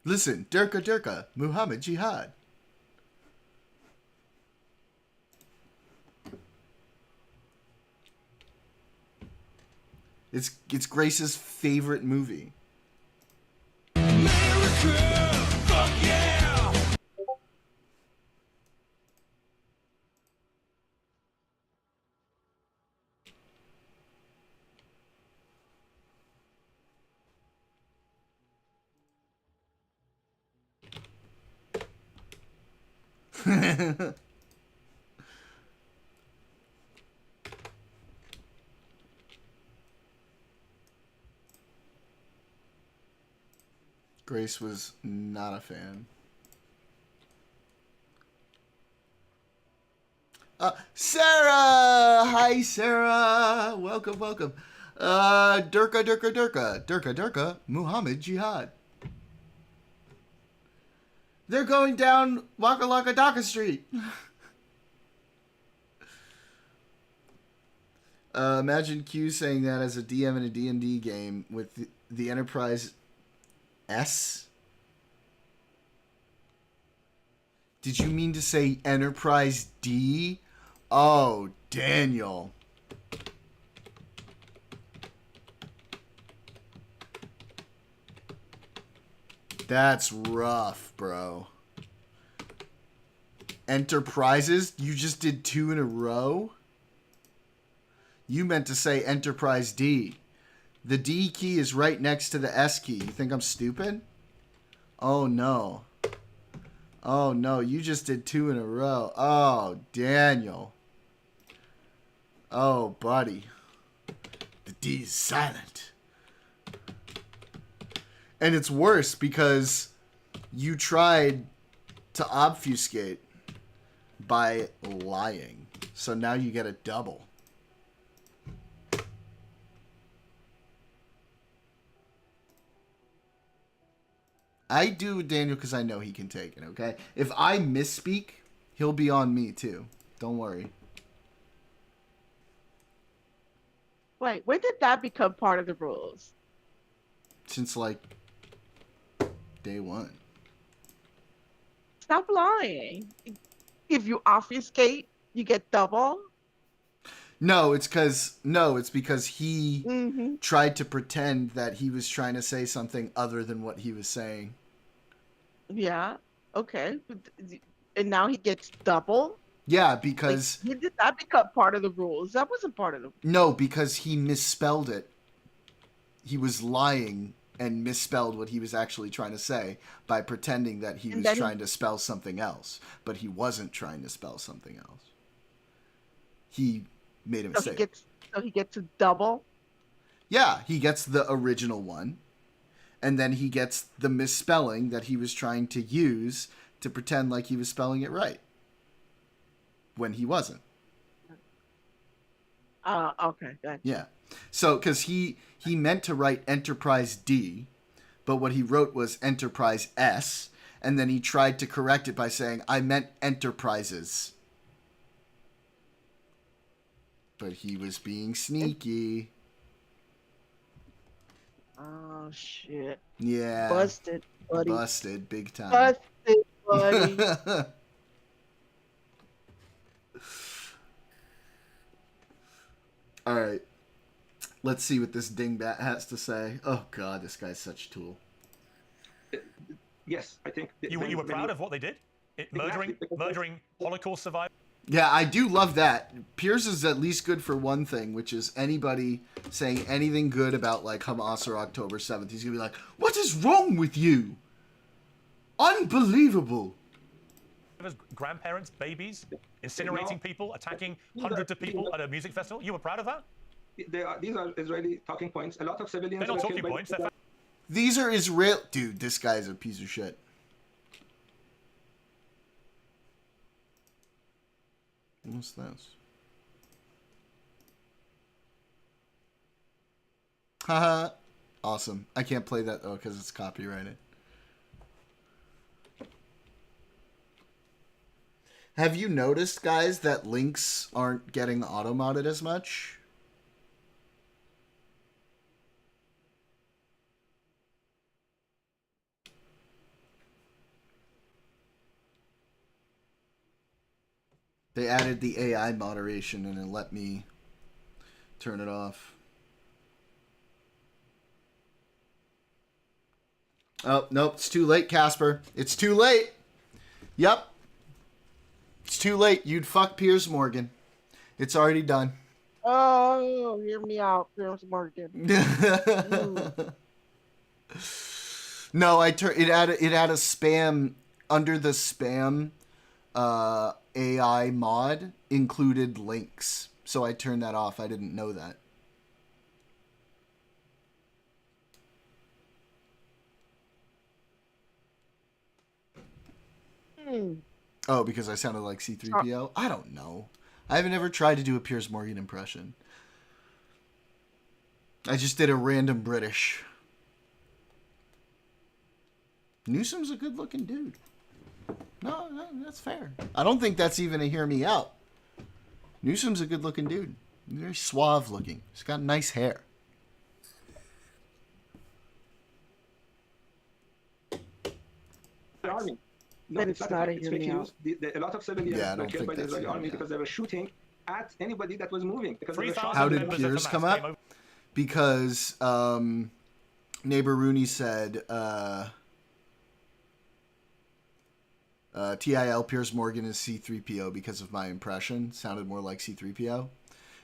Listen, Durka, Muhammad Jihad. It's Grace's favorite movie. America, fuck yeah! Grace was not a fan. Sarah! Hi, Sarah! Welcome. Durka, Muhammad Jihad. They're going down Waka Laka Daka Street. Imagine Q saying that as a DM in a D&D game with the Enterprise S? Did you mean to say Enterprise D? Oh, Daniel. That's rough, bro. Enterprises? You just did 2 in a row? You meant to say Enterprise D. The D key is right next to the S key. You think I'm stupid? Oh, no. Oh, no. You just did 2 in a row. Oh, Daniel. Oh, buddy. The D is silent. And it's worse because you tried to obfuscate by lying. So now you get a double. I do Daniel because I know he can take it, okay? If I misspeak, he'll be on me too. Don't worry. Wait, when did that become part of the rules? Since like day one. Stop lying. If you obfuscate, you get double. No, it's because he tried to pretend that he was trying to say something other than what he was saying. Yeah. Okay. And now he gets double. Yeah, because When did that become part of the rules? That wasn't part of the. No, because he misspelled it. He was lying and misspelled what he was actually trying to say by pretending that he was trying to spell something else, but he wasn't trying to spell something else. He made a mistake. So he gets a double? Yeah, he gets the original one, and then he gets the misspelling that he was trying to use to pretend like he was spelling it right when he wasn't. Okay, gotcha. Yeah. So, because he meant to write Enterprise D, but what he wrote was Enterprise S, and then he tried to correct it by saying, I meant Enterprises. But he was being sneaky. Oh, shit. Yeah. Busted, buddy. Busted, big time. Busted, buddy. All right. Let's see what this dingbat has to say. Oh, God, this guy's such a tool. Yes, I think... You were proud of what they did? Murdering Holocaust survivors? Yeah, I do love that. Piers is at least good for one thing, which is anybody saying anything good about like Hamas or October 7th. He's gonna be like, "What is wrong with you? Unbelievable." Grandparents, babies, incinerating people, attacking hundreds of people at a music festival. You were proud of that? These are Israeli talking points. A lot of civilians. They're not talking points. These are Israel. Dude, this guy's a piece of shit. What's this? Haha. Awesome. I can't play that though because it's copyrighted. Have you noticed, guys, that links aren't getting auto-modded as much? They added the AI moderation and it let me turn it off. Oh, nope, it's too late, Casper. It's too late. Yep. It's too late. You'd fuck Piers Morgan. It's already done. Oh, hear me out, Piers Morgan. No, it added a spam under the spam AI mod included links. So I turned that off. I didn't know that. Oh, because I sounded like C-3PO? I don't know. I haven't ever tried to do a Piers Morgan impression. I just did a random British. Newsom's a good-looking dude. No, that's fair. I don't think that's even a hear me out. Newsom's a good-looking dude. Very suave-looking. He's got nice hair. The army. No, But it's not a it's hear fake me news. A lot of civilians were killed by the Israeli army out. because they were shooting at anybody that was moving. Because they were shot. How did Piers come up? Because neighbor Rooney said TIL Piers Morgan is C-3PO because of my impression. Sounded more like C-3PO.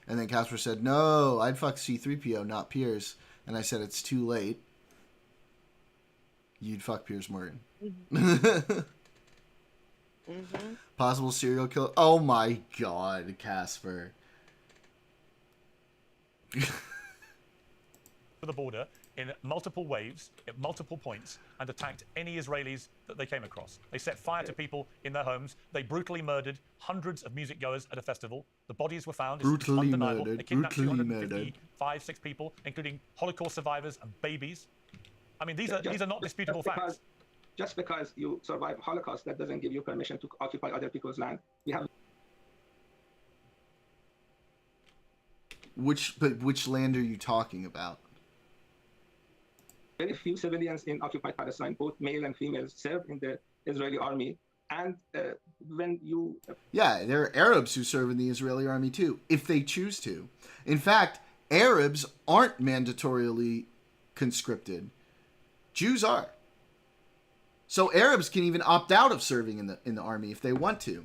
And then Casper said, no, I'd fuck C-3PO, not Piers. And I said, it's too late. You'd fuck Piers Morgan. Possible serial killer. Oh my god, Casper. To the border in multiple waves at multiple points and attacked any Israelis that they came across. They set fire to people in their homes. They brutally murdered hundreds of music goers at a festival. The bodies were found. Brutally It's undeniable. murdered. They kidnapped Brutally murdered. 255, 6 people, including Holocaust survivors and babies. I mean, these are not disputable facts. Just because you survive Holocaust, that doesn't give you permission to occupy other people's land. We have which land are you talking about? very few civilians in occupied Palestine, both male and female, serve in the Israeli army. And when you... Yeah, there are Arabs who serve in the Israeli army too, if they choose to. In fact, Arabs aren't mandatorily conscripted. Jews are. So Arabs can even opt out of serving in the army if they want to.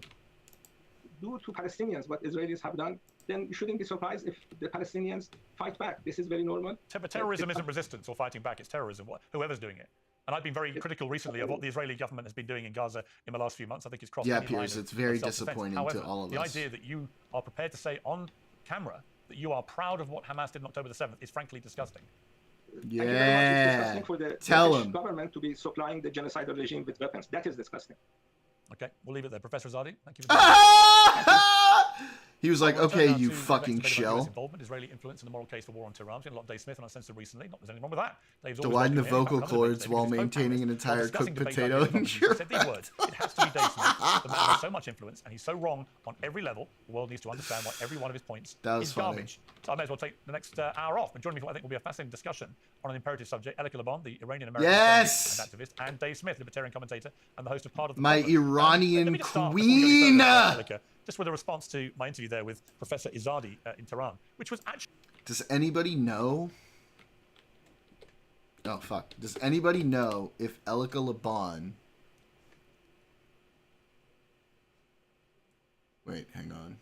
Do to Palestinians what Israelis have done, then you shouldn't be surprised if the Palestinians fight back. This is very normal. But terrorism isn't resistance or fighting back, it's terrorism, whoever's doing it. And I've been very critical recently of what the Israeli government has been doing in Gaza in the last few months. I think it's crossed Yeah, any line Piers, of- it's very of self-defense. disappointing However, to all of the us. idea that you are prepared to say on camera that you are proud of what Hamas did on October the 7th is frankly disgusting. Thank you very much. It's Yeah. disgusting for the Tell British him. government to be supplying the genocidal regime with weapons. That is disgusting. Okay, we'll leave it there. Professor Azadi, thank you for He was like, Well, okay, turn now you to fucking investigating about US shell. involvement, Israeli influence in the moral case for war on Tehran. We've seen a lot of Dave Smith and I censored recently. Not there's anything wrong with that. Dave's always Widen the welcome here. In vocal fact, another debate cords today while because both maintaining an panelists, while entire discussing cooked debate potato ideas, in not your said these words. It has to be Dave Smith. The man has so much influence and he's so wrong on every level. The world needs to understand why every one of his points That was is funny. garbage. So I may as well take the next hour off. And joining me for what I think will be a fascinating discussion on an imperative subject, Elika Labon, the Iranian-American Yes! and activist, and Dave Smith, libertarian commentator and the host of Part of the My Problem. Iranian Let me just start before we go any queen! further, Elika, just with a response to my interview there with Professor Izadi in Tehran, which was actually... Does anybody know? Oh, fuck. Does anybody know if Elika Laban Wait, hang on.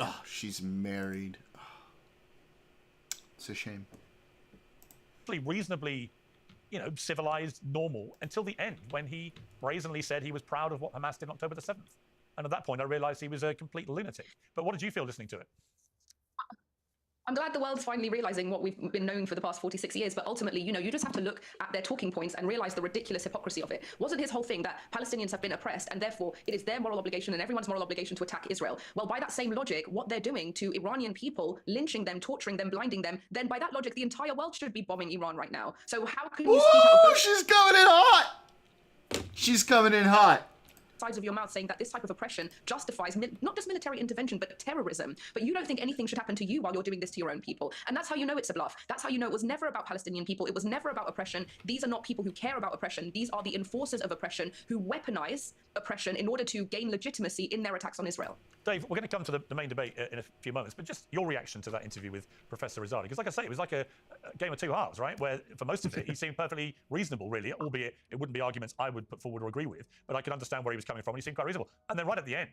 Oh, she's married. Oh, it's a shame. Reasonably, civilized, normal until the end when he brazenly said he was proud of what Hamas did on October the 7th. And at that point, I realized he was a complete lunatic. But what did you feel listening to it? I'm glad the world's finally realizing what we've been known for the past 46 years, but ultimately, you just have to look at their talking points and realize the ridiculous hypocrisy of it. Wasn't his whole thing that Palestinians have been oppressed and therefore it is their moral obligation and everyone's moral obligation to attack Israel? Well, by that same logic, what they're doing to Iranian people, lynching them, torturing them, blinding them, then by that logic, the entire world should be bombing Iran right now. So how can you speak out of both? She's coming in hot! She's coming in hot. Sides of your mouth saying that this type of oppression justifies not just military intervention, but terrorism. But you don't think anything should happen to you while you're doing this to your own people. And that's how you know it's a bluff. That's how you know it was never about Palestinian people. It was never about oppression. These are not people who care about oppression. These are the enforcers of oppression who weaponize oppression in order to gain legitimacy in their attacks on Israel. Dave, we're going to come to the main debate in a few moments, but just your reaction to that interview with Professor Rizali. Because like I say, it was like a game of two halves, right? Where for most of it, he seemed perfectly reasonable, really, albeit it wouldn't be arguments I would put forward or agree with, but I could understand where he was coming from, and he seemed quite reasonable. And then right at the end,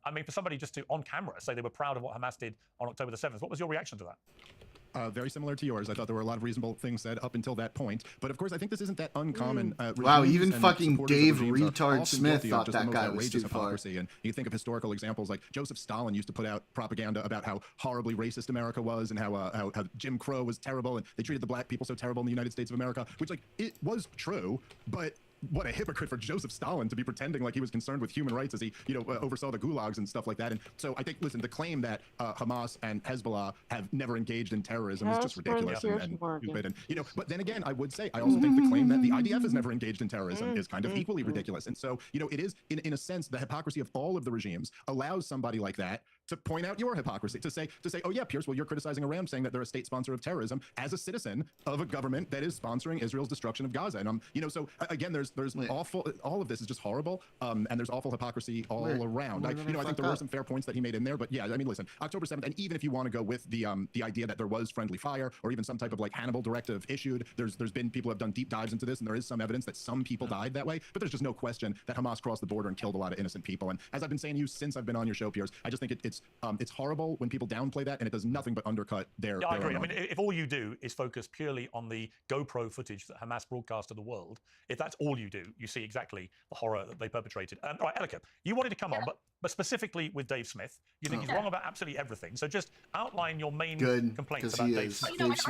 I mean, for somebody just to, on camera, say they were proud of what Hamas did on October the 7th, what was your reaction to that? Very similar to yours. I thought there were a lot of reasonable things said up until that point. But of course, I think this isn't that uncommon. Wow, even fucking Dave Retard Retard Smith thought that guy was too far. And you think of historical examples like Joseph Stalin used to put out propaganda about how horribly racist America was and how Jim Crow was terrible and they treated the black people so terrible in the United States of America, which, like, it was true, but what a hypocrite for Joseph Stalin to be pretending like he was concerned with human rights as he, oversaw the gulags and stuff like that. And so I think, listen, the claim that Hamas and Hezbollah have never engaged in terrorism is just ridiculous and stupid. And, but then again, I would say, I also think the claim that the IDF has never engaged in terrorism is kind of equally ridiculous. And so, it is, in a sense, the hypocrisy of all of the regimes allows somebody like that to point out your hypocrisy, to say, oh yeah, Pierce, well, you're criticizing Iran, saying that they're a state sponsor of terrorism as a citizen of a government that is sponsoring Israel's destruction of Gaza. And so again, there's awful, all of this is just horrible, and there's awful hypocrisy all around. I think there were some fair points that he made in there, but yeah, I mean, listen, October 7th, and even if you want to go with the idea that there was friendly fire or even some type of like Hannibal directive issued, there's been people who have done deep dives into this, and there is some evidence that some people died that way, but there's just no question that Hamas crossed the border and killed a lot of innocent people. And as I've been saying to you since I've been on your show, Piers, I just think it's horrible when people downplay that, and it does nothing but undercut their. Yeah, I agree. I mean, if all you do is focus purely on the GoPro footage that Hamas broadcast to the world, if that's all you do, you see exactly the horror that they perpetrated. All right, Elika, you wanted to come on, but specifically with Dave Smith, you think he's wrong about absolutely everything. So just outline your main complaints about Dave Smith. I don't have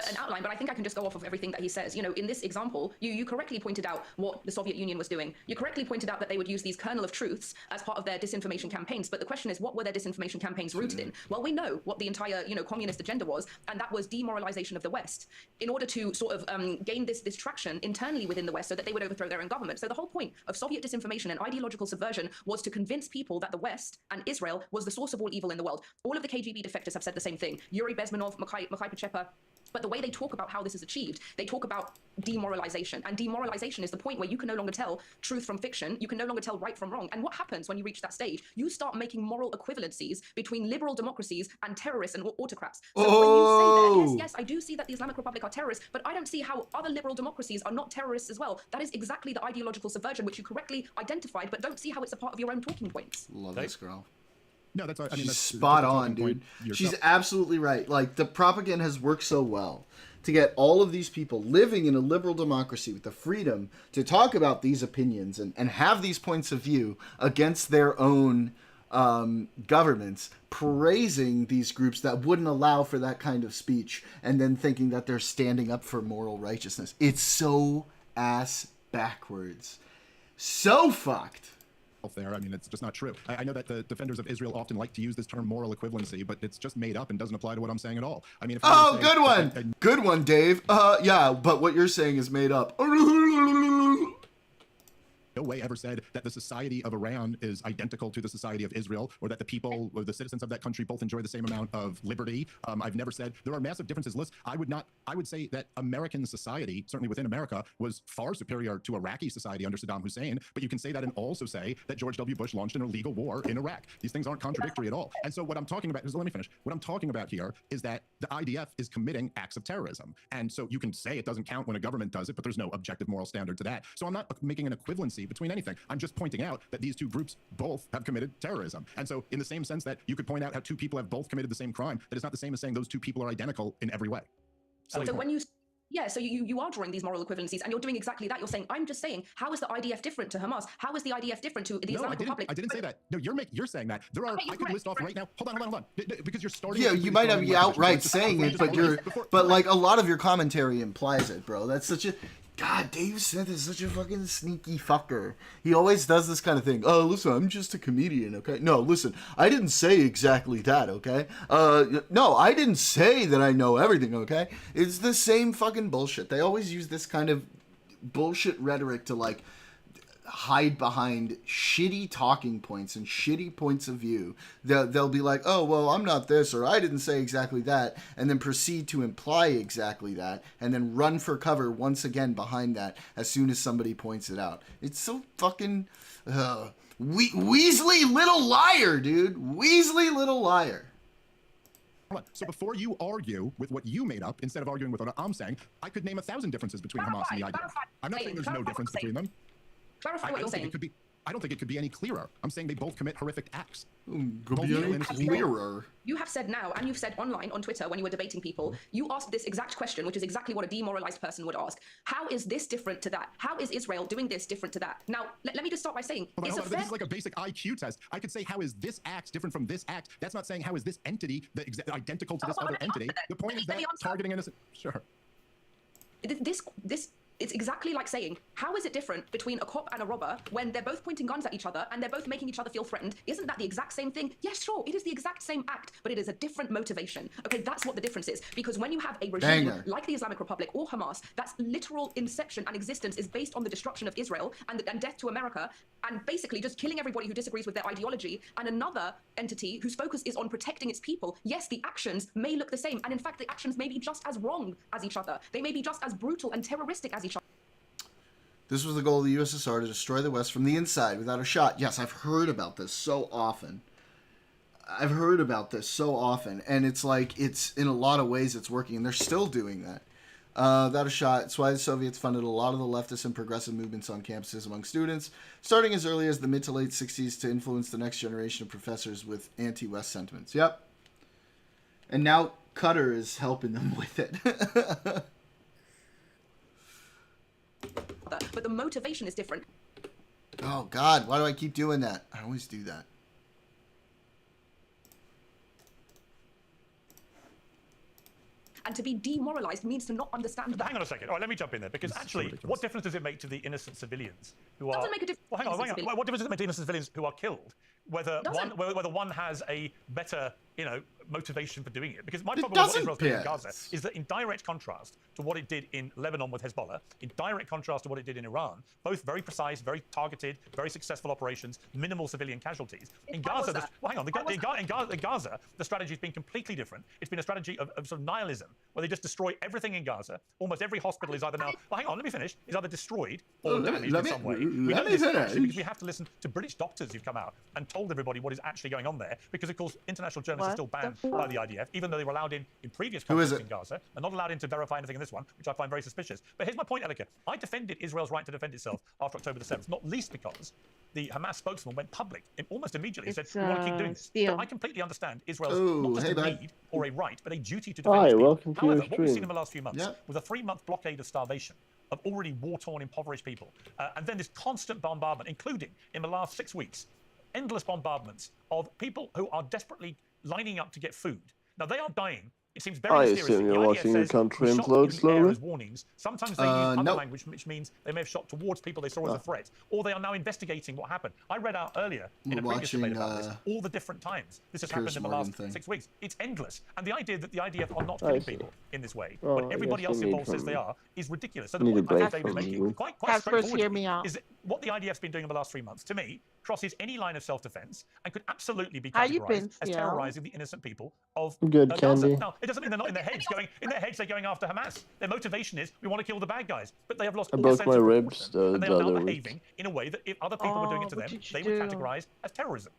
an outline, but I think I can just go off of everything that he says. In this example, you correctly pointed out what the Soviet Union was doing. You correctly pointed out that they would use these kernel of truths as part of their disinformation campaigns. But the question is, what were their disinformation campaigns rooted in? Well, we know what the entire, communist agenda was, and that was demoralization of the West in order to sort of gain this traction internally within the West so that they would overthrow their own government. So the whole point of Soviet disinformation and ideological subversion was to convince people that the West and Israel was the source of all evil in the world. All of the KGB defectors have said the same thing. Yuri Bezmenov, Mikhail Pachepa. But the way they talk about how this is achieved, they talk about demoralization. And demoralization is the point where you can no longer tell truth from fiction. You can no longer tell right from wrong. And what happens when you reach that stage? You start making moral equivalencies between liberal democracies and terrorists and autocrats. So when you say that, yes, I do see that the Islamic Republic are terrorists, but I don't see how other liberal democracies are not terrorists as well. That is exactly the ideological subversion which you correctly identified, but don't see how it's a part of your own talking points. Love this girl. No, that's. I mean, she's spot on, dude. She's absolutely right. Like, the propaganda has worked so well to get all of these people living in a liberal democracy with the freedom to talk about these opinions and have these points of view against their own governments, praising these groups that wouldn't allow for that kind of speech, and then thinking that they're standing up for moral righteousness. It's so ass backwards. So fucked. There. I mean, it's just not true. I know that the defenders of Israel often like to use this term moral equivalency, but it's just made up and doesn't apply to what I'm saying at all. I mean, if good one! Good one, Dave. Yeah, but what you're saying is made up. No no way ever said that the society of Iran is identical to the society of Israel, or that the people or the citizens of that country both enjoy the same amount of liberty. I've never said there are massive differences. Listen, I would say that American society, certainly within America, was far superior to Iraqi society under Saddam Hussein, but you can say that and also say that George W. Bush launched an illegal war in Iraq. These things aren't contradictory at all. And so what I'm talking about is, let me finish. What I'm talking about here is that the IDF is committing acts of terrorism. And so you can say it doesn't count when a government does it, but there's no objective moral standard to that. So I'm not making an equivalency between anything. I'm just pointing out that these two groups both have committed terrorism. And so in the same sense that you could point out how two people have both committed the same crime, that is not the same as saying those two people are identical in every way. So when you, yeah, so you are drawing these moral equivalencies, and you're doing exactly that. You're saying, I'm just saying, how is the IDF different to Hamas? How is the IDF different to the Islamic Republic? I didn't say that. No, you're saying that. There are. I could list off right now. Hold on. Because you're starting. Yeah, you might not be outright saying it, but like a lot of your commentary implies it, bro. That's such a. God, Dave Smith is such a fucking sneaky fucker. He always does this kind of thing. Oh, listen, I'm just a comedian, okay? No, listen, I didn't say exactly that, okay? No, I didn't say that I know everything, okay? It's the same fucking bullshit. They always use this kind of bullshit rhetoric to, like, hide behind shitty talking points and shitty points of view. They'll be like, oh, well, I'm not this, or I didn't say exactly that, and then proceed to imply exactly that, and then run for cover once again behind that as soon as somebody points it out. It's so fucking... Weasley little liar, dude. Weasley little liar. So before you argue with what you made up, instead of arguing with what I'm saying, I could name 1,000 differences between Hamas and the IDF. I'm not saying there's no difference between them. Clarify what you're saying. I don't think it could be any clearer. I'm saying they both commit horrific acts. Could be any clearer. You have said now, and you've said online on Twitter when you were debating people, you asked this exact question, which is exactly what a demoralized person would ask. How is this different to that? How is Israel doing this different to that? Now, let me just start by saying, Hold on. This is like a basic IQ test. I could say, how is this act different from this act? That's not saying how is this entity identical to this other entity. The point is that targeting innocent... Sure. It's exactly like saying, how is it different between a cop and a robber when they're both pointing guns at each other and they're both making each other feel threatened? Isn't that the exact same thing? Yes, sure, it is the exact same act, but it is a different motivation. Okay, that's what the difference is. Because when you have a regime like the Islamic Republic or Hamas, that's literal inception and existence is based on the destruction of Israel and death to America, and basically just killing everybody who disagrees with their ideology, and another entity whose focus is on protecting its people. Yes, the actions may look the same, and in fact, the actions may be just as wrong as each other. They may be just as brutal and terroristic as each other. This was the goal of the USSR, to destroy the West from the inside without a shot. Yes, I've heard about this so often. And it's like, it's in a lot of ways it's working, and they're still doing that. Without a shot. It's why the Soviets funded a lot of the leftist and progressive movements on campuses among students, starting as early as the mid to late 60s to influence the next generation of professors with anti-West sentiments. Yep. And now Qatar is helping them with it. But the motivation is different. Oh, God. Why do I keep doing that? I always do that. And to be demoralized means to not understand that. Hang on a second. All right, let me jump in there. Because actually, what difference does it make to the innocent civilians who are... Doesn't make a difference. Well, hang on. What difference does it make to innocent civilians who are killed? Whether one has a better, motivation for doing it. Because my problem with what Israel's doing in Gaza is that in direct contrast to what it did in Lebanon with Hezbollah, in direct contrast to what it did in Iran, both very precise, very targeted, very successful operations, minimal civilian casualties. In Gaza, in Gaza, the strategy has been completely different. It's been a strategy of sort of nihilism, where they just destroy everything in Gaza. Almost every hospital is either now, hang on, let me finish, is either destroyed or damaged in some way. We know this actually because we have to listen to British doctors who've come out and told everybody what is actually going on there, because of course international journalists are still banned by the IDF, even though they were allowed in previous conflicts in Gaza. They're not allowed in to verify anything in this one, which I find very suspicious. But here's my point, Elika. I defended Israel's right to defend itself after October the 7th, not least because the Hamas spokesman went public almost immediately and said, we want to keep doing this. So I completely understand Israel's not just a need or a right, but a duty to defend its people. However, what we've seen in the last few months was a 3-month blockade of starvation of already war-torn, impoverished people. And then this constant bombardment, including in the last 6 weeks, endless bombardments of people who are desperately lining up to get food. Now, they are dying. It seems very mysterious. I assume you're watching your country implode slowly. Warnings. Sometimes they use other language, which means they may have shot towards people they saw as a threat, or they are now investigating what happened. I read out earlier in a previous debate about this, all the different times this has happened in the last 6 weeks. It's endless. And the idea that the IDF are not killing people in this way, when everybody else involved says they are, is ridiculous. So the point I think David's making, quite straightforward, is that what the IDF's been doing in the last 3 months, to me, crosses any line of self-defense and could absolutely be How you categorized been, as Steele? terrorizing the innocent people of Good, Gaza. Candy. Now, it doesn't mean they're not in their heads going. In their heads, they're going after Hamas. Their motivation is we want to kill the bad guys, but they have lost I all broke sense my of ribs proportion, and they the are now other behaving week. in a way that if other people were doing it to what them, did you they would do? categorize as terrorism.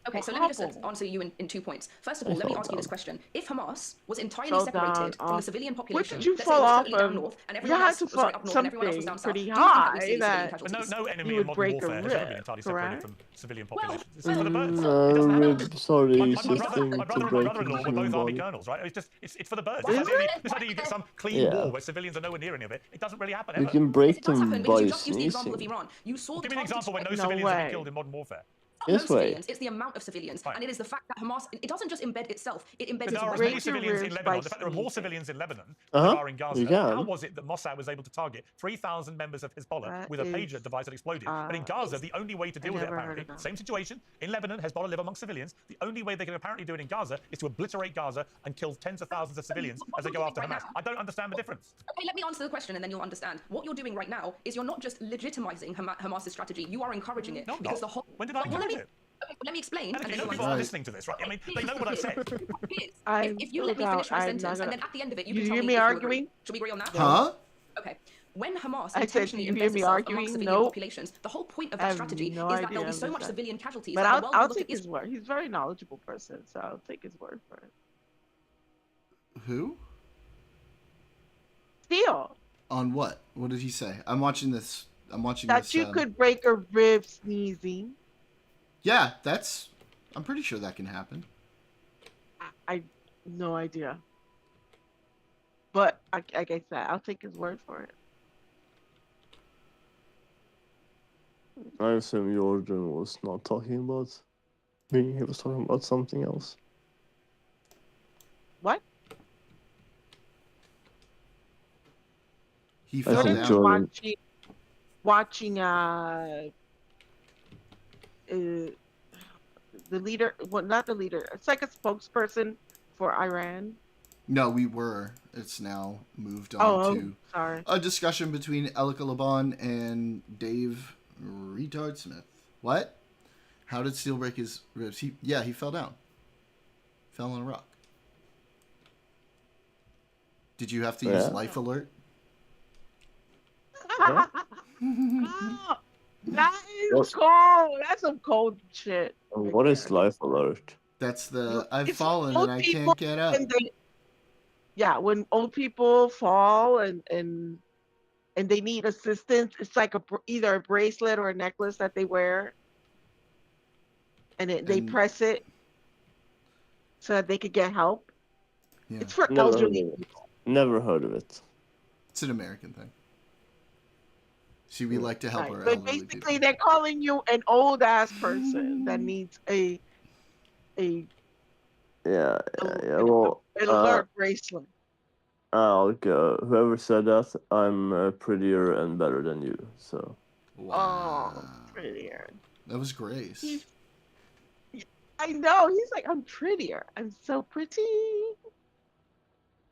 Okay, so let me just answer you in 2 points. First of all, let me ask you this question. If Hamas was entirely Fell separated down from the off. civilian What population, did you let's say it fall was off totally down of? north and You everyone had else to was fall up north and everyone else was down south, something do pretty you think that we'd high see civilian that But casualties? no enemy you in would modern break a warfare has ever been rib, entirely separated correct? from civilian populations. It's for the birds. No, It doesn't happen. ribs are the My easiest brother, thing my to brother and my break brother-in-law into were both human army body. colonels, right? It's for the birds. Is This idea you get some clean Yeah. war where civilians are nowhere near any of it. It doesn't really happen You ever. can break It does happen them because by you just used the example of sneezing. Iran. You saw the Give me an targeted example where no No civilians have been way. killed in modern warfare. no Yes, way. civilians, it's the amount of civilians. Right. And it is the fact that Hamas, it doesn't just embed itself, it embeds But its there are as rest many Break your civilians in ribs Lebanon. by In fact, there are more sneezing. civilians in Lebanon than there are in Gaza. You How can. was it that Mossad was able to target 3,000 members of Hezbollah That with a pager is, device that exploded? But in Gaza, the only way to I deal with it, never heard apparently, of that. same situation. In Lebanon, Hezbollah live among civilians. The only way they can apparently do it in Gaza is to obliterate Gaza and kill tens of thousands of civilians as they go after right Hamas. now. I don't understand the difference. Okay, let me answer the question and then you'll understand. What you're doing right now is you're not just legitimizing Hamas's strategy, you are encouraging it. No, I'm because not. the whole When did I well, encourage it? Okay, let me explain. And And you then know you'll people are understand. listening to this, right? I mean, they know what I said. If you let me finish my sentence and then at the end of it you can You tell hear me me if you arguing? agree. Should we agree on that? Huh? Okay. When Hamas I said, intentionally do you hear embeds me itself arguing? among civilian Nope. populations, the whole point of I that have strategy no is that idea there'll be on so this much side. civilian casualties But that the world will I'll look take at his word. He's a very knowledgeable person, so I'll take his word for it. Who? Steele, On what? What did he say? I'm watching this. I'm watching that this. you could break a rib sneezing. Yeah, that's. I'm pretty sure that can happen. I no idea. But like I said, I'll take his word for it. I assume Jordan was not talking about me. He was talking about something else. What? He I fell think down. Jordan. Watching the leader, well, not the leader. It's like a spokesperson for Iran. No, we were. It's now moved on Oh, to sorry. a discussion between Elika Laban and Dave Retard Smith. What? How did Steele break his ribs? He fell down. Fell on a rock. Did you have to use life alert? Oh, that is cold. That's some cold shit. What is life alert? That's the I've It's fallen old and I people can't get up. and yeah, when old people fall and they need assistance, it's like either a bracelet or a necklace that they wear, and they press it so that they could get help. Yeah. It's for Never heard elderly of it. people. Never heard of it. It's an American thing. See, we like to help Right. our But elderly basically, people. they're calling you an old ass person that needs a Yeah. Well, alert bracelet. I'll go. Whoever said that, I'm prettier and better than you. So. Wow. Oh, prettier. That was Grace. I know. He's like, I'm prettier. I'm so pretty.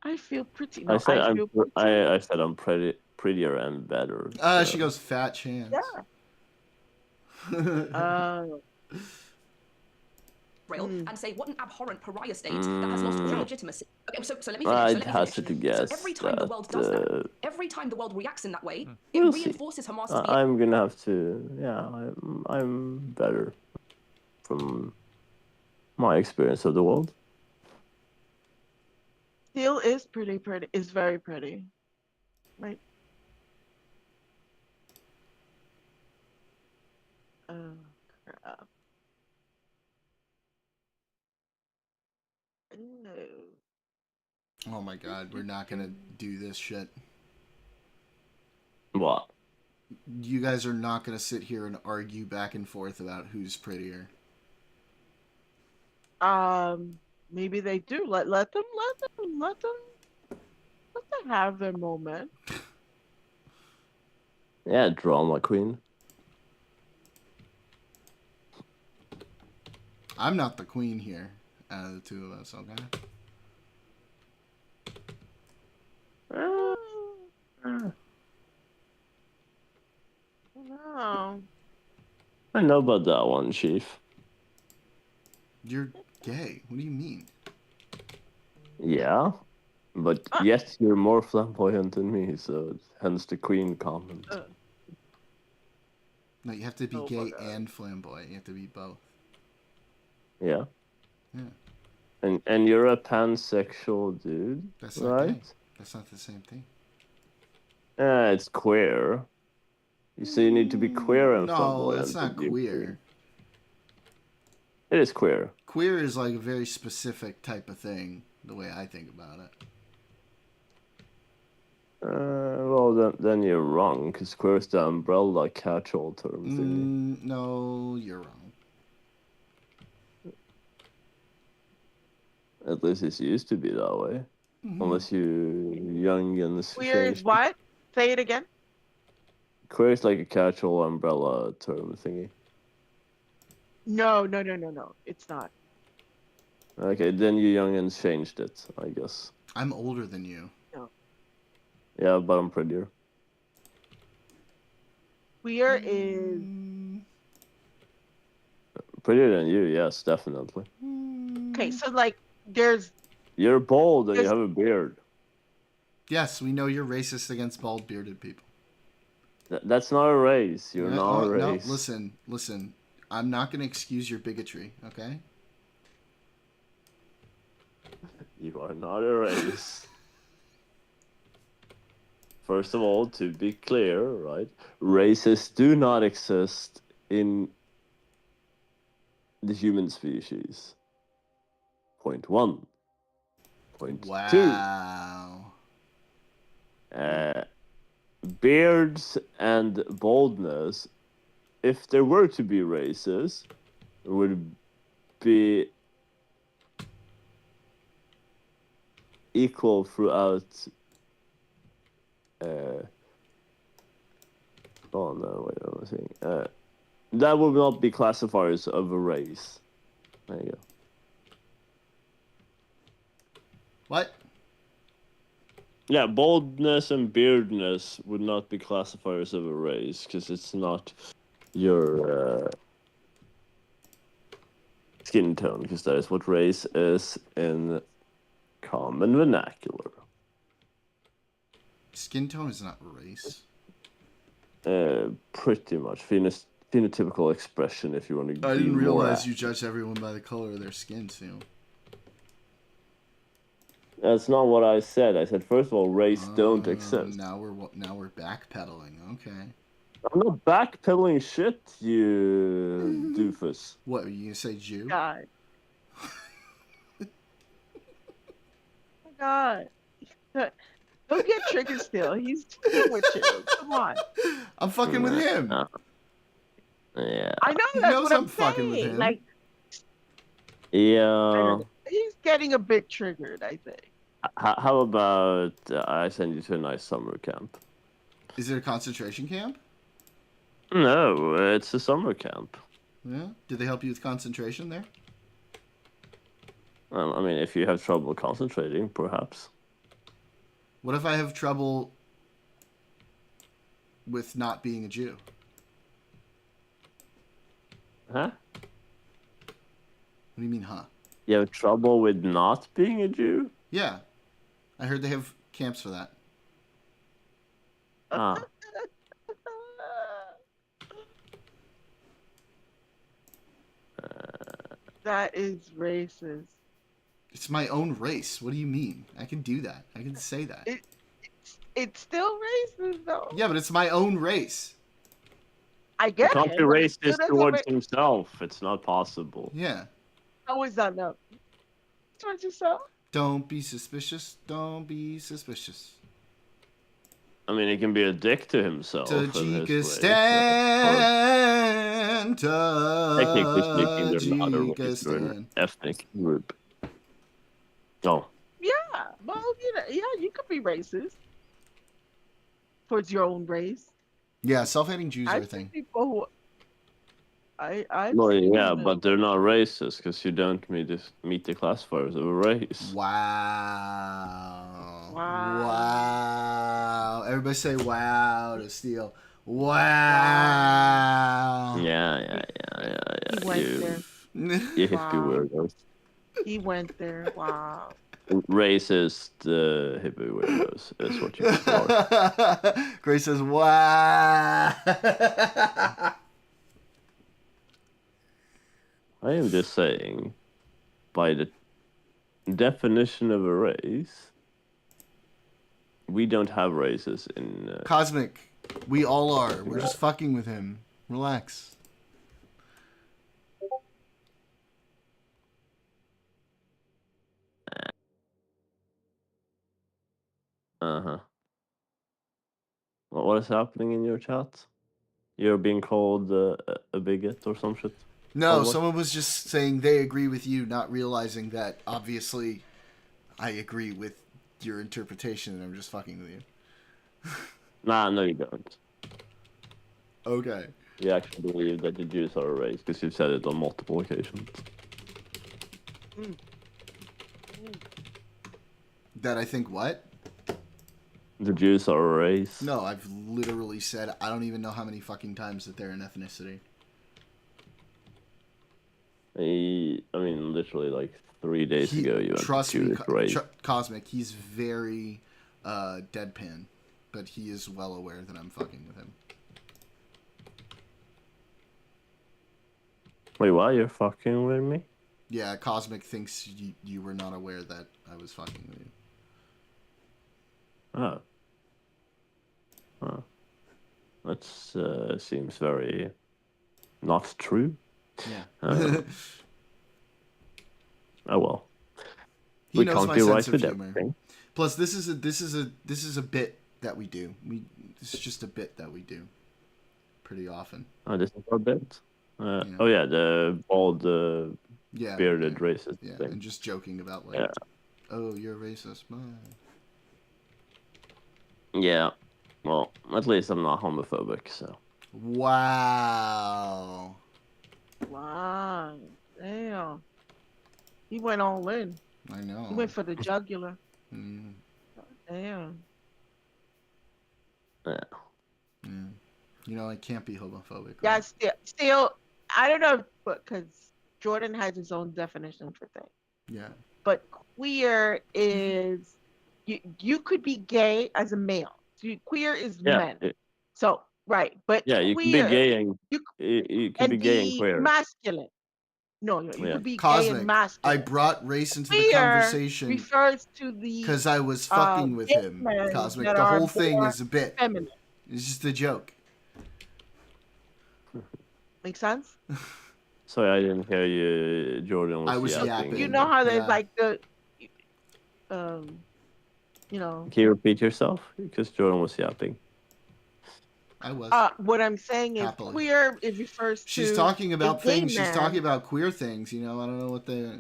I feel pretty. No, I said I feel pretty. I said I'm prettier and better. She goes fat chance. Yeah. And say what an abhorrent pariah state that has lost all legitimacy. Okay, so let me finish. I'd So let me hazard finish. to guess So every time the world does that, every time the world reacts in that way, it We'll see. reinforces Hamas's behavior. I'm gonna have to. Yeah, I'm better from my experience of the world. Steel is pretty. Is very pretty. Right. Oh, crap. Ew. Oh my god, we're not gonna do this shit. What? You guys are not gonna sit here and argue back and forth about who's prettier. Maybe they do. Let them have their moment. Yeah, drama queen. I'm not the queen here out of the two of us, okay? No. I know about that one, Chief. You're gay. What do you mean? Yeah, but yet you're more flamboyant than me, so hence the Queen comment. No, you have to be gay and flamboyant. You have to be both. Yeah. Yeah. And you're a pansexual dude, That's not right? gay. That's not the same thing. It's queer. You say you need to be queer and No, flamboyant. it's not to be queer. It is queer. Queer is like a very specific type of thing, the way I think about it. Well, then you're wrong, because queer is the umbrella catch-all term thingy. No, you're wrong. At least it used to be that way. Unless you young and Queer is changed. what? Say it again. Queer is like a catch-all umbrella term thingy. No. It's not. Okay, then you youngins changed it, I guess. I'm older than you. No. Yeah, but I'm prettier. Queer is Prettier than you, yes, definitely. okay. So like, there's You're bald and you have a beard. Yes, we know you're racist against bald bearded people. That's not a race. You're not a race. No, listen. I'm not going to excuse your bigotry, okay? You are not a race. First of all, to be clear, right? Races do not exist in the human species. Point 1. Point 2. Wow. Beards and baldness, if there were to be races, would be equal throughout. Oh no! Wait, what was I saying? That would not be classifiers of a race. There you go. What? Yeah, baldness and beardness would not be classifiers of a race because it's not your skin tone, because that is what race is in common vernacular. Skin tone is not race. Pretty much. Phenotypical expression, if you want to. I didn't realize you judge everyone by the color of their skin, too. That's not what I said. I said, first of all, race don't exist. Now we're backpedaling. Okay. I'm not backpedaling shit, you doofus. What, are you gonna say Jew? God. Oh my God. Don't get triggered still. He's fucking with you. Come on. I'm fucking with him. Yeah. I know He that's knows what I'm I'm fucking with saying. him. Like, Yeah. he's getting a bit triggered, I think. How about I send you to a nice summer camp? Is it a concentration camp? No, it's a summer camp. Yeah. Did they help you with concentration there? I mean, if you have trouble concentrating, perhaps. What if I have trouble with not being a Jew? Huh? What do you mean, huh? You have trouble with not being a Jew? Yeah. I heard they have camps for that. Ah. That is racist. It's my own race. What do you mean? I can do that. I can say that. It's still racist, though. Yeah, but it's my own race. I You get can't it. be but it still racist doesn't towards make- himself. It's not possible. Yeah. How is that no? Towards yourself? Don't be suspicious. Don't be suspicious. I mean, he can be a dick to himself. in his way, Tajikistan. Technically speaking, they're not a race, they're an Tajikistan. ethnic group. Oh. Yeah. Well, you could be racist towards your own race. Yeah, self-hating Jews are a I've seen thing. people who I've Well, seen yeah, them. but they're not racist because you don't meet the classifiers of a race. Wow. Wow. Wow. Everybody say wow to steal. Wow. Yeah. He went there. You hippie Wow. weirdos. He went there. Wow. Racist hippie weirdos is what you people are. Grace says, wow. I am just saying, by the definition of a race, we don't have races in. Cosmic, we all are. We're just fucking with him. Relax. Uh-huh. What is happening in your chat? You're being called a bigot or some shit? No, What? someone was just saying they agree with you, not realizing that obviously I agree with your interpretation and I'm just fucking with you. Nah, no, you don't. Okay. You actually believe that the Jews are a race because you've said it on multiple occasions. That I think what? The Jews are a race. No, I've literally said I don't even know how many fucking times that they're an ethnicity. I mean, literally like 3 days ago, you went Trust to me, Jewish race. Cosmic, he's very deadpan, but he is well aware that I'm fucking with him. Wait, why you're fucking with me? Yeah, Cosmic thinks you were not aware that I was fucking with you. Oh. Oh. That seems very not true. Yeah. Oh well. He knows my sense of humor. Everything. Plus, this is a bit that we do. This is just a bit that we do pretty often. Oh, this is our bit. Oh yeah, the bald, bearded racist thing. And just joking about like, oh, you're racist. Bye. Yeah. Well, at least I'm not homophobic, so. Wow. Wow. Damn. He went all in. I know. He went for the jugular. Mm. Damn. Yeah. You know, I can't be homophobic. Yeah, Right? still, I don't know, but because Jordan has his own definition for things. Yeah. But queer is you could be gay as a male. Queer is men. So right, but yeah, you queer, can be gay and you can be gay and queer. Masculine. No, you could be Cosmic. gay and masculine. I brought race into Queer the conversation refers to the because I was fucking with him. Cosmic. The whole thing is a bit. Feminine. It's just a joke. Make sense? Sorry, I didn't hear you. Jordan was yapping. You know how there's like the, you know. Can you repeat yourself? Because Jordan was yapping. I was. What I'm saying is queer. It refers to. She's talking about things. She's man. talking about queer things. You know, I don't know what they.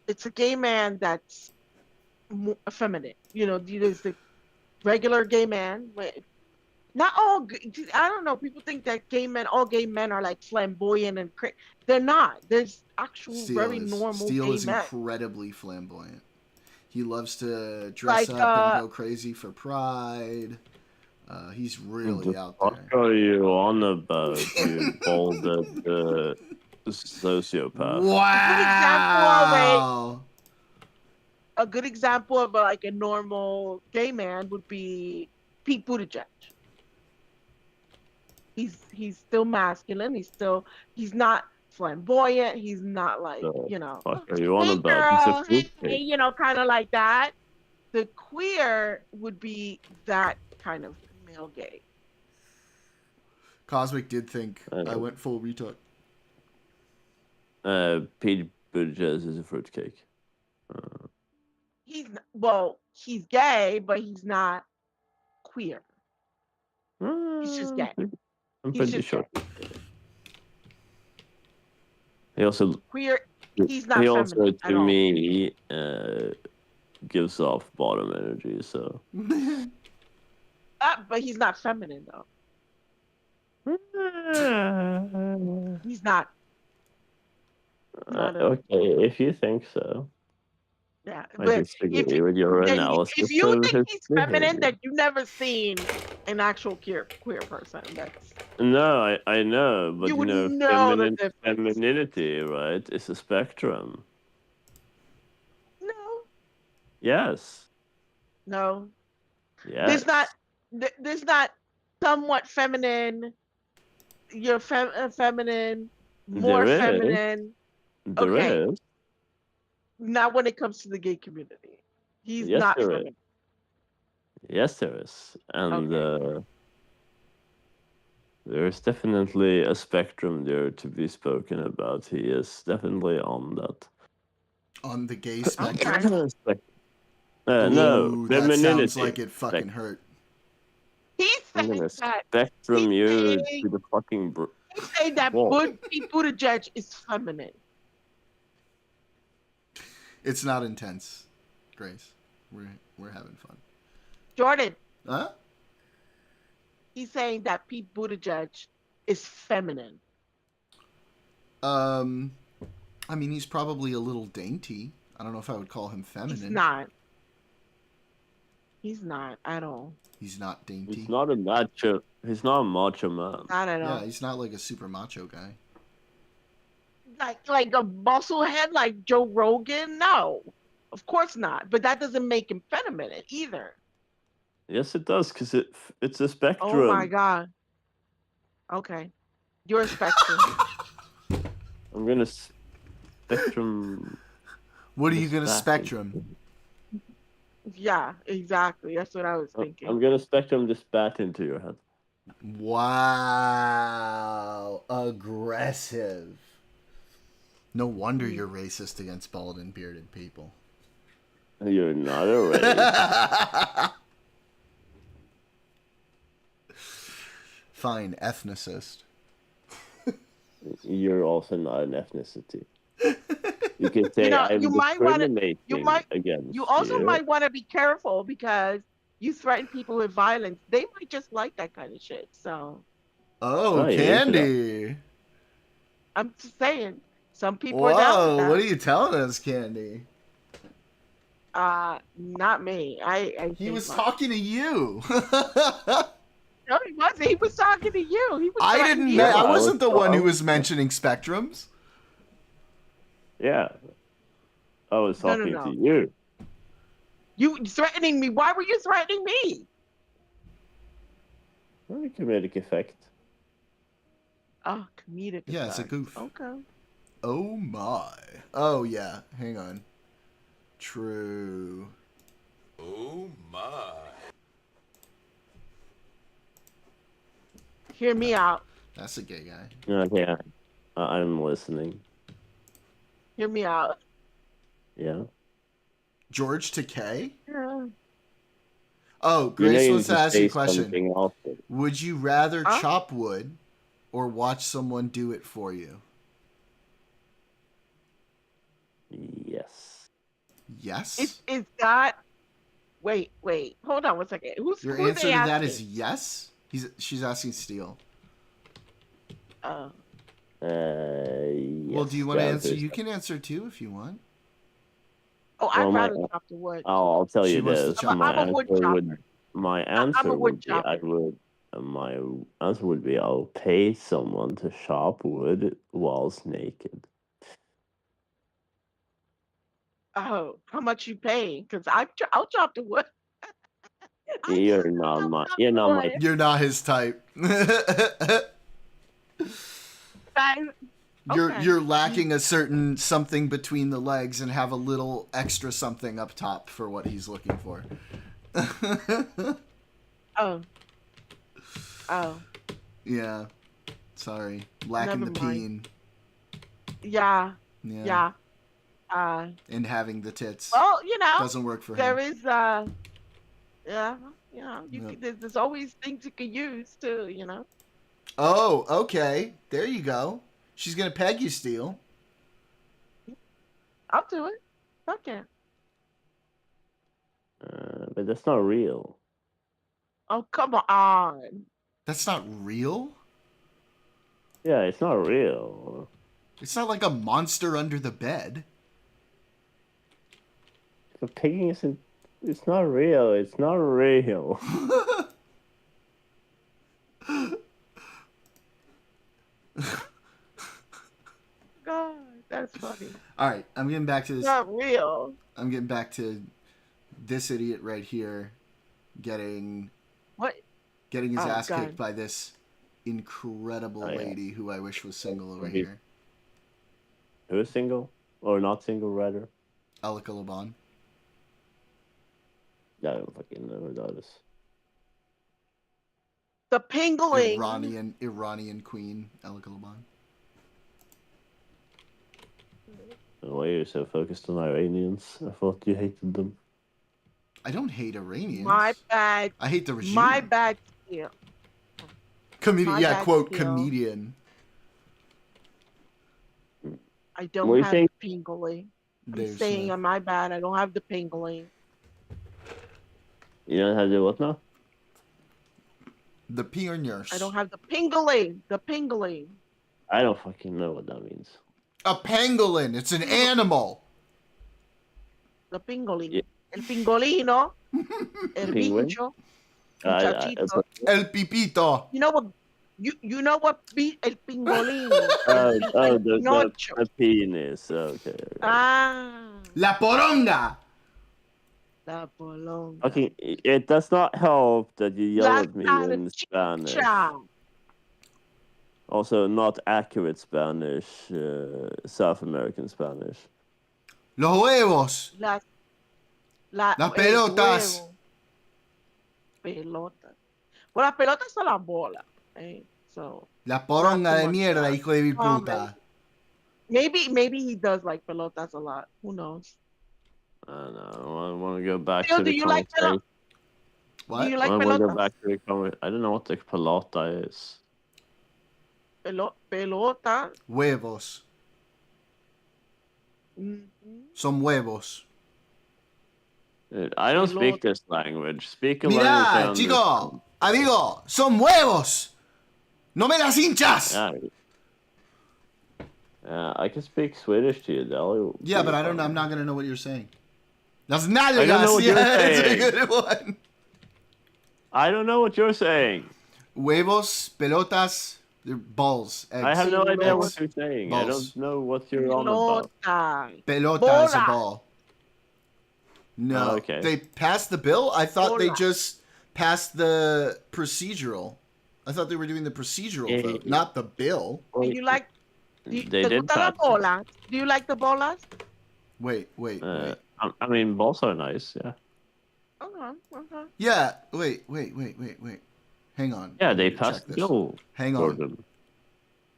It's a gay man that's effeminate. You know, there's the regular gay man. Not all. I don't know. People think that all gay men are like flamboyant and they're not. There's actual very normal Steele gay is men. incredibly flamboyant. He loves to dress up and go crazy for pride. He's really out there. What are you on about, you balded sociopath? Wow! A good example of like a normal gay man would be Pete Buttigieg. He's still masculine. He's not flamboyant. He's not like, you know, what are you on hey about? girl, hey, you know, kind of like that. The queer would be that kind of male gay. Cosmic did think I went full retard. Pete Buttigieg is a fruitcake. He's gay, but he's not queer. He's just gay. I'm pretty sure. He also queer. He's not. He feminine also, at to all. me, gives off bottom energy. So. But he's not feminine though. He's not. Okay, if you think so. Yeah, I but disagree with your then analysis if you of think his he's feminine, behavior. then you've never seen an actual queer person. That's No, I know, but you you would know, know the difference. femininity, right, is a spectrum. No, Yes. no. Yes. There's not somewhat feminine. You're feminine, more There is. feminine. Okay, There is. not when it comes to the gay community. He's Yes, not there is. feminine. Yes, there is. And Okay. there's definitely a spectrum there to be spoken about. He is definitely on that. On the gay Okay. spectrum? No, Ooh, that sounds femininity. like it fucking hurt. He's I'm saying gonna that. spectrum you saying- to the fucking He's saying that wall. Pete Buttigieg is feminine. It's not intense, Grace. We're having fun. Jordan. Huh? He's saying that Pete Buttigieg is feminine. I mean, he's probably a little dainty. I don't know if I would call him feminine. He's not. He's not at all. He's not dainty. He's not a macho. He's not a macho man. Not at all. Yeah, he's not like a super macho guy. Like a muscle head like Joe Rogan? No, of course not. But that doesn't make him feminine either. Yes, it does, because it's a spectrum. Oh my god. Okay, you're a spectrum. I'm gonna spectrum. What are you gonna this spectrum? Yeah, exactly. That's what I was thinking. I'm gonna spectrum this bat into your head. Wow, aggressive. No wonder you're racist against bald and bearded people. You're not a racist. Fine, ethnicist. You're also not an ethnicity. You can say I'm you might want to. discriminating against You also you. might want to be careful because you threaten people with violence. They might just like that kind of shit. So. Oh, Candy. I'm just saying. Some people are down with Whoa, that. what are you telling us, Candy? Not me. He was talking to you. No, he wasn't. He was talking to you. He was I threatening didn't. you. I wasn't the one who was mentioning spectrums. Yeah. I was talking No. to you. You threatening me? Why were you threatening me? Very comedic effect. Oh, comedic. Yeah, it's a effect. goof. Okay. Oh my. Oh yeah. Hang on. True. Oh my. Hear me out. That's a gay guy. Yeah. I'm listening. Hear me out. Yeah. George Takei? Yeah. Oh, Grace you wants to need ask you a say question. something else. Would you rather chop wood or watch someone do it for you? Yes. Yes? Is that? Wait. Hold on one second. Your who are answer they to that asking? is yes? She's asking Steele. Oh. Well, do you want to answer? You can answer too if you want. Oh, I'd Well, rather chop the wood. I'll tell She you wants to this. chop My I'm a wood chopper. answer wood would be chopper. my answer would be I'll pay someone to chop wood whilst naked. Oh, how much you paying? Because I'll chop the wood. You're not my You're not his type. You're lacking a certain something between the legs and have a little extra something up top for what he's looking for. Oh. Yeah. Sorry. Lacking Never the mind. peen. Yeah. Yeah. And having the tits. Well, doesn't work for there him. is there's always things you can use too, Oh, okay. There you go. She's gonna peg you, Steele. I'll do it. Okay. But that's not real. Oh, come on. That's not real? Yeah, it's not real. It's not like a monster under the bed. the pigging isn't. It's not real. It's not real. God, that's funny. All right, I'm getting back to this. Not real. I'm getting back to this idiot right here, getting What? his Oh, ass God. kicked by this incredible lady who I wish was single over Maybe. here, Who is single or not single, rather? Alika Laban. I don't fucking know who that is. The pingling. Iranian queen, Alika Laban. Why are you so focused on Iranians? I thought you hated them. I don't hate Iranians. My bad. I hate the regime. My bad. Yeah. Comedian, My yeah, bad quote, skill. comedian. I What don't do you have think? the pingling. I'm Dave saying Smith. on my bad, I don't have the pingling. You don't have to what now? The pioneers. I don't have the pingling. The pingling. I don't fucking know what that means. A pangolin. It's an animal. The pingling. Yeah. El pingolino. El Penguin? bicho. Muchachito. El pipito. You know what? You know what? El pingolín. The penis. Okay. Ah. La poronga. La polonga. Okay, it does not help that you yell at me in Spanish. Also, not accurate Spanish, South American Spanish. Los huevos. Las pelotas. Pelotas. Well, las pelotas son las bolas. So. La poronga de mierda, hijo de mi puta. Maybe he does like pelotas a lot. Who knows? I don't know. I want to go back Phil, to the do you like conversation. What? Do you like I want to go pelotas? back to the conversation. I don't know what the pelota is. Pelota. Huevos. Son huevos. Dude, I don't speak this language. Speak a Mira, language I chico, amigo, son huevos. No me las hinchas. Yeah, I can speak Swedish to you, Deli. Yeah, but I'm not gonna know what you're saying. Las nalgas. I don't know what yeah, you're that's a saying. good one. I don't know what you're saying. Huevos, pelotas, they're balls. Eggs. I have no idea what you're saying. Balls. I don't know what you're on about. Pelota is a ball. No. Okay. They passed the bill? I thought they Bola. just passed the procedural. I thought they were doing the procedural vote, not the bill. Do you like? They ¿Te did gustan las pass it. bolas? Do you like the bolas? Wait. I mean, balls are nice, yeah. Okay. Yeah, wait. Hang on. Yeah, they Check passed this. the bill. Hang on. Gordon.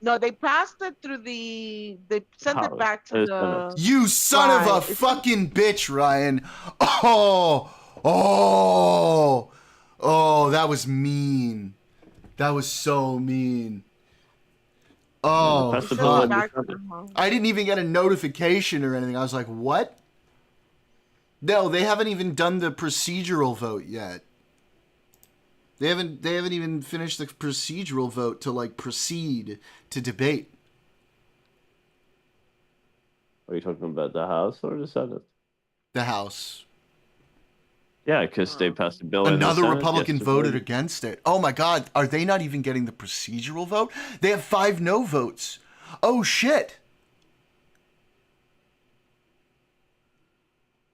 No, they passed it through the. They sent it House. back to the. You son of a Right. fucking bitch, Ryan. Oh, that was mean. That was so mean. Oh, Pass the Send bill it and back you to send it. the house. I didn't even get a notification or anything. I was like, what? No, they haven't even done the procedural vote yet. They haven't even finished the procedural vote to like proceed to debate. Are you talking about the House or the Senate? The House. Yeah, because they passed a bill in the Another Senate Republican yesterday. voted against it. Oh my God, are they not even getting the procedural vote? They have 5 no votes. Oh shit.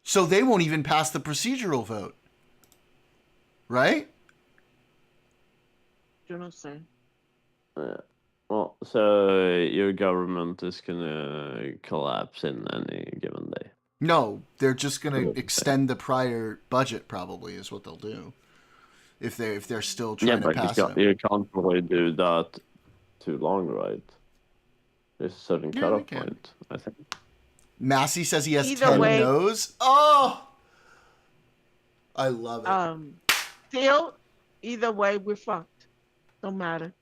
So they won't even pass the procedural vote. Right? Yo no sé. Well, so your government is gonna collapse in any given day. No, they're just going to extend the prior budget probably is what they'll do. If they're still trying to pass it. You can't really do that too long, right? There's a certain Yeah, cutoff we can. point, I think. Massey says he has Either 10 way- no's. Oh! I love it. Still, either way, we're fucked. Don't matter.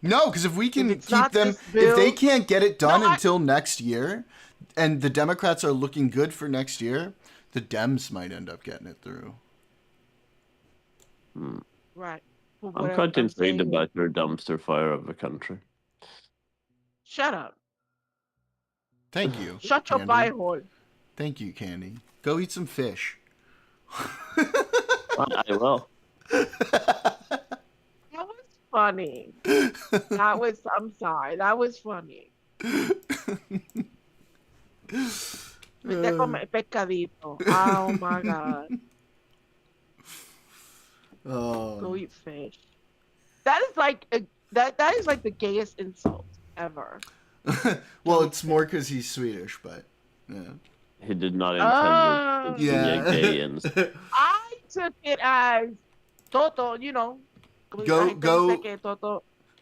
No, because if we can it's keep not them, this if bill- they can't get it done No, until next year, and the Democrats are looking good for next year, the Dems might end up getting it through. Right. But I'm what quite I'm intrigued saying- about your dumpster fire of a country. Shut up. Thank you. Shut your Andy. pie hole. Thank you, Candy. Go eat some fish. I will. That was funny. I'm sorry. That was funny. Vete a comer pescadito. Oh my God. Go eat fish. That is like that is like the gayest insult ever. Well, it's more because he's Swedish, but yeah. He did not intend it to be a gay insult. I took it as Toto, you know.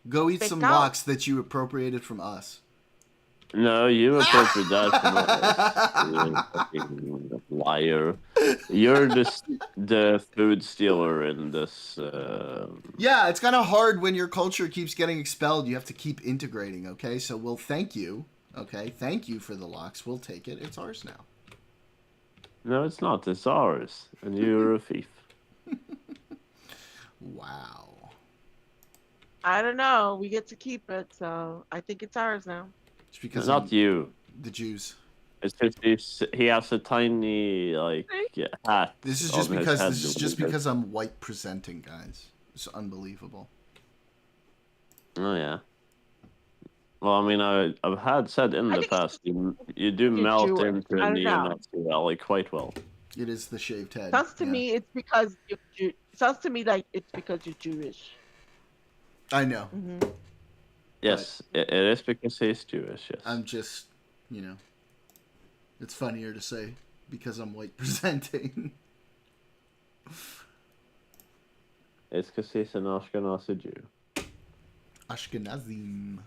Go eat some lox that you appropriated from us. No, you appropriate that from us. You fucking liar. You're the food stealer in this. Yeah, it's kind of hard when your culture keeps getting expelled. You have to keep integrating, okay? So we'll thank you, okay? Thank you for the lox. We'll take it. It's ours now. No, it's not. It's ours. And you're a thief. Wow. I don't know. We get to keep it, so I think it's ours now. It's because not you. The Jews. It's just he has a tiny hat. This is just because I'm white presenting, guys. It's unbelievable. Oh yeah. Well, I mean, I've had said in the past you do melt Jewish. into I a don't know. neo-Nazi rally quite well. It is the shaved head. Sounds to me it's because sounds to me like it's because you're Jewish. I know. Mm-hmm. Yes, it is because he's Jewish. Yes. I'm just, it's funnier to say because I'm white presenting. It's because he's an Ashkenazi Jew. Ashkenazim.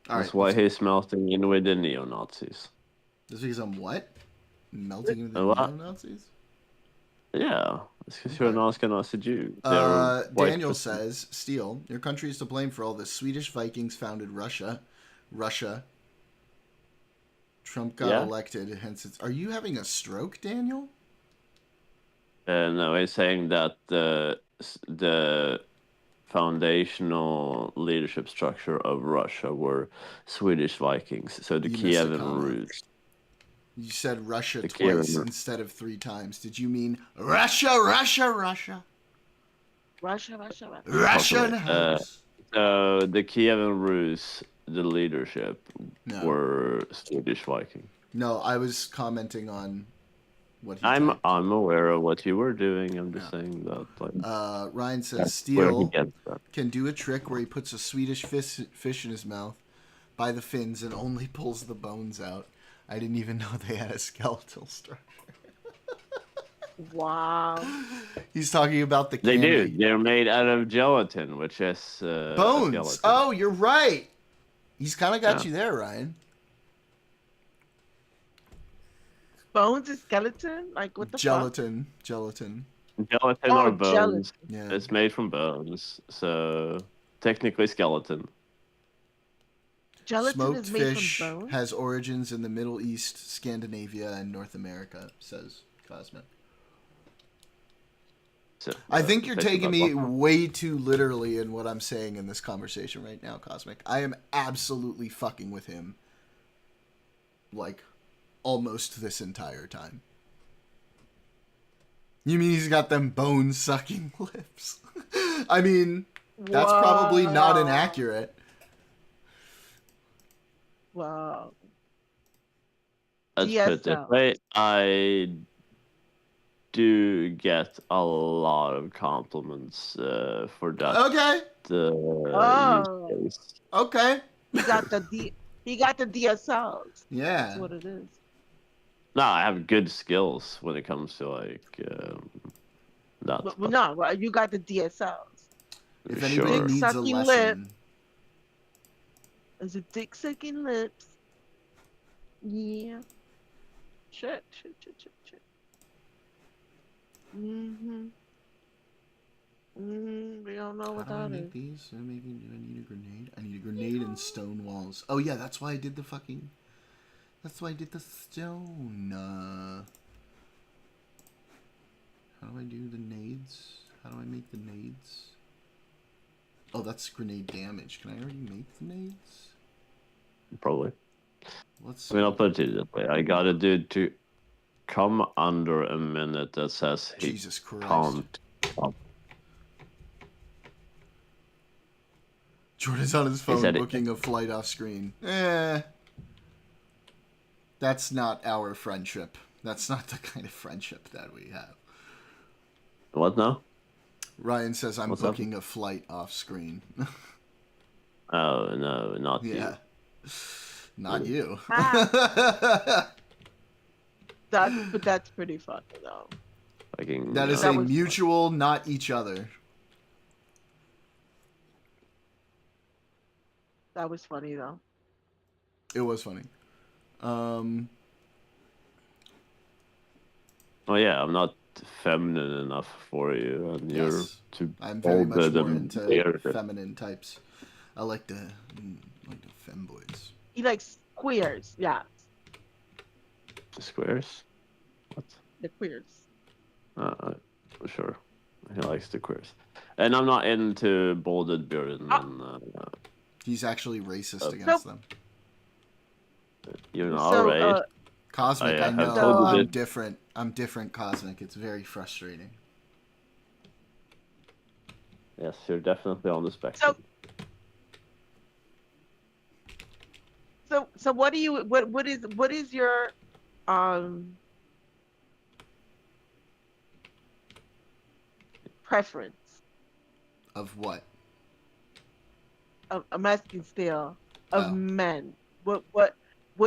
That's why he's melting in with the neo-Nazis. That's because I'm what? Melting in with the neo-Nazis? Yeah, it's because you're an Ashkenazi Jew. Daniel says, Steele, your country is to blame for all this. Swedish Vikings founded Russia. Trump got elected, hence it's... Are you having a stroke, Daniel? No, he's saying that the foundational leadership structure of Russia were Swedish Vikings, so the Kievan Rus. You said Russia twice instead of 3 times. Did you mean Russia? Russian house. So the Kievan Rus, the leadership, were Swedish Viking. No, I was commenting on what he I'm aware of what you were doing. I'm just saying that. Like, Ryan says Steele can do a trick where he puts a Swedish fish in his mouth by the fins and only pulls the bones out. I didn't even know they had a skeletal structure. Wow. He's talking about the They candy. do. They're made out of gelatin, which is bones. Oh, you're right. He's kind of got you there, Ryan. Bones is skeleton? Like what the Gelatin. fuck? Gelatin or bones. Gelatin. Yeah. It's made from bones, so technically skeleton. Gelatin Smoked is made fish from bones? has origins in the Middle East, Scandinavia, and North America, says Cosmic. So, I think you're taking me way too literally in what I'm saying in this conversation right now, Cosmic. I am absolutely fucking with him. Like, almost this entire time. You mean he's got them bone-sucking lips? I mean, that's probably not inaccurate. Wow. Let's put it this way. I do get a lot of compliments for that. Okay. Use case. Okay. He got the DSLs. Yeah. That's what it is. No, I have good skills when it comes to like that. But no, you got the DSLs. If anybody needs a lesson. Lip. There's a dick sucking lips. Yeah. Shit. We don't know what that is. These? Do I need a grenade? I need a grenade and stone walls. Oh yeah, that's why I did the fucking... That's why I did the stone. How do I do the nades? How do I make the nades? Oh, that's grenade damage. Can I already make the nades? Probably. Let's. I mean, I'll put it this way. I got a dude to come under a minute that says he Jesus Christ. can't come. Jordan's on his phone said it. booking a flight off screen. That's not our friendship. That's not the kind of friendship that we have. What now? Ryan says I'm What's booking a flight off screen. Oh, no, not Yeah. you. Not you. But that's pretty funny though. Fucking, That is That a was mutual, not each other. That was funny though. It was funny. Oh yeah, I'm not feminine enough for you, and you're Yes. too I'm very much bolded more and into weird. feminine types. I like the femboys. He likes queers, yeah. The squares? What? The queers. Sure. He likes the queers. And I'm not into bolded bearded men. He's actually racist against them. You know, So, alright. Cosmic, I have know told you I'm this. different. I'm different, Cosmic. It's very frustrating. Yes, you're definitely on the spectrum. So what do you what is your preference Of what? of a masculine style of men? What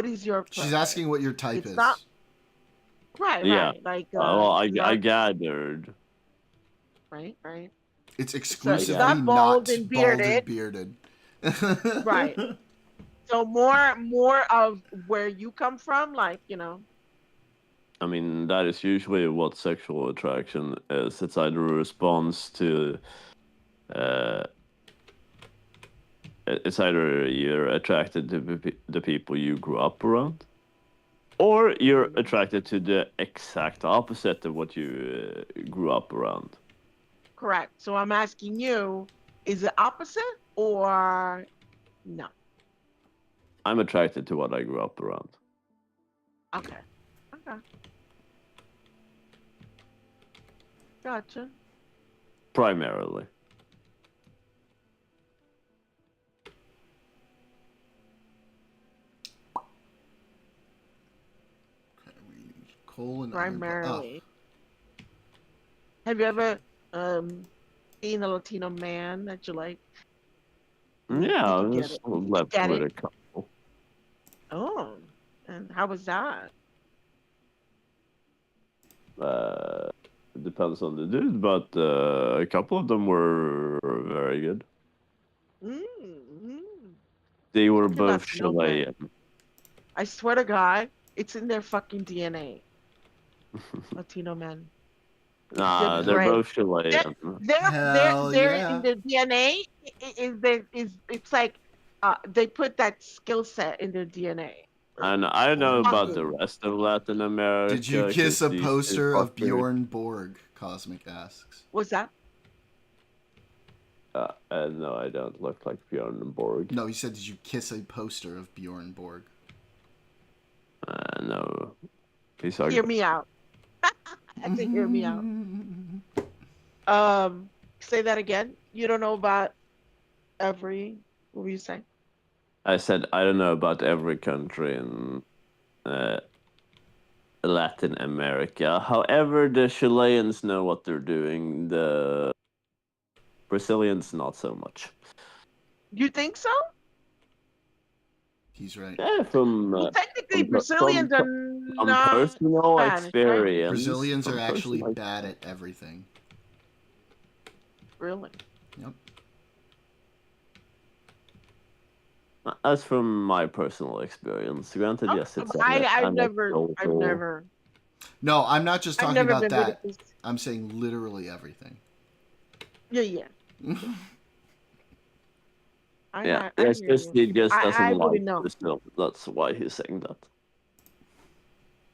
is your preference? She's asking what your type It's is. not right, Yeah. right. Like Well, I not, gathered. right. It's So exclusively it's not bald and bearded. bearded. Right. So more of where you come from, like, you know. I mean, that is usually what sexual attraction is. It's either a response to, it's either you're attracted to the people you grew up around, or you're attracted to the exact opposite of what you grew up around. Correct. So I'm asking you, is it opposite or no? I'm attracted to what I grew up around. Okay. Gotcha. Primarily. Coal and Primarily. Have you ever seen a Latino man that you like? Yeah, I Did you just get it? left Get with it? a couple. Oh, and how was that? It depends on the dude, but a couple of them were very good. They were Fucking both Latino men. Chilean. I swear to God, it's in their fucking DNA. Latino men. Nah, they're great. both Chilean. They're in their DNA. It's like they put that skill set in their DNA. And I know about the rest of Latin America. Did you kiss a 'cause these poster two of fuckers- Bjorn Borg? Cosmic asks. What's that? No, I don't look like Bjorn Borg. No, he said, did you kiss a poster of Bjorn Borg? No. He's Hear me out. I said, hear me out. Say that again. You don't know about every. What were you saying? I said I don't know about every country in Latin America. However, the Chileans know what they're doing. The Brazilians, not so much. You think so? He's right. Yeah, Well, technically, Brazilians are not personal Spanish, right? experience. Brazilians from are actually personal bad at everything. Really? Yep. As from my personal experience, granted, yes, it's. I've never. No, I'm not just I've talking never about been good that. at this. I'm saying literally everything. Yeah. Yeah, I it's hear just you. he just doesn't I like wouldn't know. this film. That's why he's saying that.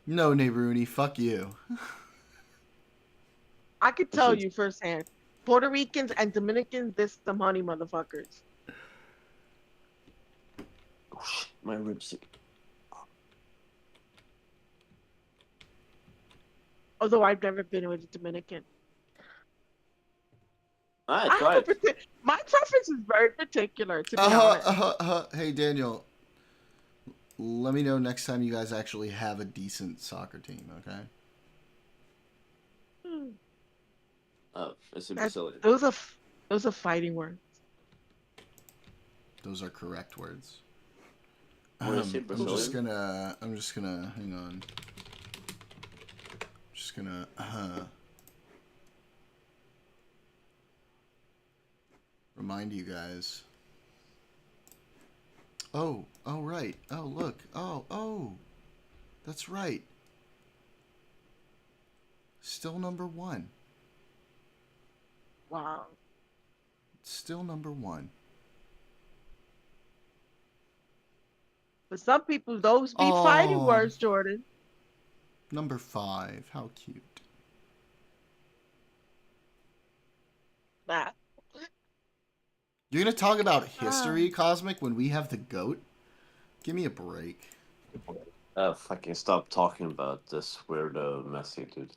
No, Rooney, fuck you. I could tell you firsthand. Puerto Ricans and Dominicans, this some honey motherfuckers. My ribs. Although I've never been with a Dominican. I I have tried. my preference is very particular, to be honest. Hey, Daniel. Let me know next time you guys actually have a decent soccer team, okay? Oh, it's in That's, Brazilian. those are fighting words. Those are correct words. What is it, I'm just Brazilian? gonna hang on. Just gonna remind you guys. Oh, right. Oh, look. Oh. That's right. Still number 1. Wow. Still number 1. For some people, those be fighting Oh. words, Jordan. Number 5. How cute. Nah. You're gonna talk about history, Cosmic, when we have the GOAT? Give me a break. Fucking stop talking about this weirdo Messi dude.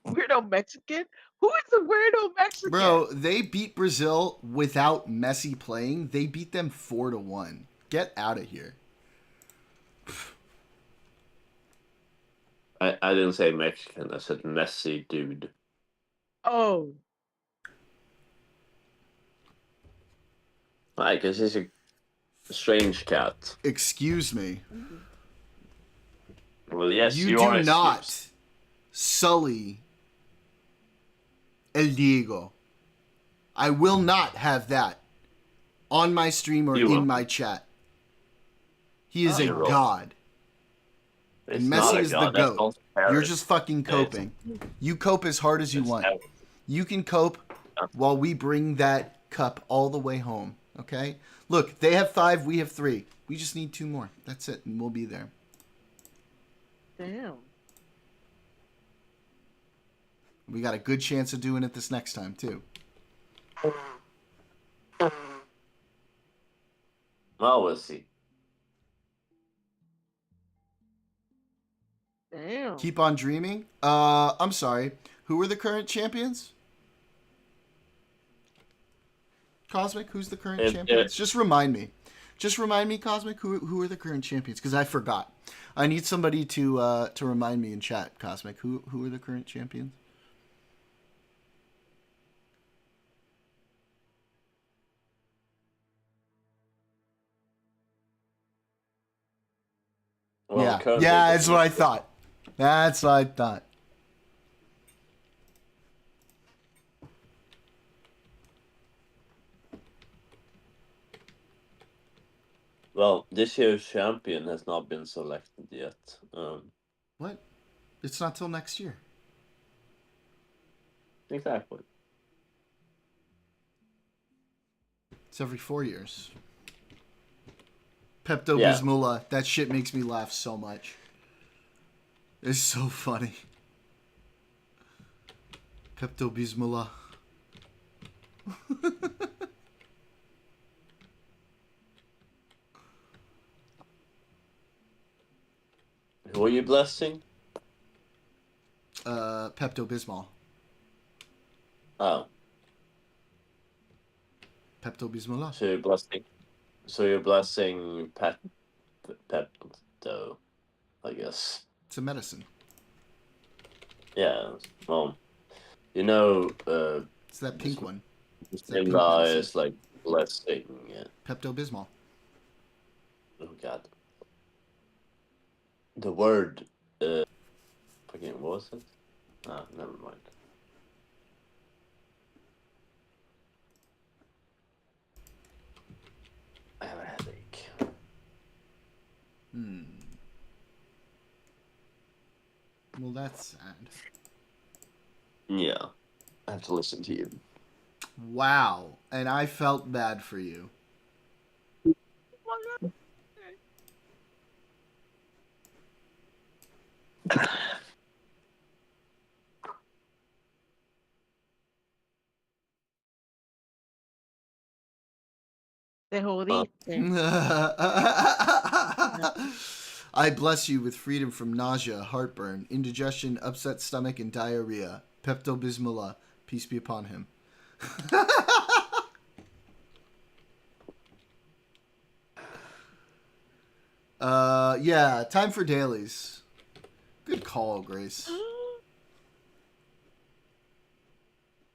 Weirdo Mexican? Who is the weirdo Mexican? Bro, they beat Brazil without Messi playing. They beat them 4-1. Get out of here. I didn't say Mexican. I said Messi dude. Oh. I guess he's a strange cat. Excuse me. Well, yes, you are do not excused. sully El Diego. I will not have that on my stream or in my chat. He is a god. It's And not Messi a is the god, that's GOAT. also You're Paris. just fucking coping. You cope as hard as you want. Paris. You can cope while we bring that cup all the way home. Okay? Look, they have 5, we have 3. We just need 2 more. That's it, and we'll be there. Damn. We got a good chance of doing it this next time, too. Well, we'll see. Damn. Keep on dreaming. I'm sorry. Who are the current champions? Cosmic, who's the current champions? Just remind me. Just remind me, Cosmic, who are the current champions? Because I forgot. I need somebody to remind me in chat, Cosmic. Who are the current champions? Well, yeah, that's what I thought. That's what I thought. Well, this year's champion has not been selected yet. What? It's not till next year. Exactly. It's every 4 years. Pepto-Bismillah. That shit makes me laugh so much. It's so funny. Pepto-Bismillah. Who are you blessing? Pepto-Bismol. Oh. Pepto-Bismillah. So you're blessing Pepto, I guess. It's a medicine. Yeah. Well, you know. It's that pink one. Bismillah is like blessing. Yeah. Pepto-Bismol. Oh God. The word. Again, what was it? Ah, never mind. I have a headache. Well, that's sad. Yeah. I have to listen to you. Wow. And I felt bad for you. Te jodiste. I bless you with freedom from nausea, heartburn, indigestion, upset stomach, and diarrhea. Pepto-Bismillah. Peace be upon him. Yeah, time for dailies. Good call, Grace.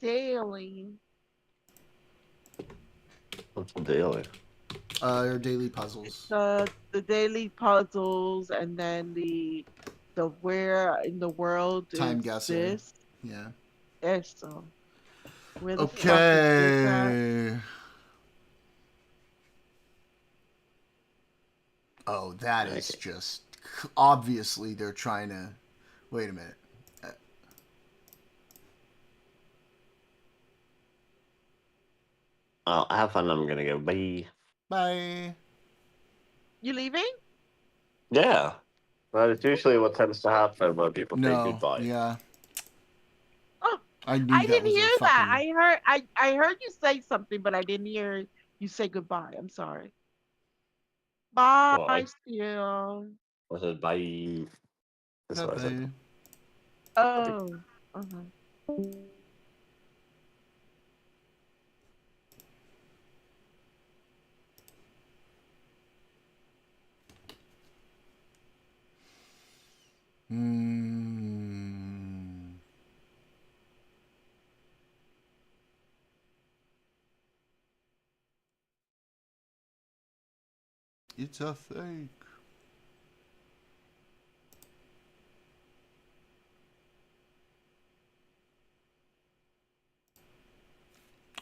Daily. What's a daily? Your daily puzzles. The daily puzzles, and then the where in the world Time is guessing. this? Yeah. Eso. Where the fuck is this at? Okay. Oh, that is just obviously they're trying to. Wait a minute. Well, have fun. I'm gonna go. Bye. Bye. You leaving? Yeah. Well, it's usually what tends to happen when people say No. goodbye. Yeah. Oh, I knew I that didn't was hear a that. fucking. I heard you say something, but I didn't hear you say goodbye. I'm sorry. Bye, Well, I said bye. That's what I said. Oh. Uh-huh. It's a fake.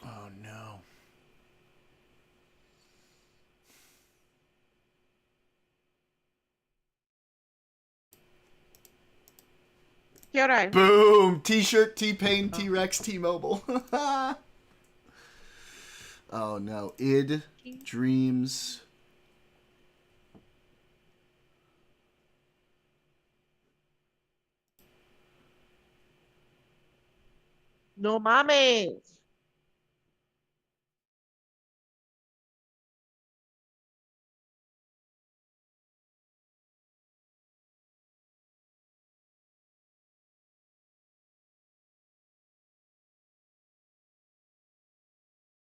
Oh no. You're right. Boom! T-shirt, T-Pain, T-Rex, T-Mobile. Oh no. Id, Dreams. No mames.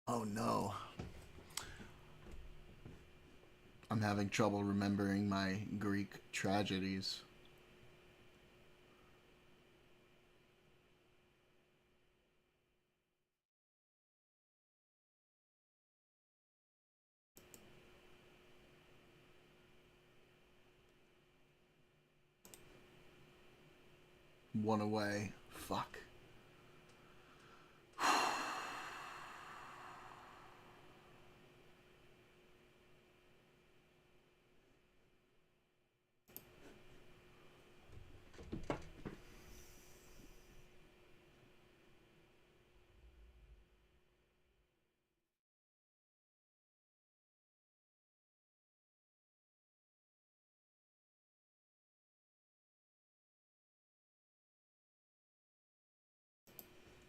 Oh no. I'm having trouble remembering my Greek tragedies. One away. Fuck.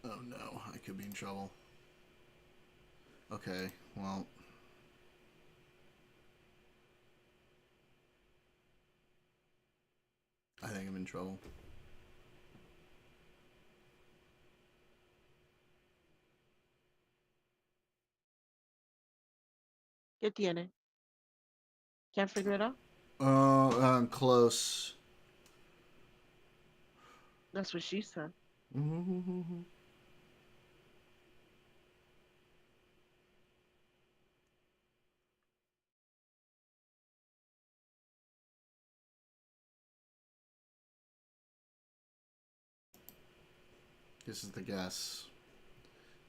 Oh no, I could be in trouble. Okay, well. I think I'm in trouble. ¿Qué tiene? Can't figure it out? I'm close. That's what she said. This is the guess.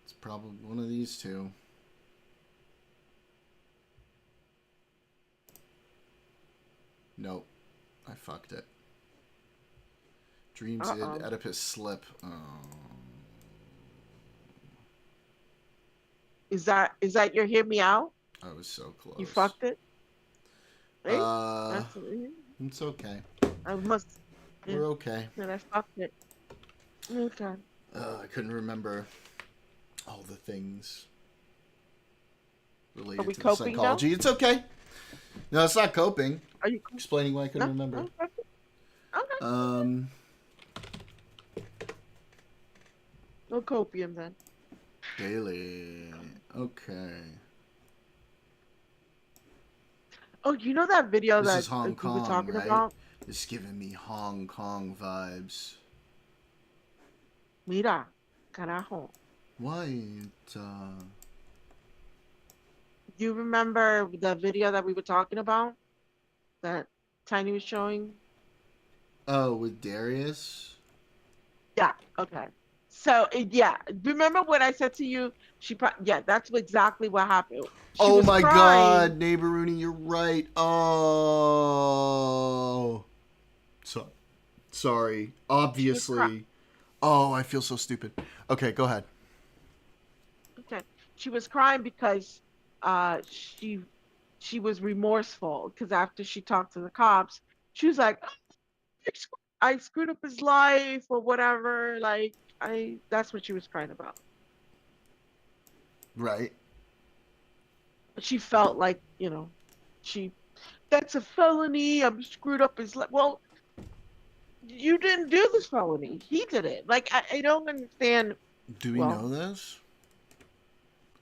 It's probably one of these two. Nope. I fucked it. Dreams Id, Oedipus slip. Oh. Is that your hear me out? I was so close. You fucked it? Hey, it's okay. I must. We're okay. Then I fucked it. Okay. I couldn't remember all the things related to the psychology. Now? It's okay. No, it's not coping. Are you explaining why I couldn't remember. Okay. No copium then. Daily. Okay. Oh, you know that video This that is Hong we were Kong, talking right? about? It's giving me Hong Kong vibes. Mira, carajo. What? You remember the video that we were talking about? That Tiny was showing? Oh, with Darius? Yeah, okay. So, yeah, remember what I said to you? Yeah, that's exactly what happened. She Oh was my crying. God, Neighbor Rooney, you're right. Oh. Sorry. Obviously. Oh, I feel so stupid. Okay, go ahead. Okay. She was crying because she was remorseful because after she talked to the cops, she was like, I screwed up his life or whatever. Like that's what she was crying about. Right. She felt like, that's a felony. I'm screwed up his life. Well, you didn't do this felony. He did it. Like I don't understand. Do we know this?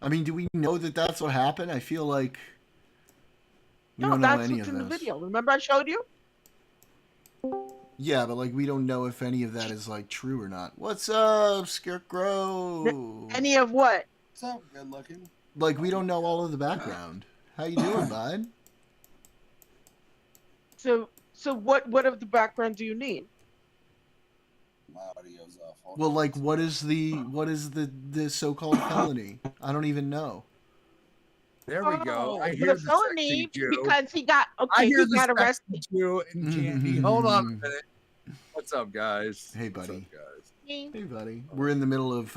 I mean, do we know that that's what happened? I feel like we don't know that's any what's of in the this. video. Remember I showed you? Yeah, but like we don't know if any of that is like true or not. What's up, Scarecrow? Any of what? What's up, good looking? Like we don't know all of the background. How you doing, bud? So what of the background do you need? My audio's off. Well, like what is the so-called felony? I don't even know. There we go. I But hear a the felony sexy Jew. because he got I hear he the got sexy arrested. Jew and Candy. Hold on a minute. What's up, guys? Hey, buddy. What's up, guys? Hey, buddy. We're in the middle of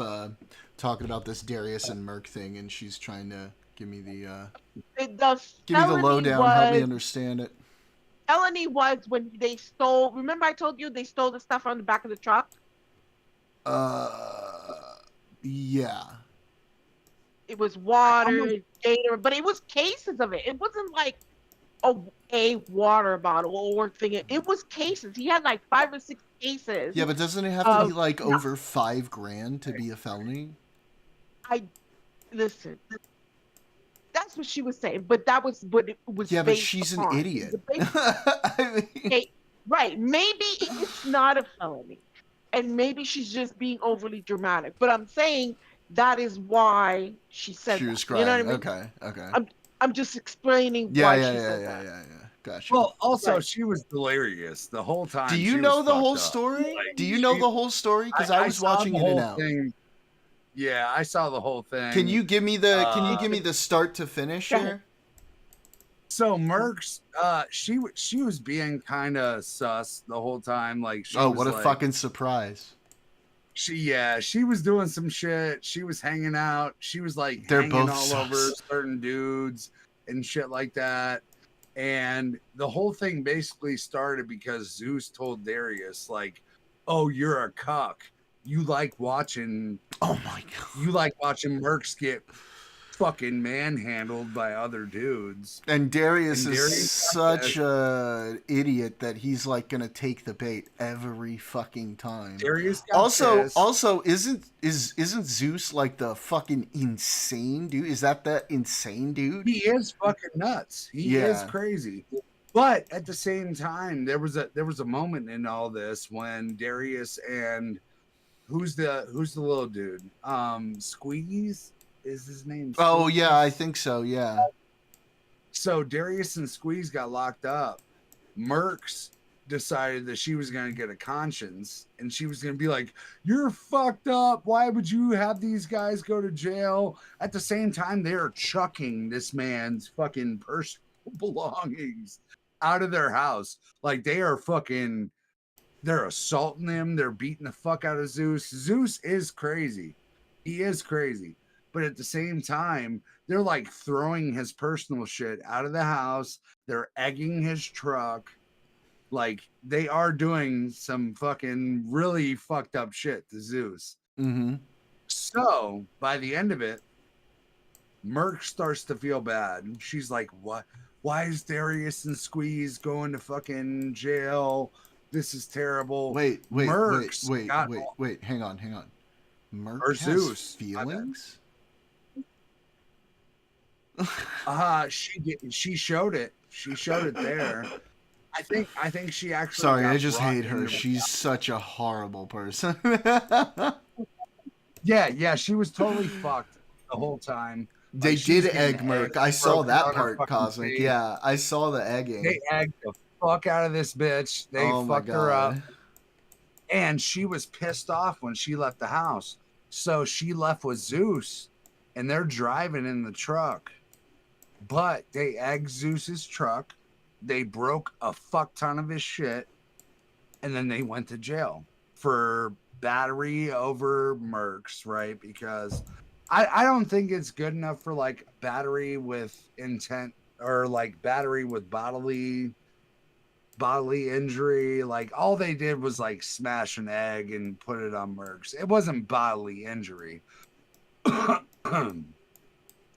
talking about this Darius and Merc thing, and she's trying to give me the lowdown, help me understand it. Felony was when they stole. Remember, I told you they stole the stuff on the back of the truck. Yeah. It was water, Gator, but it was cases of it. It wasn't like a water bottle or thing. It was cases. He had like 5 or 6 cases. Yeah, but doesn't it have to be like over $5,000 to be a felony? Listen. That's what she was saying, but that was what it was. Yeah, but she's an idiot. Right? Maybe it's not a felony, and maybe she's just being overly dramatic. But I'm saying that is why she said she was that. crying. You know what I mean? Okay. I'm just explaining why she said that. Yeah. Gotcha. Well, also she was delirious the whole time. Do you know the whole story? Do you know the whole story? Because I was watching it in and out. Yeah, I saw the whole thing. Can you give me the start to finish here? So Merck's, she was being kind of sus the whole time. Like, what a fucking surprise! She was doing some shit. She was hanging out. She was like hanging all over certain dudes and shit like that. And the whole thing basically started because Zeus told Darius, like, "Oh, you're a cuck. You like watching." Oh my God! You like watching Mercs get fucking manhandled by other dudes. And Darius is such a idiot that he's like gonna take the bait every fucking time. Darius got also isn't Zeus like the fucking insane dude? Is that insane dude? He is fucking nuts. He is crazy. But at the same time, there was a moment in all this when Darius and who's the little dude? Squeeze is his name. Squeeze? Oh yeah, I think so. Yeah. So Darius and Squeeze got locked up. Mercs decided that she was going to get a conscience and she was going to be like, "You're fucked up. Why would you have these guys go to jail?" At the same time, they are chucking this man's fucking personal belongings out of their house. Like they're assaulting him. They're beating the fuck out of Zeus. Zeus is crazy. He is crazy. But at the same time, they're like throwing his personal shit out of the house. They're egging his truck. Like they are doing some fucking really fucked up shit to Zeus. Mm-hmm. So by the end of it, Merc starts to feel bad. She's like, Why is Darius and Squeeze going to fucking jail? This is terrible. Wait, Mercs got hang on. Merc or has Zeus. feelings? She showed it. She showed it there. I think she actually. Sorry, got I just brought hate her. into- She's such a horrible person. Yeah, she was totally fucked the whole time. They Like, she was did getting egg Merc. eggs I saw broken that on her part, fucking Cosmic. face. Yeah, I saw the egging. They egged the fuck out of this bitch. They Oh my fucked her up. God. And she was pissed off when she left the house. So she left with Zeus and they're driving in the truck. But they egged Zeus's truck. They broke a fuck ton of his shit. And then they went to jail for battery over Mercs, right? Because I don't think it's good enough for like battery with intent or like battery with bodily injury. Like all they did was like smash an egg and put it on Mercs. It wasn't bodily injury.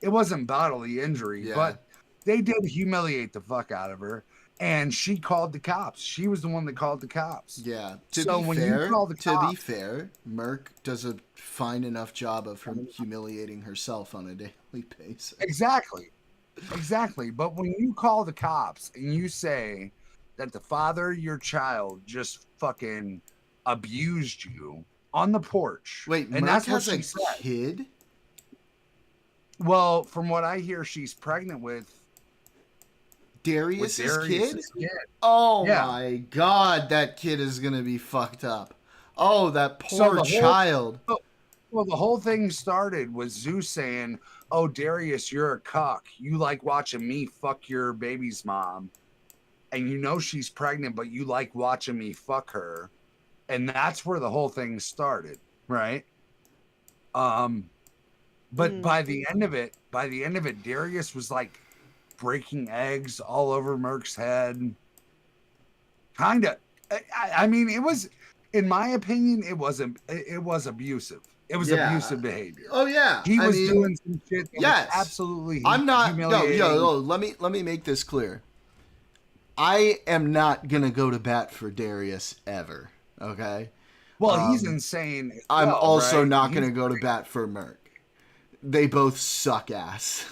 It wasn't bodily injury, Yeah. but they did humiliate the fuck out of her. And she called the cops. She was the one that called the cops. Yeah. So when you call the to be cops, fair, Merc does a fine enough job of her humiliating herself on a daily basis. Exactly. But when you call the cops and you say that the father of your child just fucking abused you on the porch. Wait, and Merc that's what has she a said. kid? Well, from what I hear, she's pregnant with Darius's kid? kid. Oh Yeah. my God, that kid is gonna be fucked up. Oh, that So poor the whole- child. Well, the whole thing started with Zeus saying, "Oh, Darius, you're a cuck. You like watching me fuck your baby's mom, and you know she's pregnant, but you like watching me fuck her." And that's where the whole thing started, right? But by the end of it, Darius was like breaking eggs all over Merc's head. Kind of. I mean, it was, in my opinion, it was abusive. It was Yeah. abusive behavior. Oh yeah, He I was mean, doing some shit that yes. was absolutely I'm not. humiliating. Yo. Let me make this clear. I am not gonna go to bat for Darius ever. Okay. Well, he's insane. as I'm well, also right? not gonna He's- go to bat for Merc. They both suck ass.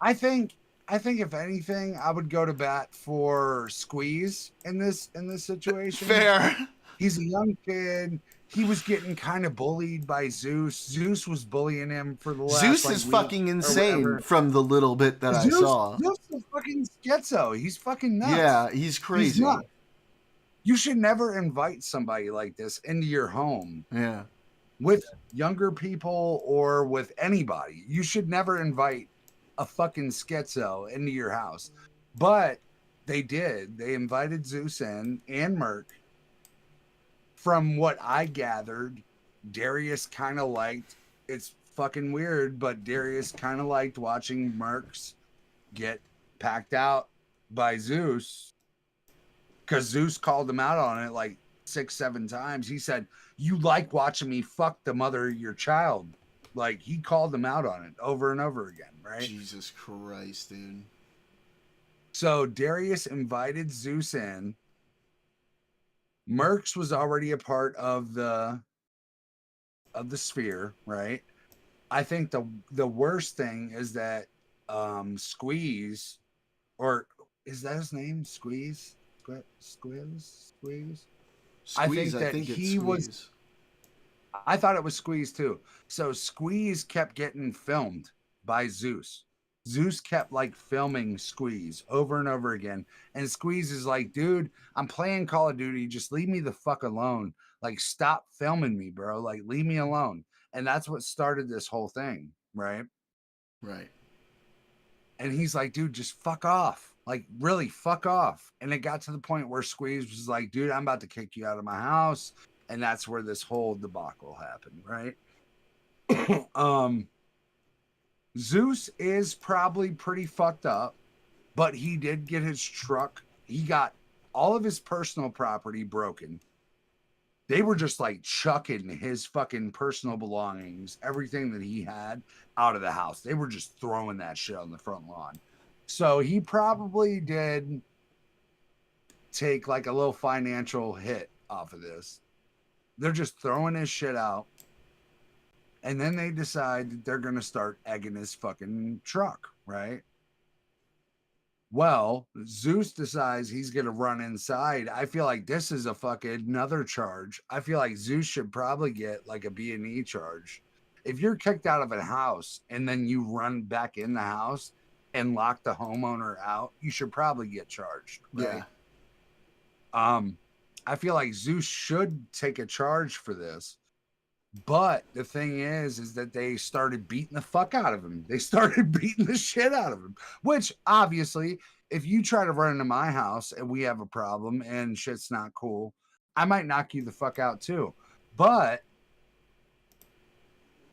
I think if anything, I would go to bat for Squeeze in this situation. Fair. He's a young kid. He was getting kind of bullied by Zeus. Zeus was bullying him for the last. Zeus like, is week fucking or insane whatever. from the little bit that I Zeus, saw. Zeus is fucking schizo. He's fucking nuts. Yeah, he's crazy. nuts. You should never invite somebody like this into your home. Yeah. With younger people or with anybody. You should never invite a fucking schizo into your house. But they did. They invited Zeus in and Merc. From what I gathered, Darius kind of liked, it's fucking weird, but Darius kind of liked watching Mercs get packed out by Zeus. Because Zeus called him out on it like 6-7 times. He said, "You like watching me fuck the mother of your child." Like, he called him out on it over and over again, right? Jesus Christ, dude. So Darius invited Zeus in. Mercs was already a part of the sphere, right? I think the worst thing is that Squeeze, or is that his name? Squeeze? Squeeze? I think that he was. I thought it was Squeeze too. So Squeeze kept getting filmed by Zeus. Zeus kept like filming Squeeze over and over again. And Squeeze is like, "Dude, I'm playing Call of Duty. Just leave me the fuck alone. Like, stop filming me, bro. Like, leave me alone." And that's what started this whole thing, right? Right. And he's like, "Dude, just fuck off. Like, really fuck off." And it got to the point where Squeeze was like, "Dude, I'm about to kick you out of my house." And that's where this whole debacle happened, right? Zeus is probably pretty fucked up, but he did get his truck. He got all of his personal property broken. They were just like chucking his fucking personal belongings, everything that he had, out of the house. They were just throwing that shit on the front lawn. So he probably did take like a little financial hit off of this. They're just throwing his shit out. And then they decide that they're going to start egging his fucking truck, right? Well, Zeus decides he's going to run inside. I feel like this is a fucking another charge. I feel like Zeus should probably get like a B&E charge. If you're kicked out of a house and then you run back in the house and lock the homeowner out, you should probably get charged, right? Yeah. I feel like Zeus should take a charge for this. But the thing is that they started beating the fuck out of him. They started beating the shit out of him, which obviously, if you try to run into my house and we have a problem and shit's not cool, I might knock you the fuck out too. But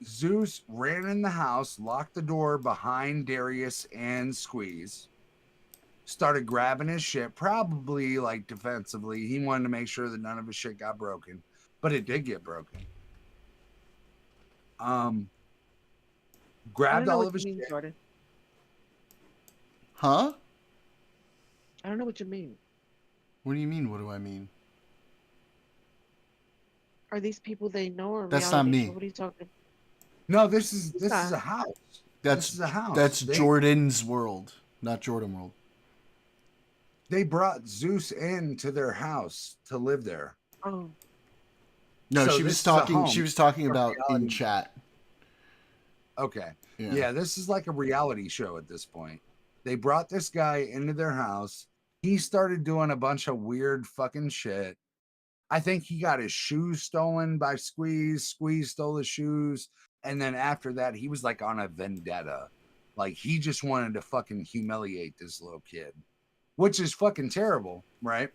Zeus ran in the house, locked the door behind Darius and Squeeze, started grabbing his shit, probably like defensively. He wanted to make sure that none of his shit got broken, but it did get broken. Grabbed all of his shit. Jordan. Huh? I don't know what you mean. What do you mean? What do I mean? Are these people they know or That's not me. What are you talking? No, this is a house. This is a house. That's Jordan's world, not Jordan World. They brought Zeus into their house to live there. Oh. No, So she was this is a talking. She home. was talking A about in reality. chat. Okay. Yeah. Yeah, this is like a reality show at this point. They brought this guy into their house. He started doing a bunch of weird fucking shit. I think he got his shoes stolen by Squeeze. Squeeze stole his shoes. And then after that, he was like on a vendetta. Like he just wanted to fucking humiliate this little kid, which is fucking terrible, right?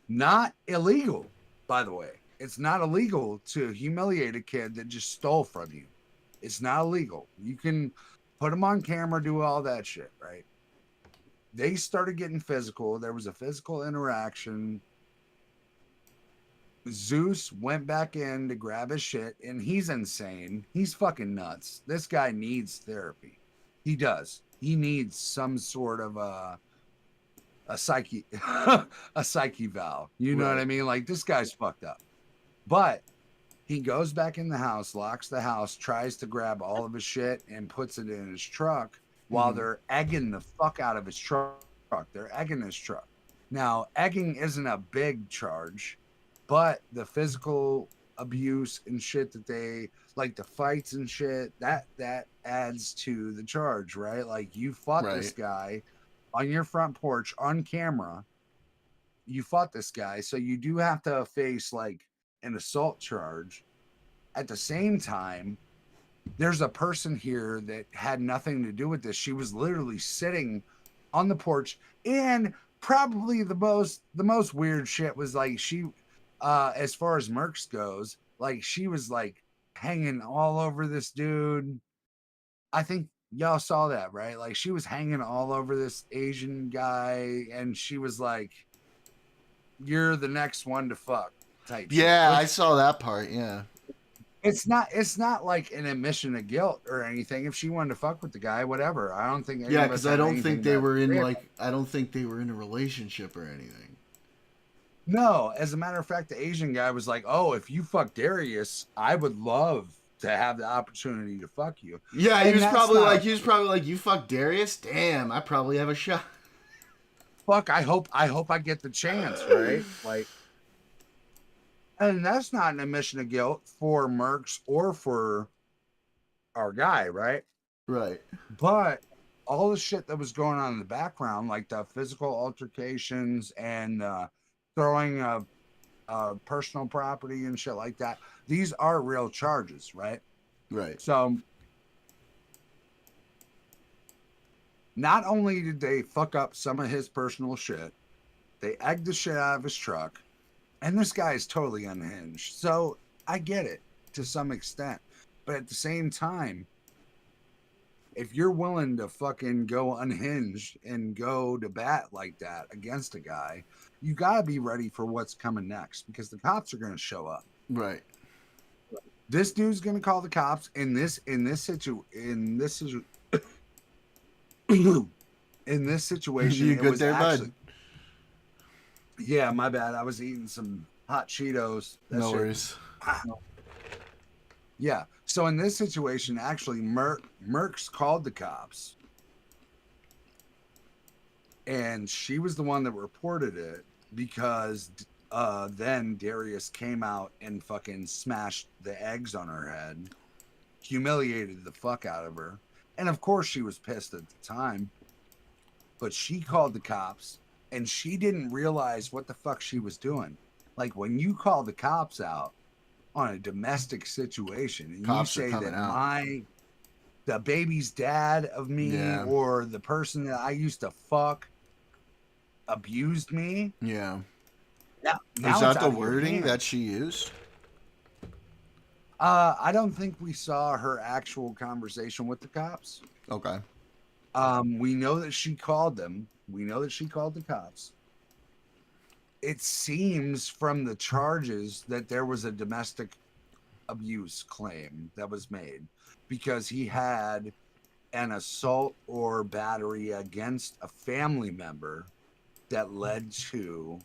Not illegal, by the way. It's not illegal to humiliate a kid that just stole from you. It's not illegal. You can put them on camera, do all that shit, right? They started getting physical. There was a physical interaction. Zeus went back in to grab his shit, and he's insane. He's fucking nuts. This guy needs therapy. He does. He needs some sort of a psyche a psyche valve. You know what I mean? Like this guy's fucked up. But he goes back in the house, locks the house, tries to grab all of his shit and puts it in his truck while they're egging the fuck out of his truck. They're egging his truck. Now, egging isn't a big charge, but the physical abuse and shit that they like, the fights and shit, that adds to the charge, right? Like you fought this guy on your front porch on camera. You fought this guy, so you do have to face like an assault charge. At the same time, there's a person here that had nothing to do with this. She was literally sitting on the porch, and probably the most weird shit was like she as far as Mercs goes, like she was like hanging all over this dude. I think y'all saw that, right? Like she was hanging all over this Asian guy, and she was like, "You're the next one to fuck." Type Yeah, shit. I saw that part. Yeah. It's not like an admission of guilt or anything. If she wanted to fuck with the guy, whatever. I don't think. Yeah, because I don't think they were in I don't think they were in a relationship or anything. No, as a matter of fact, the Asian guy was like, "Oh, if you fuck Darius, I would love to have the opportunity to fuck you." Yeah, And he was that's probably not- like, "You fuck Darius? Damn, I probably have a shot." Fuck, I hope I get the chance, right? Like, and that's not an admission of guilt for Mercs or for our guy, right? Right. But all the shit that was going on in the background, like the physical altercations and throwing personal property and shit like that, these are real charges, right? Right. So not only did they fuck up some of his personal shit, they egged the shit out of his truck, and this guy is totally unhinged. So I get it to some extent, but at the same time, if you're willing to fucking go unhinged and go to bat like that against a guy, you got to be ready for what's coming next, because the cops are going to show up. Right. This dude's going to call the cops in this in this situation, You it good was there, actually. bud? Yeah, my bad. I was eating some hot Cheetos. That No shit- worries. Yeah. So in this situation, actually, Merckx called the cops, and she was the one that reported it because then Darius came out and fucking smashed the eggs on her head, humiliated the fuck out of her, and of course she was pissed at the time. But she called the cops, and she didn't realize what the fuck she was doing. Like when you call the cops out on a domestic situation and Cops are you say coming that out. the baby's dad of me Yeah. or the person that I used to fuck abused me. Yeah. Now Is that it's the out of your wording hands. that she used? I don't think we saw her actual conversation with the cops. Okay. We know that she called them. We know that she called the cops. It seems from the charges that there was a domestic abuse claim that was made because he had an assault or battery against a family member that led to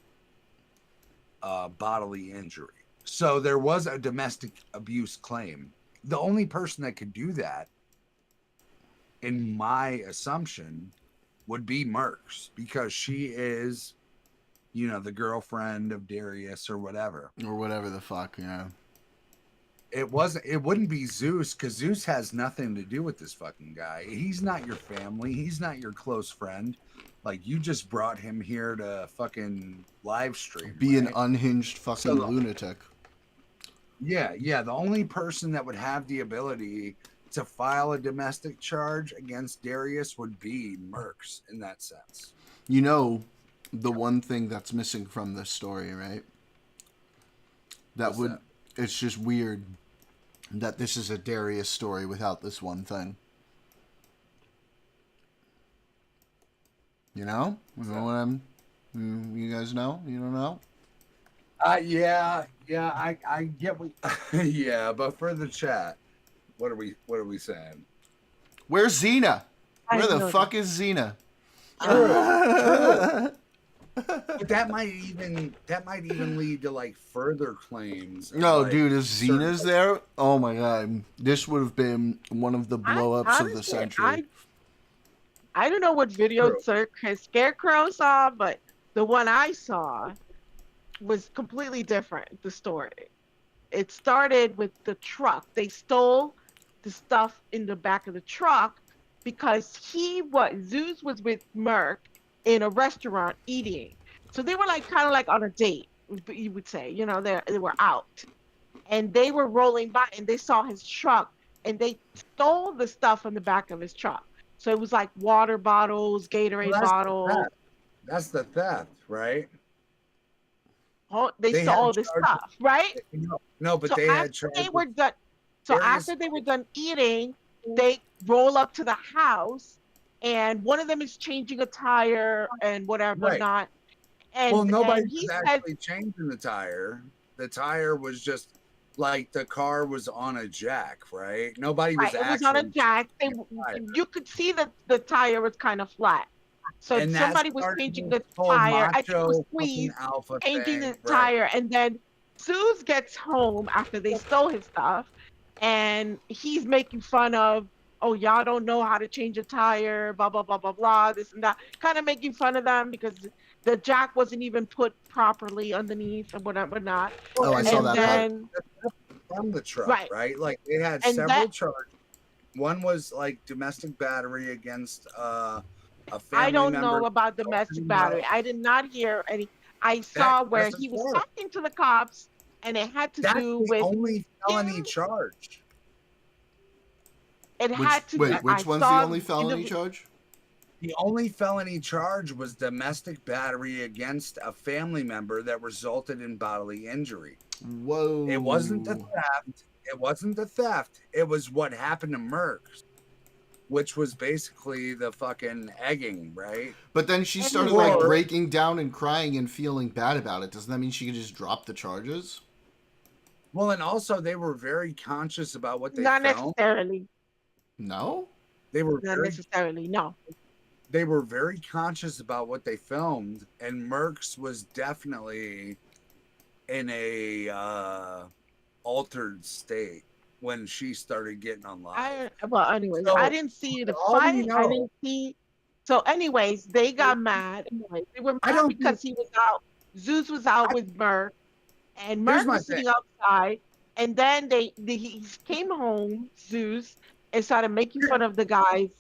bodily injury. So there was a domestic abuse claim. The only person that could do that, in my assumption, would be Merckx because she is, the girlfriend of Darius or whatever. Or whatever the fuck, yeah. It wouldn't be Zeus because Zeus has nothing to do with this fucking guy. He's not your family. He's not your close friend. Like, you just brought him here to fucking live stream. Be an right? unhinged fucking lunatic. Yeah. The only person that would have the ability to file a domestic charge against Darius would be Merckx in that sense. You know, the one thing that's missing from this story, right? It's just weird that this is a Darius story without this one thing. You know? You know what you guys know? You don't know? Yeah, I get what. Yeah, but for the chat, what are we saying? Where's Xena? Where the know fuck is Xena? True. But that might even lead to like further claims. No, like, dude, if Xena's there, oh my god, this would have been one of the blow-ups of the century. I don't know what video Scarecrow saw, but the one I saw was completely different. The story. It started with the truck. They stole the stuff in the back of the truck because Zeus was with Merc in a restaurant eating. So they were kind of like on a date, you would say. They were out. And they were rolling by and they saw his truck and they stole the stuff on the back of his truck. So it was like water bottles, Gatorade bottles. That's the theft, right? Oh, they stole all this stuff, right? No, but so they had after they were done. So after they were done eating, they roll up to the house, and one of them is changing a tire and whatever not. And nobody and was actually changing the tire. The tire was just like the car was on a jack, right? Nobody was It was on a jack. You could see that the tire was kind of flat. So and somebody was changing the tire. I think it was Squeeze changing the tire, and then Zeus gets home after they stole his stuff, and he's making fun of, oh, y'all don't know how to change a tire, blah blah blah blah blah, this and that, kind of making fun of them because the jack wasn't even put properly underneath and whatever not. Oh, I saw that part. From the truck, right? Like they had several charges. One was like domestic battery against a family I don't member. know about domestic battery. I did not hear any. I saw where he was talking to the cops, and it had to do with only felony charge. It had to. Wait, which one's the only felony charge? The only felony charge was domestic battery against a family member that resulted in bodily injury. Whoa! It wasn't the theft. It wasn't the theft. It was what happened to Merckx, which was basically the fucking egging, right? But then she started breaking down and crying and feeling bad about it. Doesn't that mean she could just drop the charges? Well, and also they were very conscious about what they not filmed. necessarily. No, they were not necessarily. No. they were very conscious about what they filmed, and Merckx was definitely in a altered state when she started getting on live. Well, anyways, So, I didn't see the all we fight. I know, didn't see. So, anyways, they got mad. Anyways, they were I mad don't because he was out. Zeus was out with Merc, and here's Merc my was thing. sitting outside. And then he came home, Zeus, and started making fun of the guys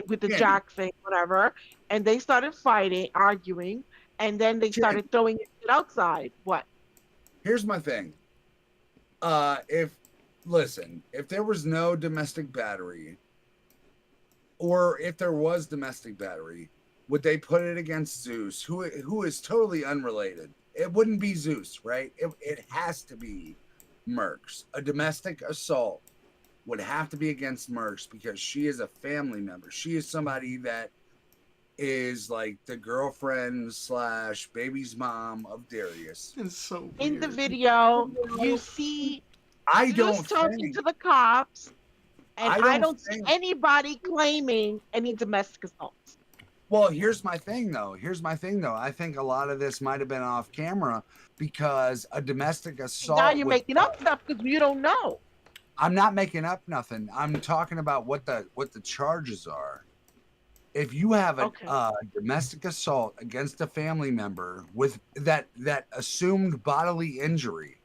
with the Candy, jack thing, whatever. And they started fighting, arguing, and then they Candy, started throwing it outside. What? here's my thing. If there was no domestic battery, or if there was domestic battery, would they put it against Zeus, who is totally unrelated? It wouldn't be Zeus, right? It has to be Merckx. A domestic assault would have to be against Merckx because she is a family member. She is somebody that is like the girlfriend / baby's mom of Darius. It's so In the video, you see Zeus talking to the cops, and I don't see anybody claiming any domestic assaults. Well, here's my thing, though. I think a lot of this might have been off camera because a domestic assault. Now you're making up stuff because you don't know. I'm not making up nothing. I'm talking about what the charges are. If you have a domestic assault against a family member with that assumed bodily injury,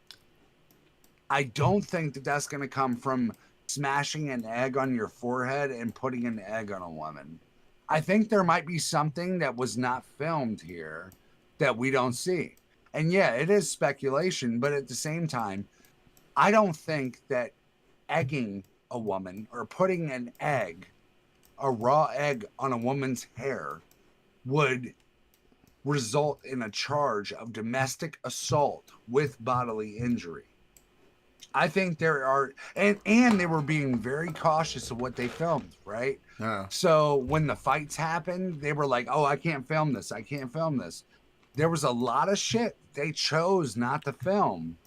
I don't think that that's going to come from smashing an egg on your forehead and putting an egg on a woman. I think there might be something that was not filmed here that we don't see. And yeah, it is speculation, but at the same time, I don't think that egging a woman or putting an egg, a raw egg on a woman's hair would result in a charge of domestic assault with bodily injury. I think there are, and they were being very cautious of what they filmed, right? Yeah. So when the fights happened, they were like, "Oh, I can't film this. I can't film this." There was a lot of shit they chose not to film.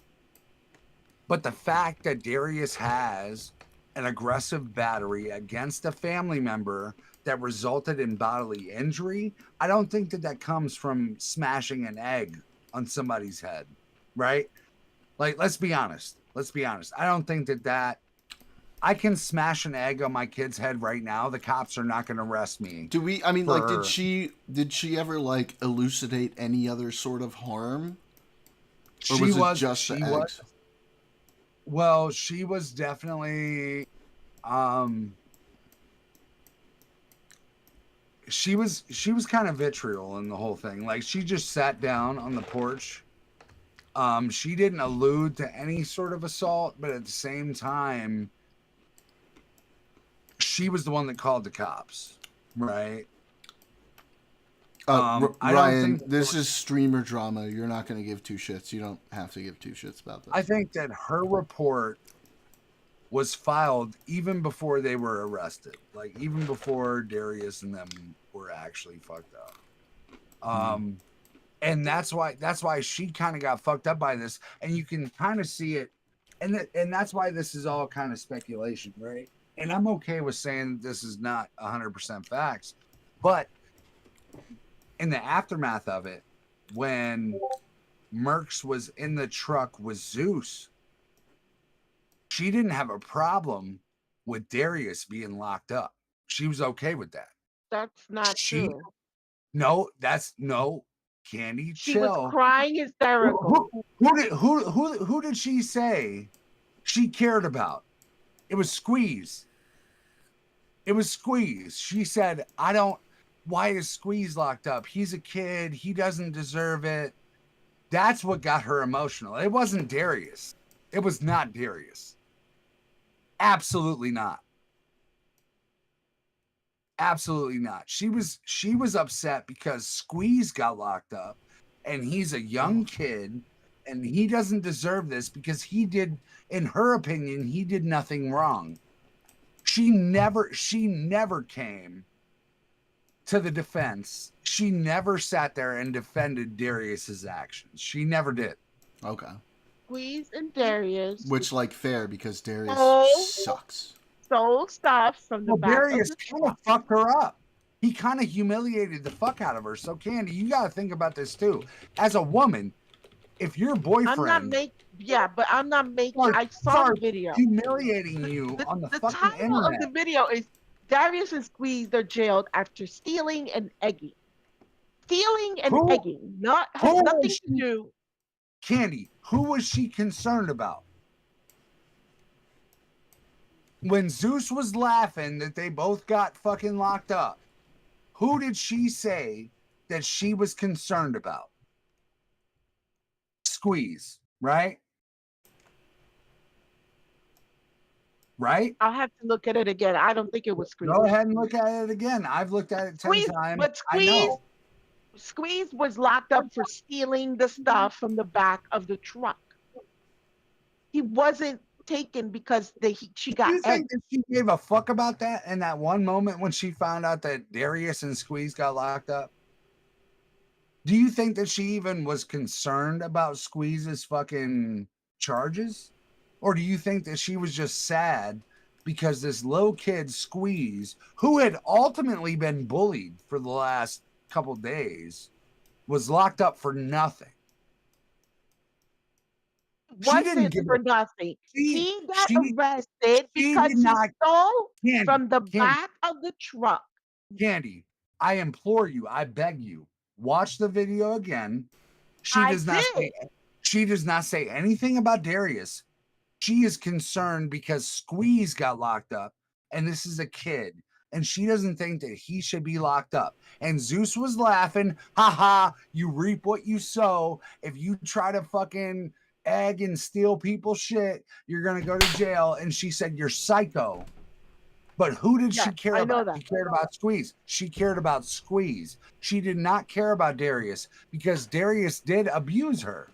But the fact that Darius has an aggressive battery against a family member that resulted in bodily injury, I don't think that comes from smashing an egg on somebody's head, right? Like, let's be honest. I don't think that I can smash an egg on my kid's head right now. The cops are not going to arrest me. Did she ever like elucidate any other sort of harm? Or was it just the eggs? Well, she was definitely she was kind of vitriol in the whole thing. Like, she just sat down on the porch. She didn't allude to any sort of assault, but at the same time, she was the one that called the cops, right? Ryan, this is streamer drama. You're not going to give two shits. You don't have to give two shits about this. I think that her report was filed even before they were arrested, like even before Darius and them were actually fucked up. And that's why she kind of got fucked up by this, and you can kind of see it, and that's why this is all kind of speculation, right? And I'm okay with saying this is not 100% facts, but in the aftermath of it, when Merckx was in the truck with Zeus, she didn't have a problem with Darius being locked up. She was okay with that. That's not true. No, Candy, she chill. Was crying hysterical. Who did she say she cared about? It was Squeeze. She said, why is Squeeze locked up? He's a kid. He doesn't deserve it. That's what got her emotional. It wasn't Darius. It was not Darius. Absolutely not. Absolutely not. She was upset because Squeeze got locked up, and he's a young kid, and he doesn't deserve this because he did, in her opinion, he did nothing wrong. She never came to the defense. She never sat there and defended Darius's actions. She never did. Okay. Squeeze and Darius. Which, like, fair, because Darius sucks. Stole stuff from the back Darius kind of fucked her up. He kind of humiliated the fuck out of her. So, Candy, you got to think about this too. As a woman, if your boyfriend I'm not making. Yeah, but I'm not making. I saw the starts video. humiliating you on the fucking title of internet. the video is Darius and Squeeze are jailed after stealing and egging. Stealing and egging. Has nothing to do. Candy, who was she concerned about? When Zeus was laughing that they both got fucking locked up, who did she say that she was concerned about? Squeeze, right? Right? I'll have to look at it again. I don't think it was Squeeze. Go ahead and look at it again. I've looked at it 10 times. But Squeeze was locked up for stealing the stuff from the back of the truck. He wasn't taken because she got. Do you think that she gave a fuck about that in that one moment when she found out that Darius and Squeeze got locked up? Do you think that she even was concerned about Squeeze's fucking charges? Or do you think that she was just sad because this little kid, Squeeze, who had ultimately been bullied for the last couple days, was locked up for nothing? Wasn't for nothing. He got arrested because he stole from the back of the truck. Candy, I implore you, I beg you, watch the video again. She does not say anything about Darius. She is concerned because Squeeze got locked up, and this is a kid, and she doesn't think that he should be locked up. And Zeus was laughing, haha, you reap what you sow. If you try to fucking egg and steal people's shit, you're gonna go to jail. And she said, you're psycho. But who did she care about? She cared about Squeeze. She cared about Squeeze. She did not care about Darius because Darius did abuse her.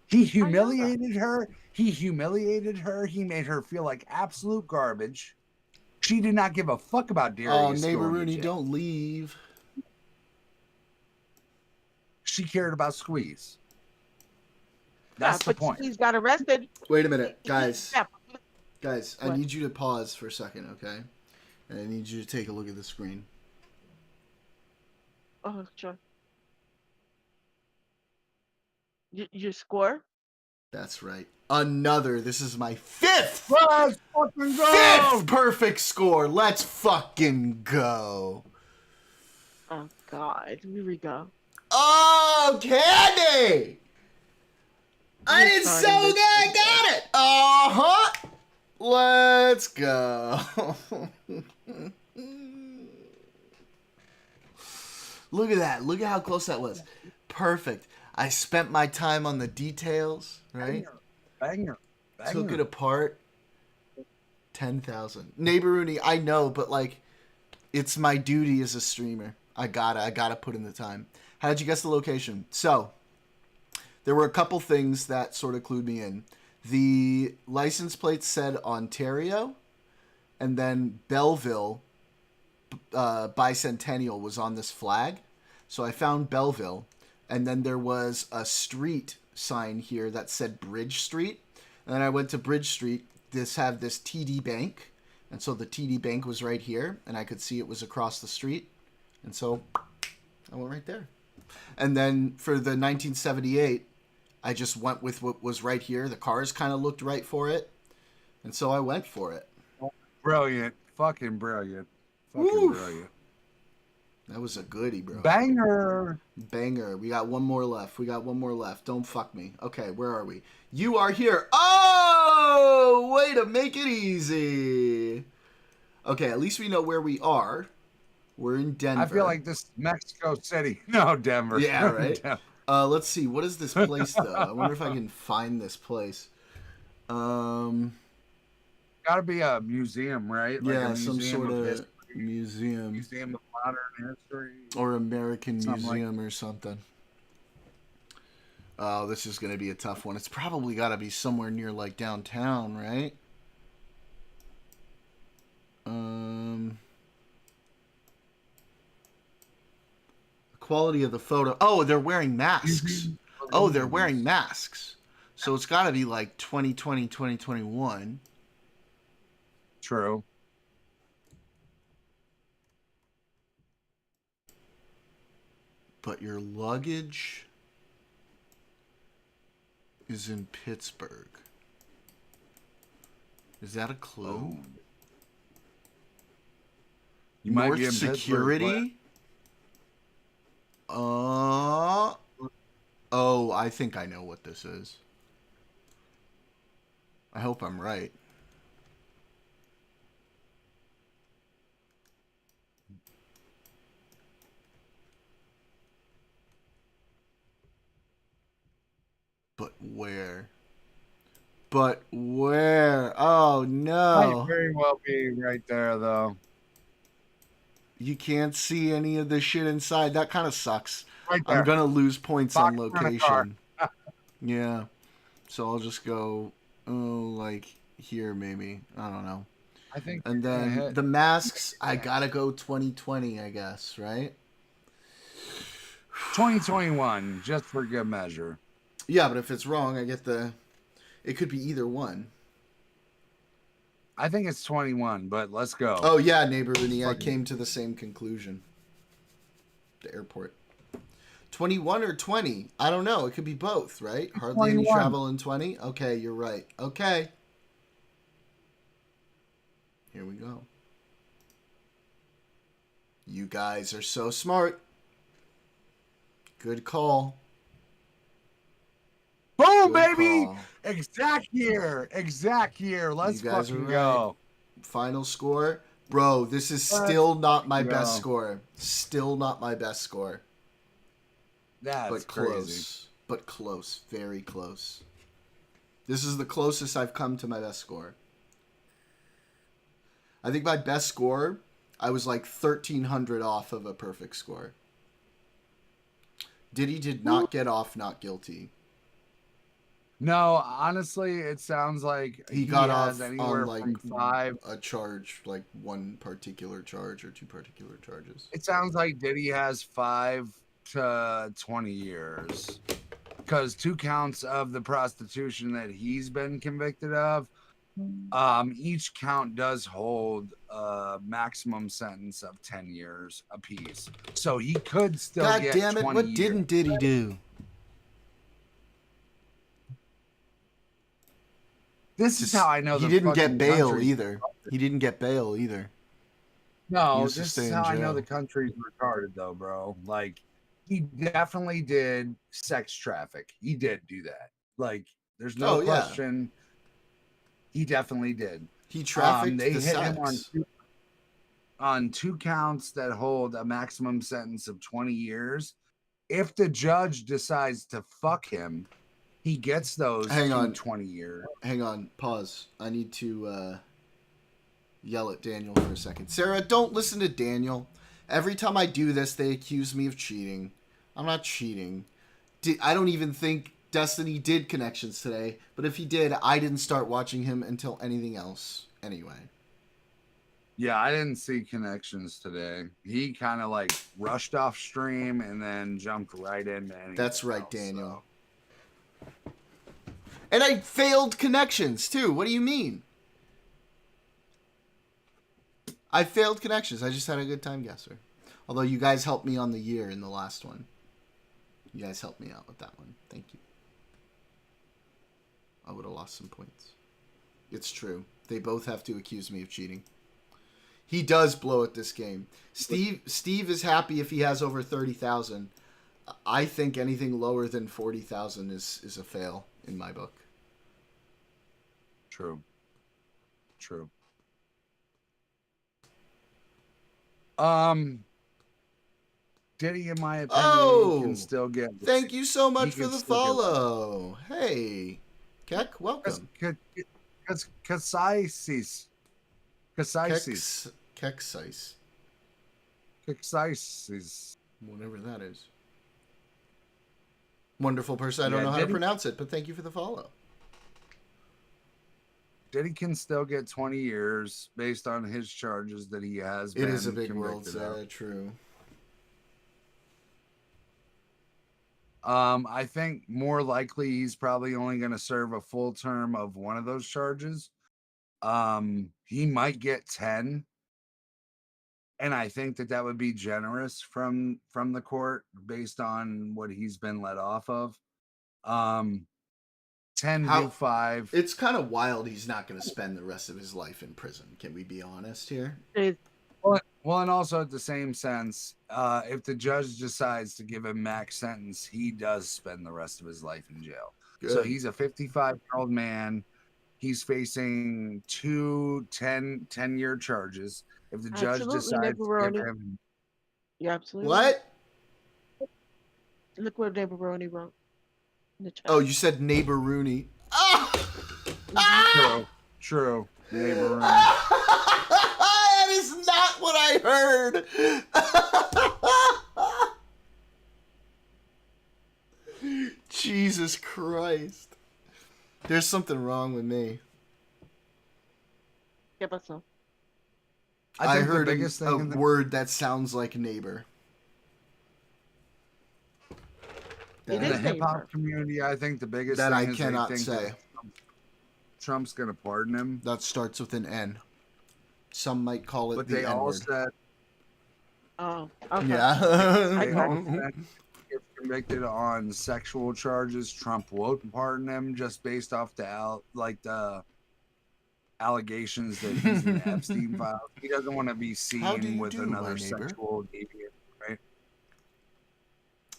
He humiliated her. He humiliated her. He made her feel like absolute garbage. She did not give a fuck about Darius. Oh, neighbor Rooney, don't leave. She cared about Squeeze. That's the point. Squeeze got arrested. Wait a minute, guys. Guys, I need you to pause for a second, okay? And I need you to take a look at the screen. Oh, sure. Your score? That's right. Another. This is my fifth. Let's fucking go. Fifth perfect score. Let's fucking go. Oh, God. Here we go. Oh, Candy! I did so good. I got it. Uh-huh. Let's go. Look at that. Look at how close that was. Perfect. I spent my time on the details, right? Banger. Took it apart. 10,000. Neighbor Rooney, I know, but like, it's my duty as a streamer. I gotta put in the time. How did you guess the location? So, there were a couple things that sort of clued me in. The license plate said Ontario, and then Belleville Bicentennial was on this flag. So I found Belleville, and then there was a street sign here that said Bridge Street. And then I went to Bridge Street. This had this TD Bank, and so the TD Bank was right here, and I could see it was across the street. And so I went right there. And then for the 1978, I just went with what was right here. The cars kind of looked right for it. And so I went for it. Brilliant. Fucking brilliant. Fucking brilliant. That was a goodie, bro. Banger. Banger. We got one more left. Don't fuck me. Okay, where are we? You are here. Oh, way to make it easy. Okay, at least we know where we are. We're in Denver. I feel like this is Mexico City. No, Denver. Yeah, right? Let's see. What is this place, though? I wonder if I can find this place. Gotta be a museum, right? Like yeah, a some sort of history. museum. Museum of Modern History. Or American Something Museum or something. Oh, this is going to be a tough one. It's probably got to be somewhere near, like, downtown, right? Quality of the photo. Oh, they're wearing masks. Oh, they're wearing masks. So it's got to be like 2020, 2021. True. but your luggage is in Pittsburgh. Is that a clue? You might North be in Pittsburgh, security? Oh, I think I know what this is. I hope I'm right. But where? But where? Oh Might no. very well be right there, though. You can't see any of the shit inside. That kind of sucks. Right I'm there. gonna lose points on Box front of car. location. Yeah. So I'll just go, like here maybe. I don't know. I think And you're gonna then hit. the masks, I gotta go 2020, I guess, right? 2021, just for good measure. Yeah, but if it's wrong, I get the. It could be either one. I think it's 21, but let's go. Oh yeah, neighbor Vinny, I Fucking- came to the same conclusion. The airport. 21 or 20? I don't know. It could be both, right? Hardly any 21. travel in 20? Okay, you're right. Okay. Here we go. You guys are so smart. Good call. Boom, Good baby! call. Exact year. Exact year. Let's You guys are fucking right. go. Final score? Bro, this is Let's still not my go. best score. Still not my best score. That's But crazy. close. But close. Very close. This is the closest I've come to my best score. I think my best score, I was like 1,300 off of a perfect score. Diddy did not get off not guilty. No, honestly, it sounds like He got has off anywhere on like from 5. a charge, like one particular charge or two particular charges. It sounds like Diddy has 5 to 20 years. Because 2 counts of the prostitution that he's been convicted of, each count does hold a maximum sentence of 10 years apiece. So he could still God get damn it! 20 What years. didn't Diddy do? This is how I know he the didn't fucking get bail country's either. He didn't get bail either. He No, used to this stay is in how I know jail. the country's retarded, though, bro. Like, he definitely did sex traffic. He did do that. Like, there's no Oh, yeah. question. He definitely did. He trafficked They the hit him sex. on 2 counts that hold a maximum sentence of 20 years. If the judge decides to fuck him, he gets those Hang on. 20 years. Hang on. Pause. I need to yell at Daniel for a second. Sarah, don't listen to Daniel. Every time I do this, they accuse me of cheating. I'm not cheating. I don't even think Destiny did connections today. But if he did, I didn't start watching him until anything else. Anyway. Yeah, I didn't see connections today. He kind of like rushed off stream and then jumped right into anything. That's right, else, Daniel. And I failed connections, too. What do you mean? I failed connections. I just had a good time guesser. Although you guys helped me on the year in the last one. You guys helped me out with that one. Thank you. I would have lost some points. It's true. They both have to accuse me of cheating. He does blow at this game. Steve is happy if he has over 30,000. I think anything lower than 40,000 is a fail in my book. True. Diddy, in my opinion, can still get. Thank you so much he for can the still get- follow. Hey, Keck, welcome. Casaisis. Kexice. Whatever that is. Wonderful person. I don't Yeah, know how to Diddy- pronounce it, but thank you for the follow. Diddy can still get 20 years based on his charges that he has been It is a big world, convicted of. Sarah. True. I think more likely he's probably only going to serve a full term of one of those charges. He might get 10. and I think that would be generous from the court based on what he's been let off of. 10 to 5. It's kind of wild he's not going to spend the rest of his life in prison. Can we be honest here? Well, and also at the same sense, if the judge decides to give him max sentence, he does spend the rest of his life in jail. So Good. he's a 55-year-old man. He's facing 10-year charges. If the judge decides to give him... You're absolutely What? right. Look what Neighbor Rooney wrote in the chat. Oh, you said neighbor Rooney. True. Neighbor Rooney. That is not what I heard. Jesus Christ. There's something wrong with me. Yeah, but so. I think heard the biggest a thing word that sounds like neighbor. In the hip hop community, I think the biggest that thing I is cannot they think say. that Trump's going to pardon him. That starts with an N. Some might call it But the they all N-word. said, Oh, okay. Yeah. they all said if convicted on sexual charges, Trump won't pardon him just based off the allegations that he's in Epstein files. He doesn't want to be seen with another sexual deviant, right?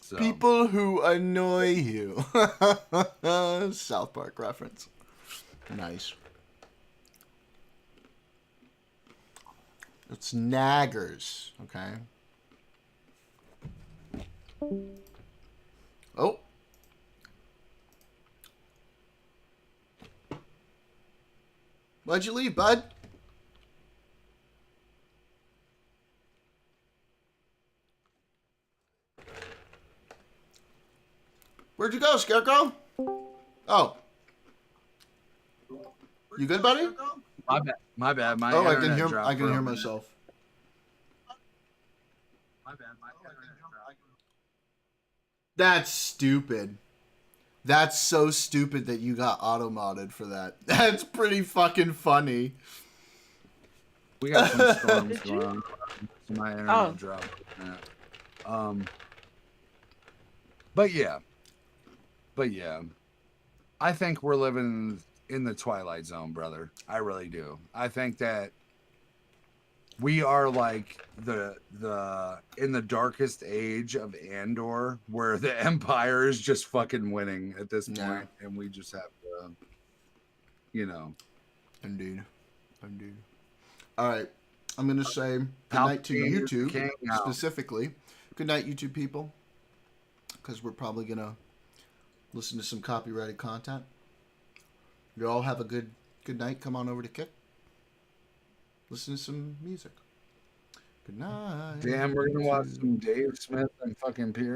So. People who annoy you. South Park reference. Nice. It's naggers, okay? Oh. Why'd you leave, bud? Where'd you go, Scarecrow? Oh. You good, buddy? My bad. My I can internet hear. dropped I can for a hear minute. myself. That's stupid. That's so stupid that you got auto-modded for that. That's pretty fucking funny. We got some storms going on. So my internet Oh. dropped. But yeah. I think we're living in the twilight zone, brother. I really do. I think that we are like in the darkest age of Andor, where the Empire is just fucking winning at this point, and we just have to, Indeed. All right. I'm going to say good night to YouTube specifically. Good night, YouTube people. Because we're probably going to listen to some copyrighted content. You all have a good night. Come on over to Kick. Listen to some music. Good night. Damn, we're going to watch some Dave Smith and fucking Pierce.